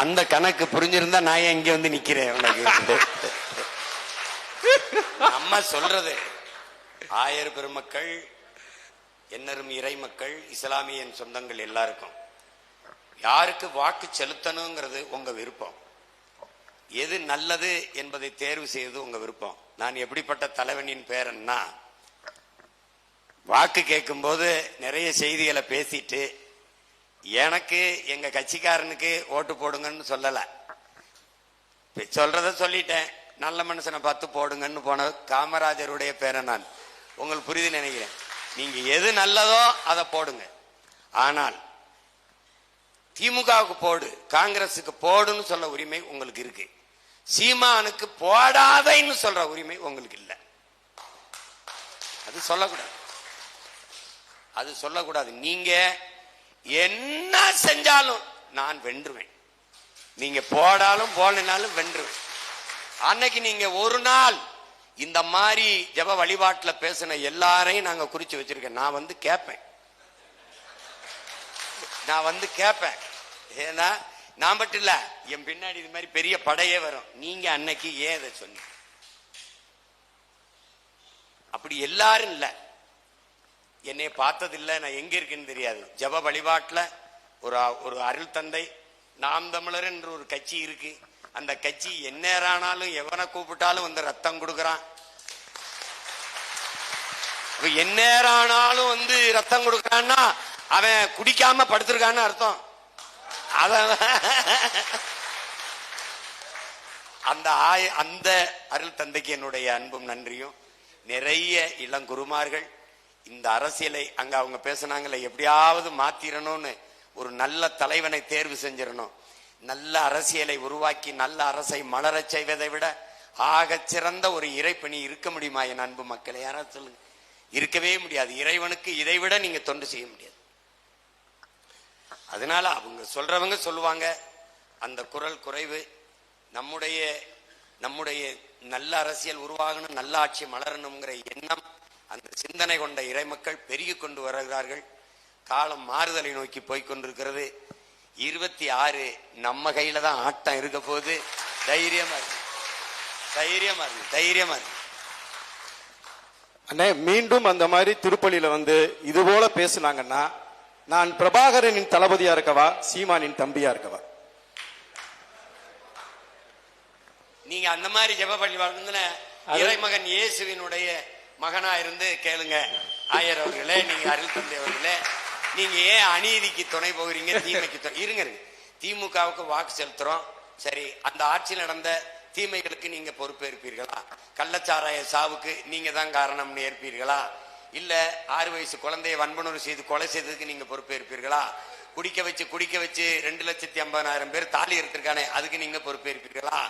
அந்த கணக்கு புரிஞ்சிருந்தா நான் இங்க வந்து நிக்கிறேன். உனக்கு நம்ம சொல்றது ஆயர் பெருமக்கள், என்னரும் இறை மக்கள், இஸ்லாமியன் சொந்தங்கள் எல்லாருக்கும் யாருக்கு வாக்கு செலுத்தணுங்கிறது உங்க விருப்பம். எது நல்லது என்பதை தேர்வு செய்வது உங்க விருப்பம். நான் எப்படிப்பட்ட தலைவனின் பேரன்னா, வாக்கு கேட்கும் போது நிறைய செய்திகளை பேசிட்டு எனக்கு எங்க கட்சிக்காரனுக்கு ஓட்டு போடுங்கன்னு சொல்லல, சொல்றத சொல்லிட்டேன். நல்ல மனுஷனை பார்த்து போடுங்கன்னு போன காமராஜருடைய பேரன் நான். உங்களுக்கு புரியுது நினைக்கிறேன். நீங்க எது நல்லதோ அதை போடுங்க. ஆனால் திமுகவுக்கு போடு, காங்கிரசுக்கு போடுன்னு சொல்ல உரிமை உங்களுக்கு இருக்கு. சீமானுக்கு போடாதைன்னு சொல்ற உரிமை உங்களுக்கு இல்லை. அது சொல்லக்கூடாது. நீங்க என்ன செஞ்சாலும் நான் வென்றுவேன். நீங்க போடாலும் போனாலும் வென்றுவேன். அன்னைக்கு நீங்க ஒரு நாள் இந்த மாதிரி ஜப வழிபாட்டுல பேசின எல்லாரையும் நாங்க குறிச்சு வச்சிருக்கேன். நான் வந்து கேட்பேன். ஏன்னா நான் மட்டும் இல்ல, என் பின்னாடி இது மாதிரி பெரிய படையே வரும். நீங்க அன்னைக்கு ஏன் இதை சொன்னீங்க? அப்படி எல்லாரும் இல்ல, என்னை பார்த்ததில்லை, நான் எங்க இருக்குன்னு தெரியாது. ஜப வழிபாட்டுல ஒரு அருள் தந்தை, நாம் தமிழர் என்று ஒரு கட்சி இருக்கு. அந்த கட்சி எந்நேரானாலும் எவனை கூப்பிட்டாலும் வந்து ரத்தம் கொடுக்கறான். எந்நேரானாலும் வந்து ரத்தம் கொடுக்கறான்னா அவன் குடிக்காம படுத்திருக்கான்னு அர்த்தம். அந்த அருள் தந்தைக்கு என்னுடைய அன்பும் நன்றியும். நிறைய இளங்குருமார்கள் இந்த அரசியலை அங்க அவங்க பேசினாங்களே, எப்படியாவது மாத்திரணும்னு ஒரு நல்ல தலைவனை தேர்வு செஞ்சிடணும், நல்ல அரசியலை உருவாக்கி நல்ல அரசை மலரச் செய்வதை விட ஆக சிறந்த ஒரு இறைப்பணி இருக்க முடியுமா என் அன்பு மக்களை? யாராவது சொல்லுங்க. இருக்கவே முடியாது. இறைவனுக்கு இதை விட நீங்க தொண்டு செய்ய முடியாது. அதனால அவங்க சொல்றவங்க சொல்லுவாங்க, அந்த குரல் குறைவு. நம்முடைய நல்ல அரசியல் உருவாகணும், நல்ல ஆட்சி மலரணுங்கிற எண்ணம், அந்த சிந்தனை கொண்ட இறைமக்கள் பெருகி கொண்டு வருகிறார்கள். காலம் மாறுதலை நோக்கி போய்கொண்டிருக்கிறது. 26 நம்ம கையில தான் ஆட்டம் இருக்க போது. தைரியமா இருக்கு, தைரியமா இருக்கு, தைரியமா இருக்கு. அண்ணே, மீண்டும் அந்த மாதிரி திருப்பலியில வந்து இது போல பேசுனாங்கன்னா நான் பிரபாகரனின் தளபதியா இருக்கவா, சீமானின் தம்பியா இருக்கவா? நீங்க அந்த மாதிரி ஜெப பள்ளி வாழ்ந்துன இறைமகன் இயேசுவினுடைய மகனா இருந்து கேளுங்க. ஆயர் அவர்களே, நீங்க அருள் தந்தை அவர்களே, நீங்க ஏன் அநீதிக்கு துணை போகிறீங்க, தீமைக்கு இருங்க. திமுகவுக்கு வாக்கு செலுத்துறோம், சரி, அந்த ஆட்சியில் நடந்த தீமைகளுக்கு நீங்க பொறுப்பேற்பீர்களா? கள்ளச்சாராய சாவுக்கு நீங்க தான் காரணம் ஏற்பீர்களா? இல்ல 6 வயசு குழந்தையை வன்புணர்வு செய்து கொலை செய்ததுக்கு நீங்க பொறுப்பேற்பீர்களா? குடிக்க வச்சு 2,50,000 பேர் தாலி எடுத்திருக்கானே, அதுக்கு நீங்க பொறுப்பேற்பீர்களா?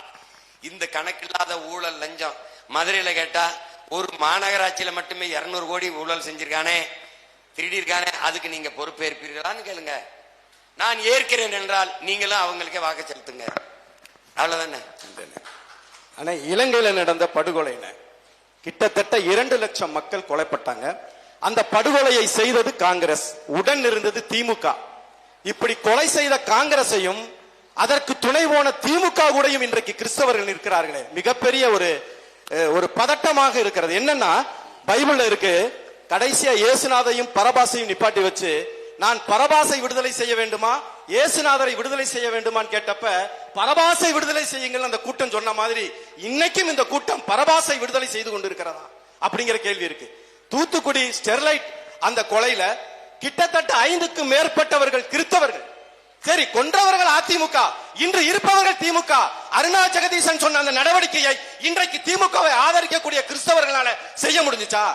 இந்த கணக்கில்லாத ஊழல் லஞ்சம் மதுரையில கேட்டா ஒரு மாநகராட்சியில மட்டுமே 200 கோடி ஊழல் செஞ்சிருக்கானே, திருடிருக்கானே, அதுக்கு நீங்க பொறுப்பேற்பீர்களான்னு கேளுங்க. நான் ஏற்கிறேன் என்றால் நீங்களும் அவங்களுக்கே வாக்கு செலுத்துங்க. அவ்வளவுதானே. ஆனா இலங்கையில நடந்த படுகொலை கிட்டத்தட்ட 2 லட்சம் மக்கள் கொலைப்பட்டாங்க. அந்த படுகொலையை செய்தது காங்கிரஸ், உடன் இருந்தது திமுக. இப்படி கொலை செய்த காங்கிரஸையும் அதற்கு துணை போன திமுக கூடயும் இன்றைக்கு கிறிஸ்தவர்கள் இருக்கிறார்களே, மிகப்பெரிய ஒரு பதட்டமாக இருக்கிறது. என்னன்னா, பைபிள்ல இருக்கு, கடைசியா இயேசுநாதையும் பரபாசையும் நிப்பாட்டி வச்சு, நான் பரபாசை விடுதலை செய்ய வேண்டுமா, இயேசுநாதரை விடுதலை செய்ய வேண்டுமான்னு கேட்டப்ப பரபாசை விடுதலை செய்யுங்கள் அந்த கூட்டம் சொன்ன மாதிரி இன்னைக்கும் இந்த கூட்டம் பரபாசை விடுதலை செய்து கொண்டிருக்கிறதா அப்படிங்கிற கேள்வி இருக்கு. தூத்துக்குடி ஸ்டெர்லைட் அந்த கொலையில கிட்டத்தட்ட 5க்கும் மேற்பட்டவர்கள் கிறிஸ்தவர்கள். சரி, கொன்றவர்கள் அதிமுக, இன்று இருப்பவர்கள் திமுக. அருணா ஜெகதீசன் சொன்ன அந்த நடவடிக்கையை இன்றைக்கு திமுகவை ஆதரிக்கக்கூடிய கிறிஸ்தவர்களால செய்ய முடிஞ்சுச்சா?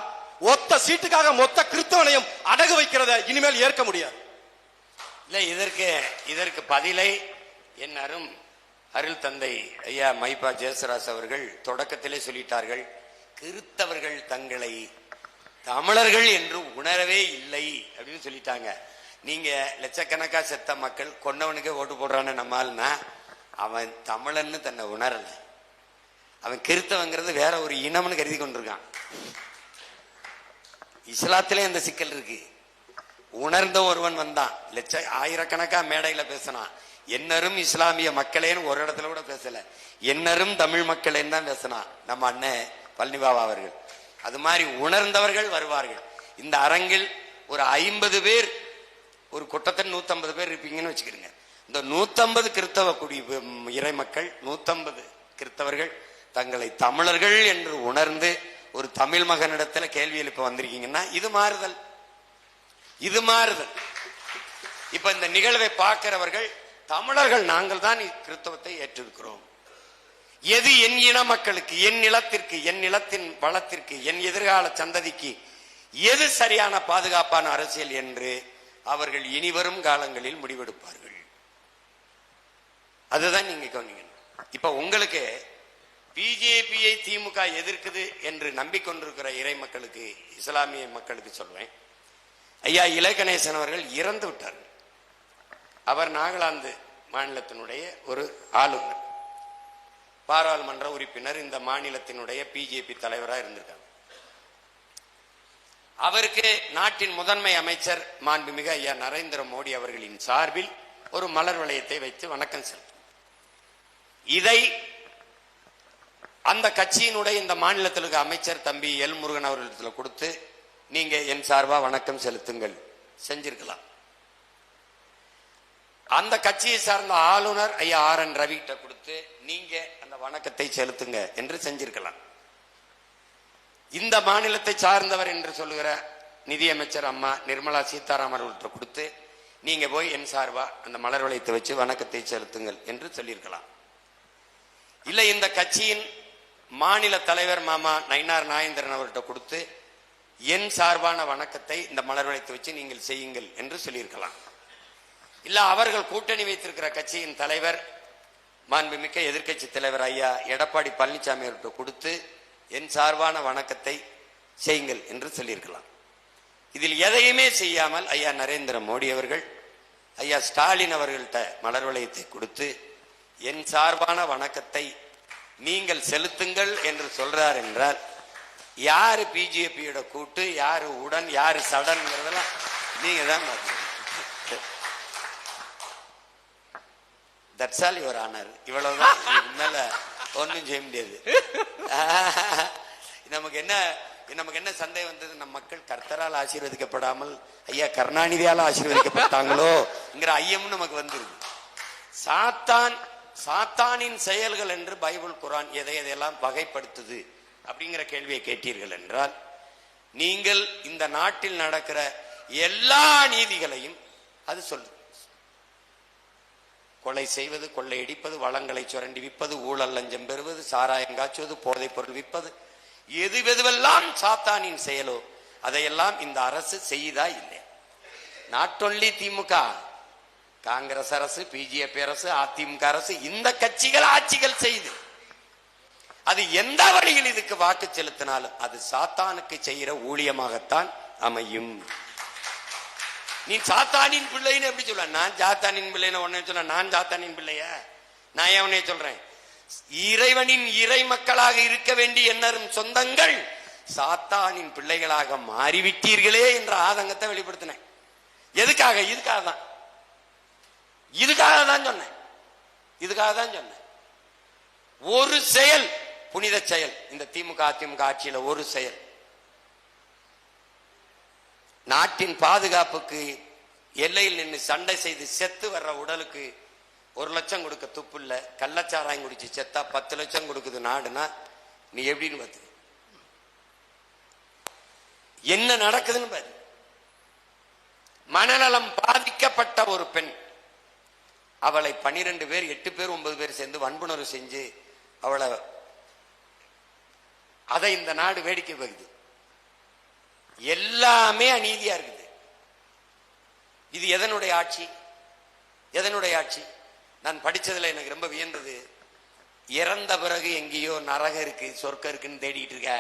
ஒத்த சீட்டுக்காக மொத்த கிறிஸ்தவனையும் அடகு வைக்கிறத இனிமேல் ஏற்க முடியாது. இல்ல, இதற்கு பதிலை என் அருள் தந்தை ஐயா மைப்பா ஜேசராஸ் அவர்கள் தொடக்கத்திலே சொல்லிட்டார்கள். கிறிஸ்தவர்கள் தங்களை தமிழர்கள் என்று உணரவே இல்லை அப்படின்னு சொல்லிட்டாங்க. நீங்க லட்சக்கணக்கா செத்த மக்கள் கொண்டவனுக்கே ஓட்டு போடுறான்னு நம்மால்னா அவன் தமிழன்னு தன்னை உணரல. அவன் கிறிஸ்தவங்கிறது வேற ஒரு இனம்னு கருதி கொண்டிருக்கான். இஸ்லாத்திலே அந்த சிக்கல் இருக்கு. உணர்ந்த ஒருவன் வந்தான், ஆயிரக்கணக்கா மேடையில பேசினான். என்னரும் இஸ்லாமிய மக்களேன்னு ஒரு இடத்துல கூட பேசல, என்னரும் தமிழ் மக்களேன்னு தான் பேசினான் நம்ம அண்ணன் பழனிபாபா அவர்கள். அது மாதிரி உணர்ந்தவர்கள் வருவார்கள். இந்த அரங்கில் ஒரு 50 பேர், ஒரு கூட்டத்தில் 150 பேர் இருப்பீங்கன்னு வச்சுக்கிறீங்க. இந்த 150 கிறிஸ்தவ இறை மக்கள், 150 கிறிஸ்தவர்கள் தங்களை தமிழர்கள் என்று உணர்ந்து ஒரு தமிழ் மகனிடத்துல கேள்வி எழுப்ப வந்திருக்கீங்கன்னா இது மாறுதல், இது மாறுதல். இப்ப இந்த நிகழ்வை பார்க்கிறவர்கள் தமிழர்கள் நாங்கள் தான் கிறிஸ்தவத்தை ஏற்றிருக்கிறோம். எது என் இன மக்களுக்கு, என் நிலத்திற்கு, என் நிலத்தின் வளத்திற்கு, என் எதிர்கால சந்ததிக்கு எது சரியான பாதுகாப்பான அரசியல் என்று அவர்கள் இனிவரும் காலங்களில் முடிவெடுப்பார்கள். அதுதான் நீங்க கவனிக்கணும். இப்ப உங்களுக்கு பிஜேபியை திமுக எதிர்க்குது என்று நம்பிக்கொண்டிருக்கிற இறை மக்களுக்கு, இஸ்லாமிய மக்களுக்கு சொல்வேன், ஐயா இலகணேசன் அவர்கள் இறந்து விட்டார்கள். அவர் நாகாலாந்து மாநிலத்தினுடைய ஒரு ஆளுநர், பாராளுமன்ற உறுப்பினர், இந்த மாநிலத்தினுடைய பிஜேபி தலைவராக இருந்திருக்காங்க. அவருக்கு நாட்டின் முதன்மை அமைச்சர் மாண்புமிகு ஐயா நரேந்திர மோடி அவர்களின் சார்பில் ஒரு மலர் வளையத்தை வைத்து வணக்கம் செலுத்தும். இதை அந்த கட்சியினுடைய இந்த மாநிலத்திற்கு அமைச்சர் தம்பி எல் முருகன் அவர்களிடத்தில் கொடுத்து நீங்க என் சார்பா வணக்கம் செலுத்துங்கள் செஞ்சிருக்கலாம். அந்த கட்சியை சார்ந்த ஆளுநர் ஐயா RN ரவி கிட்ட கொடுத்து நீங்க அந்த வணக்கத்தை செலுத்துங்க என்று செஞ்சிருக்கலாம். இந்த மாநிலத்தை சார்ந்தவர் என்று சொல்லுகிற நிதியமைச்சர் அம்மா நிர்மலா சீதாராமன் அவர்கிட்ட கொடுத்து நீங்க போய் என் சார்பா அந்த மலர் வளையத்தை வச்சு வணக்கத்தை செலுத்துங்கள் என்று சொல்லியிருக்கலாம். இல்லை, இந்த கட்சியின் மாநில தலைவர் மாமா நயினார் நாகேந்திரன் அவர்கிட்ட கொடுத்து என் சார்பான வணக்கத்தை இந்த மலர் வளையத்தை வச்சு நீங்கள் செய்யுங்கள் என்று சொல்லியிருக்கலாம். இல்ல, அவர்கள் கூட்டணி வைத்திருக்கிற கட்சியின் தலைவர் மாண்புமிக்க எதிர்க்கட்சி தலைவர் ஐயா எடப்பாடி பழனிசாமி அவர்கிட்ட கொடுத்து என் சார்பான வணக்கத்தை செய்யுங்கள் என்று சொல்லியிருக்கலாம். இதில் எதையுமே செய்யாமல் ஐயா நரேந்திர மோடி அவர்கள் ஐயா ஸ்டாலின் அவர்கள்ட்ட மலர் வளையத்தை கொடுத்து என் சார்பான வணக்கத்தை நீங்கள் செலுத்துங்கள் என்று சொல்றார் என்றால் யாரு பிஜேபியோட கூட்டு, யாரு உடன், யாரு சடன்ங்கிறதெல்லாம் நீங்க தான் தட்ஸ் ஆல் யுவர் ஆனர். இவ்வளவுதான், மேல ஒன்றும் செய்ய முடியாது. நமக்கு என்ன சந்தேகம் வந்தது, நம் மக்கள் கர்த்தரால் ஆசீர்வதிக்கப்படாமல் ஐயா கருணாநிதியால் ஆசீர்வதிக்கப்பட்டாங்களோங்கிற ஐயமும் நமக்கு வந்துருது. சாத்தானின் செயல்கள் என்று பைபிள் குரான் எதையெல்லாம் வகைப்படுத்துது அப்படிங்கிற கேள்வியை கேட்டீர்கள் என்றால், நீங்கள் இந்த நாட்டில் நடக்கிற எல்லா நீதிகளையும் அது சொல்லுது. கொலை செய்வது, கொள்ளையடிப்பது, வளங்களை சுரண்டி விற்பது, ஊழல் லஞ்சம் பெறுவது, சாராயம் காய்ச்சுவது, போதைப் பொருள் விற்பது, எதுவெல்லாம் சாத்தானின் செயலோ அதையெல்லாம் இந்த அரசு செய்தா இல்லை. நாட் ஒன்லி திமுக, காங்கிரஸ் அரசு, பிஜேபி அரசு, அதிமுக அரசு, இந்த கட்சிகள் ஆட்சிகள் செய்து அது எந்த வழியில் இதுக்கு வாக்கு செலுத்தினாலும் அது சாத்தானுக்கு செய்கிற ஊழியமாகத்தான் அமையும். நீ சாத்தானின் பிள்ளைன்னு எப்படி சொல்ல? நான் சாத்தானின் பிள்ளைன்னு உடனே சொல்ல, நான் சாத்தானின் பிள்ளைய? நான் ஏன் உடனே சொல்றேன்? இறைவனின் இறை மக்களாக இருக்க வேண்டிய எண்ணரும் சொந்தங்கள் சாத்தானின் பிள்ளைகளாக மாறிவிட்டீர்களே என்ற ஆதங்கத்தை வெளிப்படுத்தினேன். எதுக்காக? இதுக்காக தான் சொன்னேன். ஒரு செயல், புனித செயல், இந்த திமுக அதிமுக ஆட்சியில ஒரு செயல், நாட்டின் பாதுகாப்புக்கு எல்லையில் நின்று சண்டை செய்து செத்து வர்ற உடலுக்கு 1 லட்சம் கொடுக்க துப்பு இல்ல, கள்ளச்சாராயம் குடிச்சு செத்தா 10 லட்சம் கொடுக்குது நாடுனா நீ எப்படின்னு பார்த்து என்ன நடக்குதுன்னு பாரு. மனநலம் பாதிக்கப்பட்ட ஒரு பெண், அவளை 12 பேர் 8 பேர் 9 பேர் சேர்ந்து வன்புணர்வு செஞ்சு அவளை, அதை இந்த நாடு வேடிக்கை பார்க்குது. எல்லாமே அநீதியா இருக்குது. இது எதனுடைய ஆட்சி? நான் படிச்சதுல எனக்கு ரொம்ப வியந்தது, இறந்த பிறகு எங்கேயோ நரகம் இருக்கு சொர்க்கம் இருக்குன்னு தேடிட்டு இருக்க.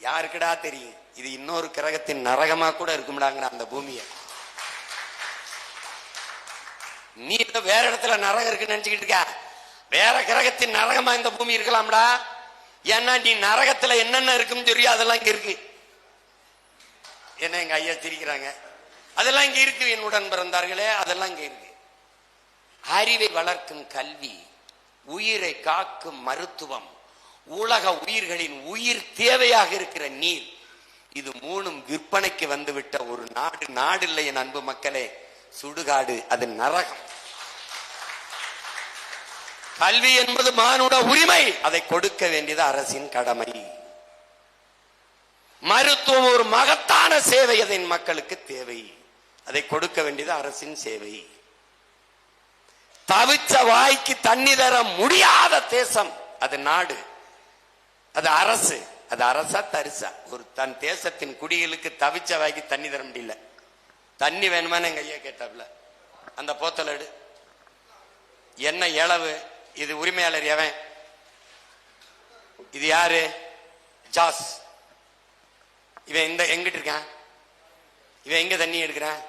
யாருக்குடா தெரியும் இது இன்னொரு கிரகத்தின் நரகமா கூட இருக்கும்டாங்கிற அந்த பூமியை. நீ வேற இடத்துல நரகம் இருக்குன்னு நினைச்சுக்கிட்டு இருக்க. வேற கிரகத்தின் நரகமா இந்த பூமி இருக்கலாம்டா. ஏன்னா நீ நரகத்துல என்னென்ன இருக்குன்னு தெரியும், அதெல்லாம் இங்க இருக்கு. என்ன எங்க ஐயா சிரிக்கிறாங்க, அதெல்லாம் இங்க இருக்கு. என்னுடன் பிறந்தார்களே, அதெல்லாம் இங்க இருக்கு. அறிவை வளர்க்கும் கல்வி, உயிரை காக்கும் மருத்துவம், உலக உயிர்களின் உயிர் தேவையாக இருக்கிற நீர், இது 3ம் விற்பனைக்கு வந்துவிட்ட ஒரு நாடு இல்லை என் அன்பு மக்களே, சுடுகாடு, அது நரகம். கல்வி என்பது மானுட உரிமை, அதை கொடுக்க வேண்டியது அரசின் கடமை. மருத்துவம் ஒரு மகத்தான சேவை, அதன் மக்களுக்கு தேவை, அதை கொடுக்க வேண்டியது அரசின் சேவை. தவிச்ச வாய்க்கு தண்ணி தர முடியாத தேசம் அது நாடு, அது அரசு. அது அரசா தரிசா? ஒரு தன் தேசத்தின் குடிகளுக்கு தவிச்ச வாய்க்கு தண்ணி தர முடியல. தண்ணி வேணுமான்னு எங்க ஐயா கேட்டாப்ல, அந்த போத்தல் எடு, என்ன இளவு, இது உரிமையாளர் எவன்? இது யாரு? ஜாஸ். இவன் எங்கிட்டு இருக்கான்? இவன் எங்க தண்ணி எடுக்கிறான்?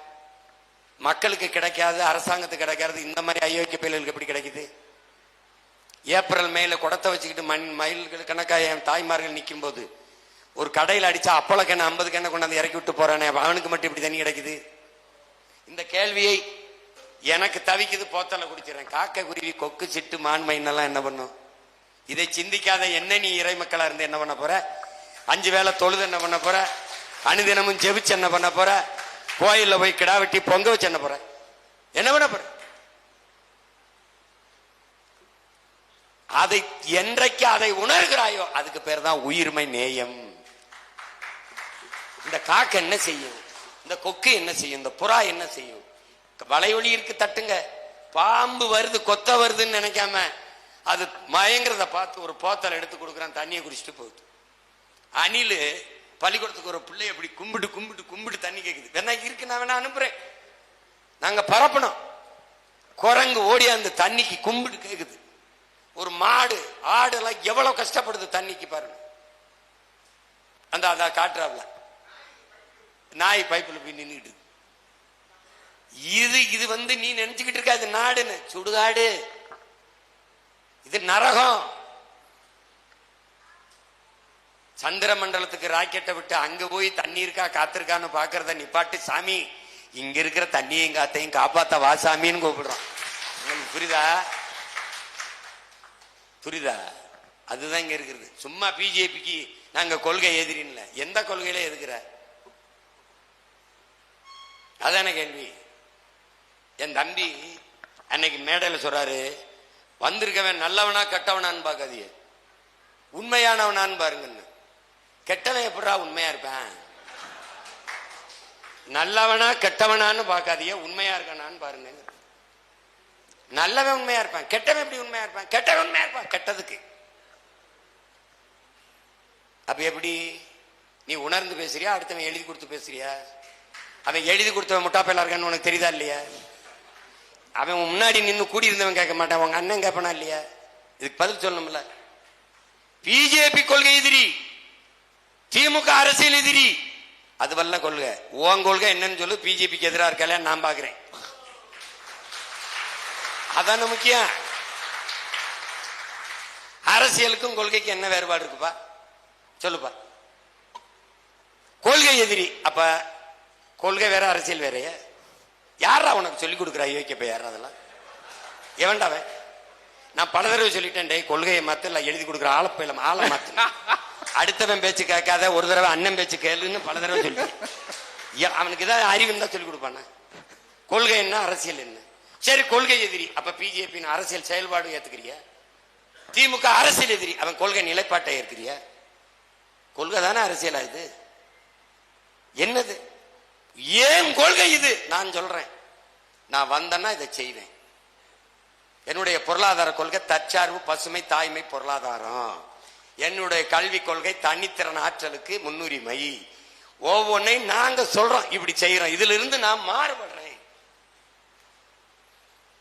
மக்களுக்கு கிடைக்காது, அரசாங்கத்துக்கு கிடைக்காது, இந்த மாதிரி அயோக்கிய பயில்களுக்கு எப்படி கிடைக்குது? ஏப்ரல் மேல குடத்தை வச்சுக்கிட்டு மைல்கள் கணக்காக என் தாய்மார்கள் நிற்கும் போது ஒரு கடையில் அடிச்சா அப்பள கேன 50 கேன கொண்டாந்து இறக்கி விட்டு போறானே, அவனுக்கு மட்டும் இப்படி தண்ணி கிடைக்குது? இந்த கேள்வியை எனக்கு தவிக்குது. போத்தலை குடிச்சிடறேன். காக்கை, குருவி, கொக்கு, சிட்டு, மான்மைன்னெல்லாம் என்ன பண்ணும்? இதை சிந்திக்காத என்ன நீ இறை மக்களா இருந்து என்ன பண்ண போற? 5 வேளை தொழுது என்ன பண்ண போற? அனுதினமும் ஜெபிச்சு என்ன பண்ண போற? கோயில்ல போய் கிடா வெட்டி பொங்க வச்சு என்ன போற? என்ன பண்ண போற? அதை என்றைக்கு அதை உணர்கிறாயோ அதுக்கு பேர் தான் உயிர்மை நேயம். இந்த காக்கை என்ன செய்யும்? இந்த கொக்கு என்ன செய்யும்? இந்த புறா என்ன செய்யும்? வலையொலி இருக்கு, தட்டுங்க. பாம்பு வருது, கொத்த வருதுன்னு நினைக்காம அது மயங்கிறத பார்த்து ஒரு போத்தலை எடுத்து கொடுக்குறான், தண்ணியை குடிச்சிட்டு போகுது. அணிலு பள்ளிக்கூடத்துக்கு ஒரு பிள்ளை அப்படி கும்பிட்டு கும்பிட்டு கும்பிட்டு தண்ணி கேட்குது. வேணா இருக்கு, நான் வேணா அனுப்புறேன். நாங்க பரப்பணும். குரங்கு ஓடி அந்த தண்ணிக்கு கும்பிட்டு கேக்குது. ஒரு மாடு, ஆடு எல்லாம் எவ்வளவு கஷ்டப்படுது தண்ணிக்கு பாருங்க. அந்த காட்டுறாப்ல நாய் பைப்புல போய் நின்றுட்டு இது வந்து நீ நினைச்சுக்கிட்டு இருக்க அது நாடுன்னு. சுடுகாடு, இது நரகம். சந்திர மண்டலத்துக்கு ராக்கெட்டை விட்டு அங்க போய் தண்ணி இருக்கா காத்திருக்கான்னு பாக்குறத நிப்பாட்டு சாமி, இங்க இருக்கிற தண்ணியையும் காத்தையும் காப்பாத்த வா சாமின்னு கூப்பிடுறோம். உங்களுக்கு புரியுதா? புரியுதா? அதுதான் இங்க இருக்கிறது. சும்மா பிஜேபிக்கு நாங்க கொள்கை எதிரின்ல, எந்த கொள்கையில எதுக்குற? அதான கேள்வி. என் தம்பி அன்னைக்கு மேடையில் சொல்றாரு, வந்திருக்கவன் நல்லவனா கெட்டவனான்னு பாக்காதீங்க, உண்மையானவனான்னு பாருங்கன்னு. கெட்டவன் எப்படா உண்மையா இருப்பேன்? நல்லவனா கெட்டவனான்னு பாக்காதீங்க, உண்மையா இருக்கானான்னு பாருங்க. நல்லவன் உண்மையா இருப்பான், கெட்டவன் எப்படி உண்மையா இருப்பான்? கெட்டவன் உண்மையா இருப்பான் கெட்டதுக்கு. அப்ப எப்படி நீ உணர்ந்து பேசுறியா, அடுத்தவன் எழுதி கொடுத்து பேசுறியா? அவன் எழுதி கொடுத்தவன் முட்டாப்பையில இருக்கான்னு உனக்கு தெரியுதா இல்லையா? அவன் முன்னாடி நின்று கூடி இருந்தவன் கேட்க மாட்டான், உங்க அண்ணன் கேட்பானா இல்லையா? இதுக்கு பதில் சொல்லணும்ல. பிஜேபி கொள்கை எதிரி, திமுக அரசியல் எதிரி, அது வல்ல கொள்கை. உன் கொள்கை என்னன்னு சொல்லு, பிஜேபிக்கு எதிராக இருக்கல நான் பாக்குறேன். அதான முக்கியம். அரசியலுக்கும் கொள்கைக்கு என்ன வேறுபாடு இருக்குப்பா சொல்லுப்பா. கொள்கை எதிரி, அப்ப கொள்கை வேற அரசியல் வேறைய? யாரா உனக்கு சொல்லிக் கொடுக்குறா யோக்கியப்ப? யாரா அதெல்லாம்? எவன்டாவே? நான் பல தடவை சொல்லிட்டேன், டே கொள்கையை மாத்த இல்ல எழுதி கொடுக்குற ஆளப்பையில ஆளை மாத்து, அடுத்தவன் பேச்சு கேட்காத, ஒரு தடவை அண்ணன் பேச்சு கேளுன்னு பல தடவை சொல்லிட்டேன். அவனுக்கு ஏதாவது அறிவு இருந்தா சொல்லிக் கொடுப்பான. கொள்கை என்ன, அரசியல் என்ன? சரி, கொள்கை எதிரி, அப்ப பிஜேபி அரசியல் செயல்பாடு ஏத்துக்கிறிய? திமுக அரசியல் எதிரி, அவன் கொள்கை நிலைப்பாட்டை ஏற்கிறிய? கொள்கை தானே அரசியலா இது? என்னது ஏன் கொள்கை இது? நான் சொல்றேன், நான் வந்தேன்னா இதை செய்வேன். என்னுடைய பொருளாதார கொள்கை தற்சார்பு, பசுமை, தாய்மை, பொருளாதாரம். என்னுடைய கல்வி கொள்கை தனித்திறன் ஆற்றலுக்கு முன்னுரிமை. ஒவ்வொன்றையும் நாங்க சொல்றோம், இப்படி செய்யறோம். இதுல இருந்து நான் மாறுபடுறேன்.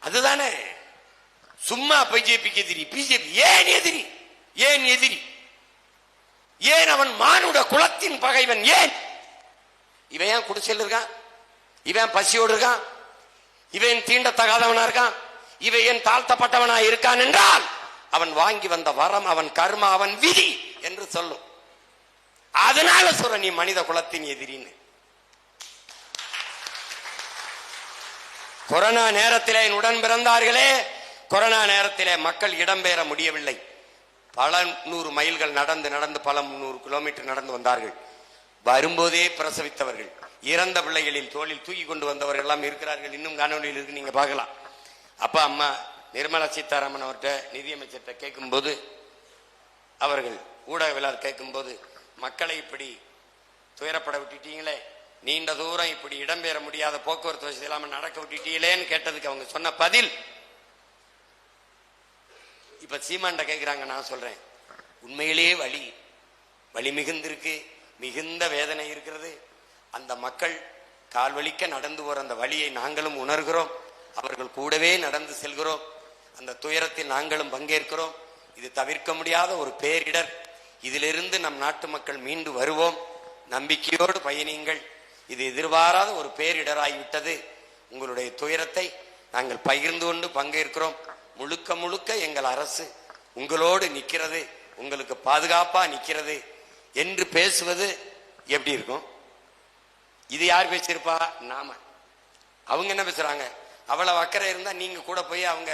அதுதானே. சும்மா பிஜேபிக்கு எதிரி, பிஜேபி ஏன் எதிரி? ஏன் எதிரி? ஏன் அவன் மானுட குலத்தின் பகைவன்? ஏன் இவன் ஏன் குடிசையில் இருக்கான்? இவன் பசியோடு இருக்கான்? இவன் தீண்டத்தகாதவனா இருக்கான்? இவன் ஏன் தாழ்த்தப்பட்டவனா இருக்கான் என்றால் அவன் வாங்கி வந்த வரம், அவன் கர்மா, அவன் விதி என்று சொல்லும். அதனால சொல்ற நீ மனித குலத்தின் எதிரின்னு. கொரோனா நேரத்திலே என் உடன் பிறந்தார்களே, கொரோனா நேரத்திலே மக்கள் இடம்பெற முடியவில்லை. பல 100 மைல்கள் நடந்து நடந்து பல 300 கிலோமீட்டர் நடந்து வந்தார்கள். வரும்போதே பிரசவித்தவர்கள், இறந்த பிள்ளைகளில் தோளில் தூக்கி கொண்டு வந்தவர்கள் எல்லாம் இருக்கிறார்கள். இன்னும் காணொலியில் இருக்கு, நீங்க பார்க்கலாம். அப்பா அம்மா நிர்மலா சீதாராமன் அவர்கிட்ட, நிதியமைச்சர்கிட்ட கேட்கும்போது, அவர்கள் ஊடகவியலாளர் கேட்கும்போது, மக்களை இப்படி துயரப்பட விட்டுட்டீங்களே, நீண்ட தூரம் இப்படி இடம்பெற முடியாத போக்குவரத்து வசதி இல்லாம நடக்க விட்டுட்டீங்களேன்னு கேட்டதுக்கு அவங்க சொன்ன பதில், இப்ப சீமான்ட கேட்கிறாங்க. நான் சொல்றேன், உண்மையிலேயே வலி மிகுந்திருக்கு, மிகுந்த வேதனை இருக்கிறது. அந்த மக்கள் கால்வலிக்க நடந்து போற அந்த வலியை நாங்களும் உணர்கிறோம், அவர்கள் கூடவே நடந்து செல்கிறோம், அந்த துயரத்தில் நாங்களும் பங்கேற்கிறோம். இது தவிர்க்க முடியாத ஒரு பேரிடர். இதிலிருந்து நம் நாட்டு மக்கள் மீண்டு வருவோம், நம்பிக்கையோடு பயணியுங்கள். இது எதிர்பாராத ஒரு பேரிடராகிவிட்டது. உங்களுடைய துயரத்தை நாங்கள் பகிர்ந்து கொண்டு பங்கேற்கிறோம். முழுக்க முழுக்க எங்கள் அரசு உங்களோடு நிற்கிறது, உங்களுக்கு பாதுகாப்பா நிற்கிறது என்று பேசுவது எப்படி இருக்கும்? இது யார் பேசியிருப்பா? நாம. அவங்க என்ன பேசுறாங்க? அவ்வளவு அக்கறை இருந்தா நீங்க கூட போய் அவங்க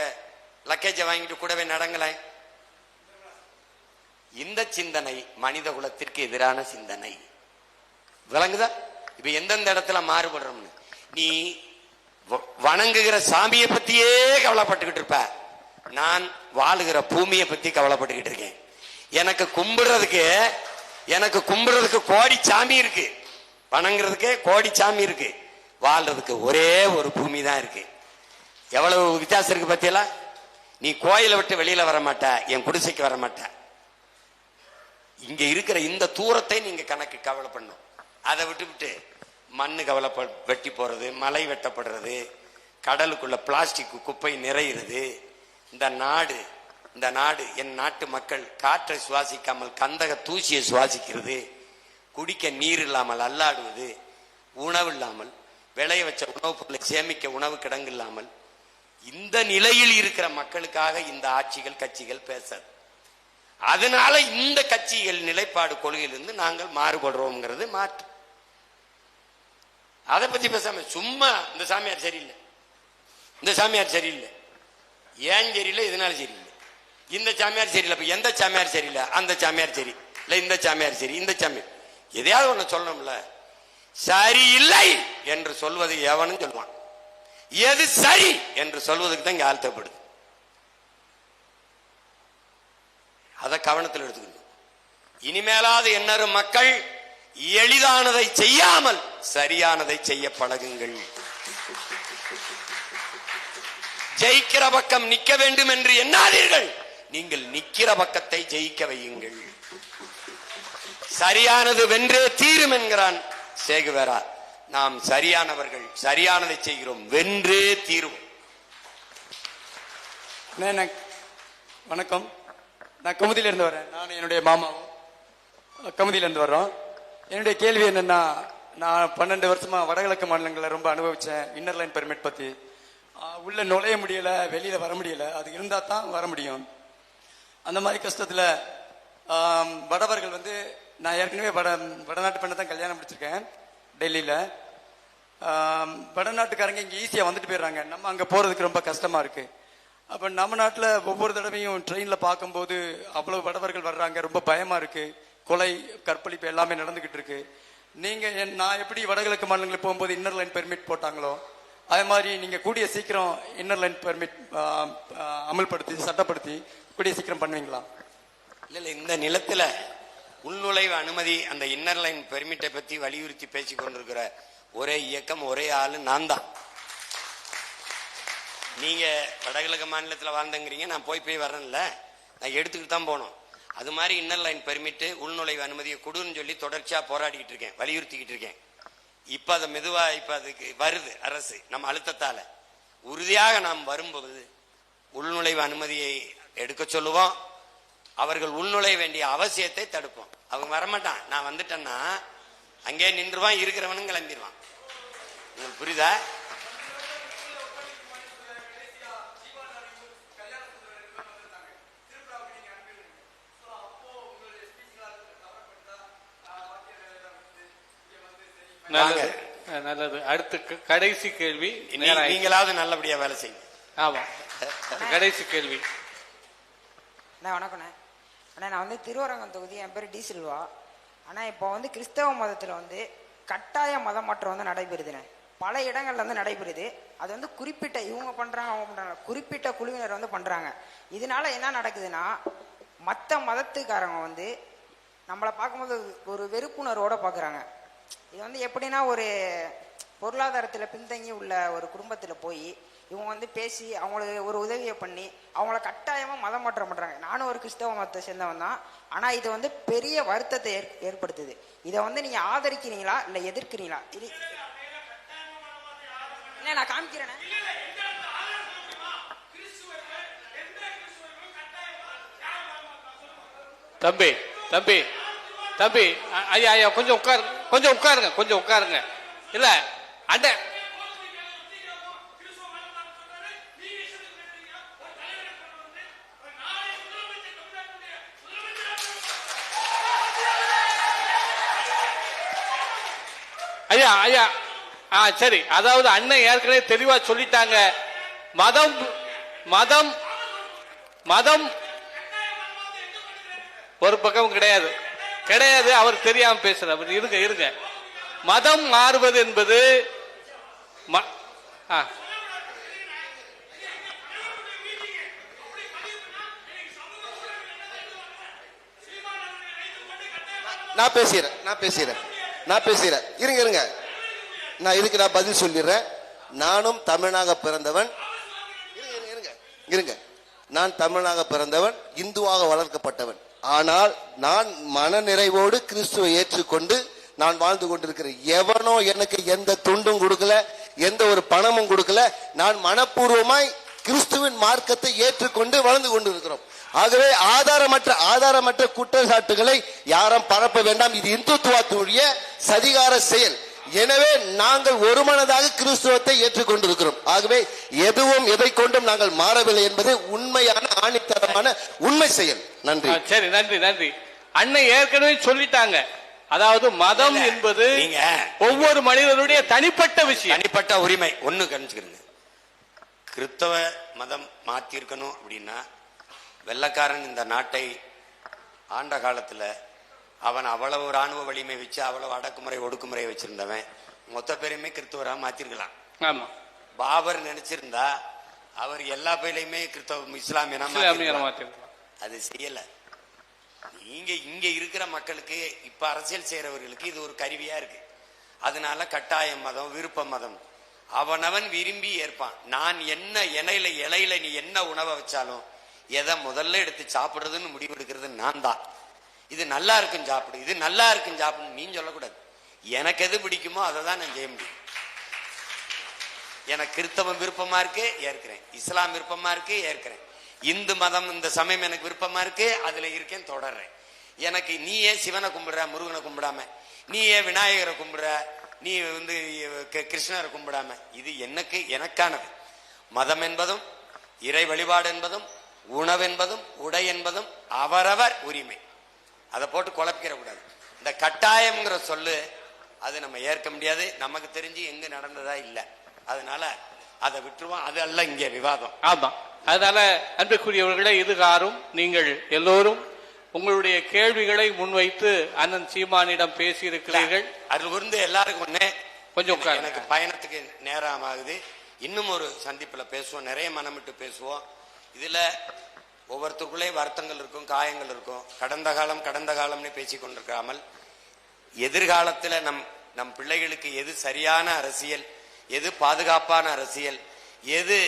லக்கேஜை வாங்கிட்டு கூடவே நடங்களே. இந்த சிந்தனை மனித குலத்திற்கு எதிரான சிந்தனை. விளங்குதா? இப்ப எந்தெந்த இடத்துல மாறுபடுறோம்னு. நீ வணங்குகிற சாமியை பத்தியே கவலைப்பட்டுக்கிட்டு இருப்ப, நான் வாழுகிற பூமியை பத்தி கவலைப்பட்டுக்கிட்டு இருக்கேன். எனக்கு கும்பிடுறதுக்கு கோடி சாமி இருக்கு, வணங்குறதுக்கு கோடி சாமி இருக்கு, வாழ்றதுக்கு ஒரே ஒரு பூமி தான் இருக்கு. எவ்வளவு வித்தியாசம் இருக்கு பத்தியெல்லாம். நீ கோயிலை விட்டு வெளியில வர மாட்ட, என் குடிசைக்கு வர மாட்ட. இங்க இருக்கிற இந்த தூரத்தை நீங்க கணக்கு கவலை பண்ணும். அதை விட்டு மண்ணு வெட்டி போறது, மலை வெட்டப்படுறது, கடலுக்குள்ள பிளாஸ்டிக் குப்பை நிறையிறது. இந்த நாடு என் நாட்டு மக்கள் காற்றை சுவாசிக்காமல் கந்தக தூசியை சுவாசிக்கிறது, குடிக்க நீர் இல்லாமல் அல்லாடுவது, உணவு இல்லாமல், விளைய வச்ச உணவுப் பொருளை சேமிக்க உணவு கிடங்கு இல்லாமல், இந்த நிலையில் இருக்கிற மக்களுக்காக இந்த ஆட்சிகள் கட்சிகள் பேசாது. அதனால இந்த கட்சிகள் நிலைப்பாடு கொள்கையிலிருந்து நாங்கள் மாறுபடுறோம்ங்கிறது மாற்று. அதை பத்தி பேசாம சும்மா இந்த சாமியார் சரியில்லை, இந்த சாமியார் சரியில்லை, ஏன் சரியில்லை, இதனால சரியில்லை, இந்த சாமியார் சரியில்லை, எந்த சாமியார் சரியில்லை, அந்த சாமியார் சரி இல்ல, இந்த சாமியார் சரி, இந்த சாமியார் எதையாவது ஒண்ணு சொல்லணும்ல. சரியில்லை என்று சொல்வது எவனும் சொல்லுவான், எது சரி என்று சொல்வதற்கு தான் இங்க ஆழ்த்தப்படுது. அதை கவனத்தில் எடுத்துக்கணும். இனிமேலாவது எண்ணரும் மக்கள் எளிதானதை செய்யாமல் சரியானதை செய்ய பழகுங்கள். ஜெயிக்கிற பக்கம் நிக்க வேண்டும் என்று எண்ணாதீர்கள், நீங்கள் நிக்கிற பக்கத்தை ஜெயிக்க வையுங்கள். சரியானது வென்றே தீரும் என்கிறான் சேகுவேரா. நாம் சரியானவர்கள், சரியானதை செய்கிறோம், வென்றே தீரும். வணக்கம், நான் கமுதியில இருந்து வரேன். நான் என்னுடைய மாமாவும் கமுதியில இருந்து வர்றோம். என்னுடைய கேள்வி என்னன்னா, நான் 12 வருஷமா வடகிழக்கு மாநிலங்களை ரொம்ப அனுபவிச்சேன். இன்னர் லைன் பெர்மிட் பத்தி உள்ள நுழைய முடியல, வெளியில வர முடியல. அது இருந்தா தான் வர முடியும். அந்த மாதிரி கஷ்டத்துல வடவர்கள் வந்து, நான் ஏற்கனவே வடநாட்டு பெண்ணை தான் கல்யாணம் முடிச்சிருக்கேன் டெல்லியில. வடநாட்டுக்காரங்க இங்க ஈஸியா வந்துட்டு போயிடுறாங்க, நம்ம அங்க போறதுக்கு ரொம்ப கஷ்டமா இருக்கு. அப்ப நம்ம நாட்டுல ஒவ்வொரு தடவையும் ட்ரெயின்ல பார்க்கும்போது அவ்வளவு வடவர்கள் வர்றாங்க, ரொம்ப பயமா இருக்கு. கொலை, கற்பழிப்பு எல்லாமே நடந்துகிட்டு இருக்கு. நீங்க நான் எப்படி வடகிழக்கு மாநிலங்களுக்கு போகும்போது இன்னர் லைன் பெர்மிட் போட்டாங்களோ, அதே மாதிரி நீங்க கூடிய சீக்கிரம் இன்னர் லைன் பெர்மிட் அமல்படுத்தி சட்டப்படுத்தி கூடிய சீக்கிரம் பண்ணுவீங்களா? இல்ல, இந்த நிலத்துல உள்நுழைவு அனுமதி, அந்த இன்னர் லைன் பெர்மிட்டை பத்தி வலியுறுத்தி பேசிக் கொண்டிருக்கிற ஒரே இயக்கம், ஒரே ஆளு நான் தான். நீங்க வடகிழக்கு மாநிலத்தில் வாழ்ந்துங்கிறீங்க, நான் போய் வரேன்ல, நான் எடுத்துக்கிட்டு தான் போனோம். அது மாதிரி இன்னர் லைன் பெர்மிட்டு, உள்நுழைவு அனுமதியை கொடுன்னு சொல்லி தொடர்ச்சியா போராடிக்கிட்டு இருக்கேன், வலியுறுத்திக்கிட்டு இருக்கேன். இப்ப அதை மெதுவா இப்ப அதுக்கு வருது அரசு நம்ம அழுத்தத்தால. உறுதியாக நாம் வரும்போது உள்நுழைவு அனுமதியை எடுக்க சொல்லுவோம். அவர்கள் உள்நுழைய வேண்டிய அவசியத்தை தடுப்போம். அவங்க வரமாட்டான், நான் வந்துட்டேன்னா அங்கே நின்றுவான், இருக்கிறவனும் கிளம்பிடுவான். உங்களுக்கு புரியுதா? நல்லது. அடுத்து கடைசி கேள்வி, நீங்களாவது நல்லபடியா வேலை செய்யுங்க. ஆமா, கடைசி கேள்வி. வணக்கண்ணே. அண்ணா, நான் வந்து திருவரங்கம் தொகுதி, என் பேர் டி சில்வா. ஆனால் இப்போ வந்து கிறிஸ்தவ மதத்தில் வந்து கட்டாய மத மாற்றம் வந்து நடைபெறுதுண்ணே, பல இடங்கள்ல வந்து நடைபெறுது. அது வந்து குறிப்பிட்ட இவங்க பண்றாங்க, அவங்க பண்றாங்க, குறிப்பிட்ட குழுவினர் வந்து பண்றாங்க. இதனால என்ன நடக்குதுன்னா, மற்ற மதத்துக்காரங்க வந்து நம்மளை பார்க்கும்போது ஒரு வெறுப்புணர்வோட பார்க்குறாங்க. இது வந்து எப்படின்னா, ஒரு பொருளாதாரத்தில் பின்தங்கி உள்ள ஒரு குடும்பத்தில் போய் இவங்க வந்து பேசி அவங்களுக்கு ஒரு உதவியை பண்ணி அவங்கள கட்டாயமாக மதம் மாற்றம் பண்ணுறாங்க. நானும் ஒரு கிறிஸ்தவ மதத்தை சேர்ந்தவன் தான். ஆனால் இது வந்து பெரிய வருத்தத்தை ஏற்படுத்துது. இதை வந்து நீங்கள் ஆதரிக்கிறீங்களா இல்லை எதிர்க்கிறீங்களா? இது இல்லை, நான் காமிக்கிறேன். தம்பி தம்பி தம்பி, ஐயா ஐயா, கொஞ்சம் உட்காருங்க. இல்ல அண்ணே, ஐயா ஐயா, சரி. அதாவது அண்ணன் ஏற்கனவே தெளிவா சொல்லிட்டாங்க. மதம் மதம் மதம் ஒரு பக்கம் கிடையாது. அவர் தெரியாம பேசுறாரு. இருங்க. மதம் மாறுவது என்பது நான் பேசுறேன். இருங்க, நான் இதுக்கு நான் பதில் சொல்லிடுறேன். நானும் தமிழனாக பிறந்தவன். இருங்க, நான் தமிழனாக பிறந்தவன், இந்துவாக வளர்க்கப்பட்டவன். ஆனால் நான் மன நிறைவோடு கிறிஸ்துவை ஏற்றுக்கொண்டு நான் வாழ்ந்து கொண்டிருக்கிறேன். எவனோ எனக்கு எந்த துண்டும் கொடுக்கல, எந்த ஒரு பணமும் கொடுக்கல. நான் மனப்பூர்வமாய் கிறிஸ்துவின் மார்க்கத்தை ஏற்றுக்கொண்டு வாழ்ந்து கொண்டிருக்கிறோம். ஆகவே ஆதாரமற்ற குற்றச்சாட்டுகளை யாரும் பரப்ப வேண்டாம். இது இந்துத்துவத்துடைய சதிகார செயல். எனவே நாங்கள் ஒருமனதாக கிறிஸ்துவத்தை ஏற்றுக்கொண்டிருக்கிறோம். ஆகவே எதுவும் எதை கொண்டும் நாங்கள் மாறவில்லை என்பது உண்மையான ஆணித்தரமான உண்மை செயல். நன்றி. சரி, நன்றி நன்றி. அண்ணன் ஏற்கனவே சொல்லிட்டாங்க. அதாவது மதம் என்பது ஒவ்வொரு மனிதனுடைய தனிப்பட்ட விஷயம், தனிப்பட்ட உரிமை. ஒண்ணு கணிச்சுக்கிறேங்க, கிறிஸ்தவ மதம் மாத்திருக்கணும் அப்படின்னா வெள்ளக்காரன் இந்த நாட்டை ஆண்ட காலத்துல அவன் அவ்வளவு ராணுவ வலிமை வச்சு அவ்வளவு அடக்குமுறை ஒடுக்குமுறை வச்சிருந்தவன் மொத்த பேருமே கிறிஸ்தவரா மாத்திருக்கலாம். ஆமா, பாபர் நினைச்சிருந்தா அவர் எல்லா பேரையுமே கிறிஸ்தவ இஸ்லாமியனா அது செய்யல. நீங்க இங்க இருக்கிற மக்களுக்கு இப்ப அரசியல் செய்யறவர்களுக்கு இது ஒரு கருவியா இருக்கு. அதனால கட்டாய மதம் விருப்ப மதம் அவனவன் விரும்பி ஏற்பான். நான் என்ன இலையில நீ என்ன உணவை வச்சாலும் எதை முதல்ல எடுத்து சாப்பிடுறதுன்னு முடிவு எடுக்கிறது நான் தான். இது நல்லா இருக்கும் சாப்பிடு, இது நல்லா இருக்கும் சாப்பிடு நீ சொல்லக்கூடாது. எனக்கு எது பிடிக்குமோ அதை தான் நான் செய்ய முடியும். எனக்கு கிறிஸ்தவம் விருப்பமா இருக்கு ஏற்கிறேன், இஸ்லாம் விருப்பமா இருக்கு ஏற்கிறேன், இந்து மதம் இந்த சமயம் எனக்கு விருப்பமா இருக்கு அதுல இருக்கேன் தொடர்றேன். எனக்கு நீ ஏன் சிவனை கும்பிடுற முருகனை கும்பிடாம, நீ ஏன் விநாயகரை கும்பிடுற, நீ வந்து கிருஷ்ணரை கும்பிடாம, இது எனக்கானது. மதம் என்பதும் இறை வழிபாடு என்பதும் உணவு என்பதும் உடை என்பதும் அவரவர் உரிமை. அதை போட்டு குழப்பிக்கிற கூடாது. இந்த கட்டாயம்ங்கிற சொல்லு அது நம்ம ஏற்க முடியாது. நமக்கு தெரிஞ்சு எங்க நடந்ததா இல்ல, அதனால அதை விட்டுருவோம். அது அல்ல இங்கே விவாதம். ஆமா, அதனால அன்புக்குரியவர்களே, இதுகாரும் நீங்கள் எல்லோரும் உங்களுடைய கேள்விகளை முன்வைத்து அண்ணன் சீமானிடம் பேசி இருக்கிறீர்கள். அது இருந்து எல்லாருக்கும் ஒண்ணே கொஞ்சம் எனக்கு பயணத்துக்கு நேரம் ஆகுது. இன்னும் ஒரு சந்திப்புல பேசுவோம், நிறைய மனமிட்டு பேசுவோம். இதுல ஒவ்வொருத்தருக்குள்ளே வருத்தங்கள் இருக்கும், காயங்கள் இருக்கும். கடந்த காலம்னு பேசி கொண்டிருக்காமல் எதிர்காலத்துல நம் பிள்ளைகளுக்கு எது சரியான அரசியல், எது பாதுகாப்பான அரசியல், எது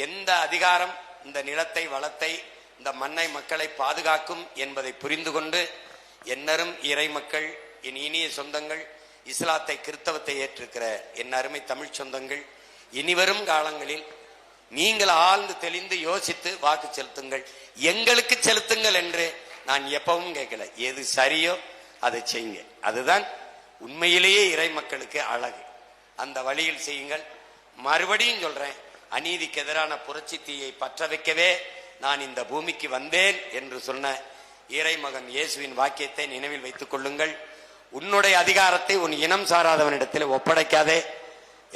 எந்த அதிகாரம் இந்த நிலத்தை வளத்தை இந்த மண்ணை மக்களை பாதுகாக்கும் என்பதை புரிந்து கொண்டு என்னரும் இறை மக்கள், என் இனிய சொந்தங்கள், இஸ்லாத்தை கிறிஸ்தவத்தை ஏற்றிருக்கிற என் அருமை தமிழ் சொந்தங்கள், இனிவரும் காலங்களில் நீங்கள் ஆழ்ந்து தெளிந்து யோசித்து வாக்கு செலுத்துங்கள். எங்களுக்கு செலுத்துங்கள் என்று நான் எப்பவும் கேட்கல. எது சரியோ அதை செய்யுங்க. அதுதான் உண்மையிலேயே இறை மக்களுக்கு அழகு. அந்த வழியில் செய்யுங்கள். மறுபடியும் சொல்றேன், அநீதிக்கு எதிரான புரட்சி தீயை பற்ற வைக்கவே நான் இந்த பூமிக்கு வந்தேன் என்று சொன்ன இறைமகன் இயேசுவின் வாக்கியத்தை நினைவில் வைத்துக் கொள்ளுங்கள். உன்னுடைய அதிகாரத்தை உன் இனம் சாராதவனிடத்தில் ஒப்படைக்காதே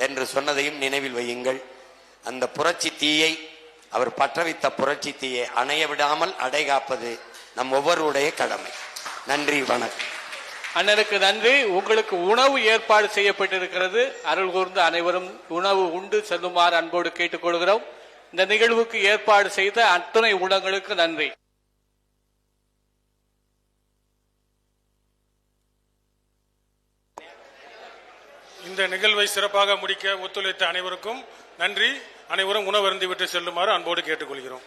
என்று சொன்னதையும் நினைவில் வையுங்கள். அந்த புரட்சி தீயை, அவர் பற்ற வைத்த புரட்சி தீயை அணைய விடாமல் அடைகாப்பது நம் ஒவ்வொருடைய கடமை. நன்றி, வணக்கம். அண்ணனுக்கு நன்றி. உங்களுக்கு உணவு ஏற்பாடு செய்யப்பட்டிருக்கிறது. அருள் கூர்ந்து அனைவரும் உணவு உண்டு செல்லுமாறு அன்போடு கேட்டுக்கொள்கிறோம். இந்த நிகழ்வுக்கு ஏற்பாடு செய்த அத்தனை உள்ளங்களுக்கு நன்றி. இந்த நிகழ்வை சிறப்பாக முடிக்க ஒத்துழைத்த அனைவருக்கும் நன்றி. அனைவரும் உணவருந்தி விட்டு செல்லுமாறு அன்போடு கேட்டுக்கொள்கிறோம்.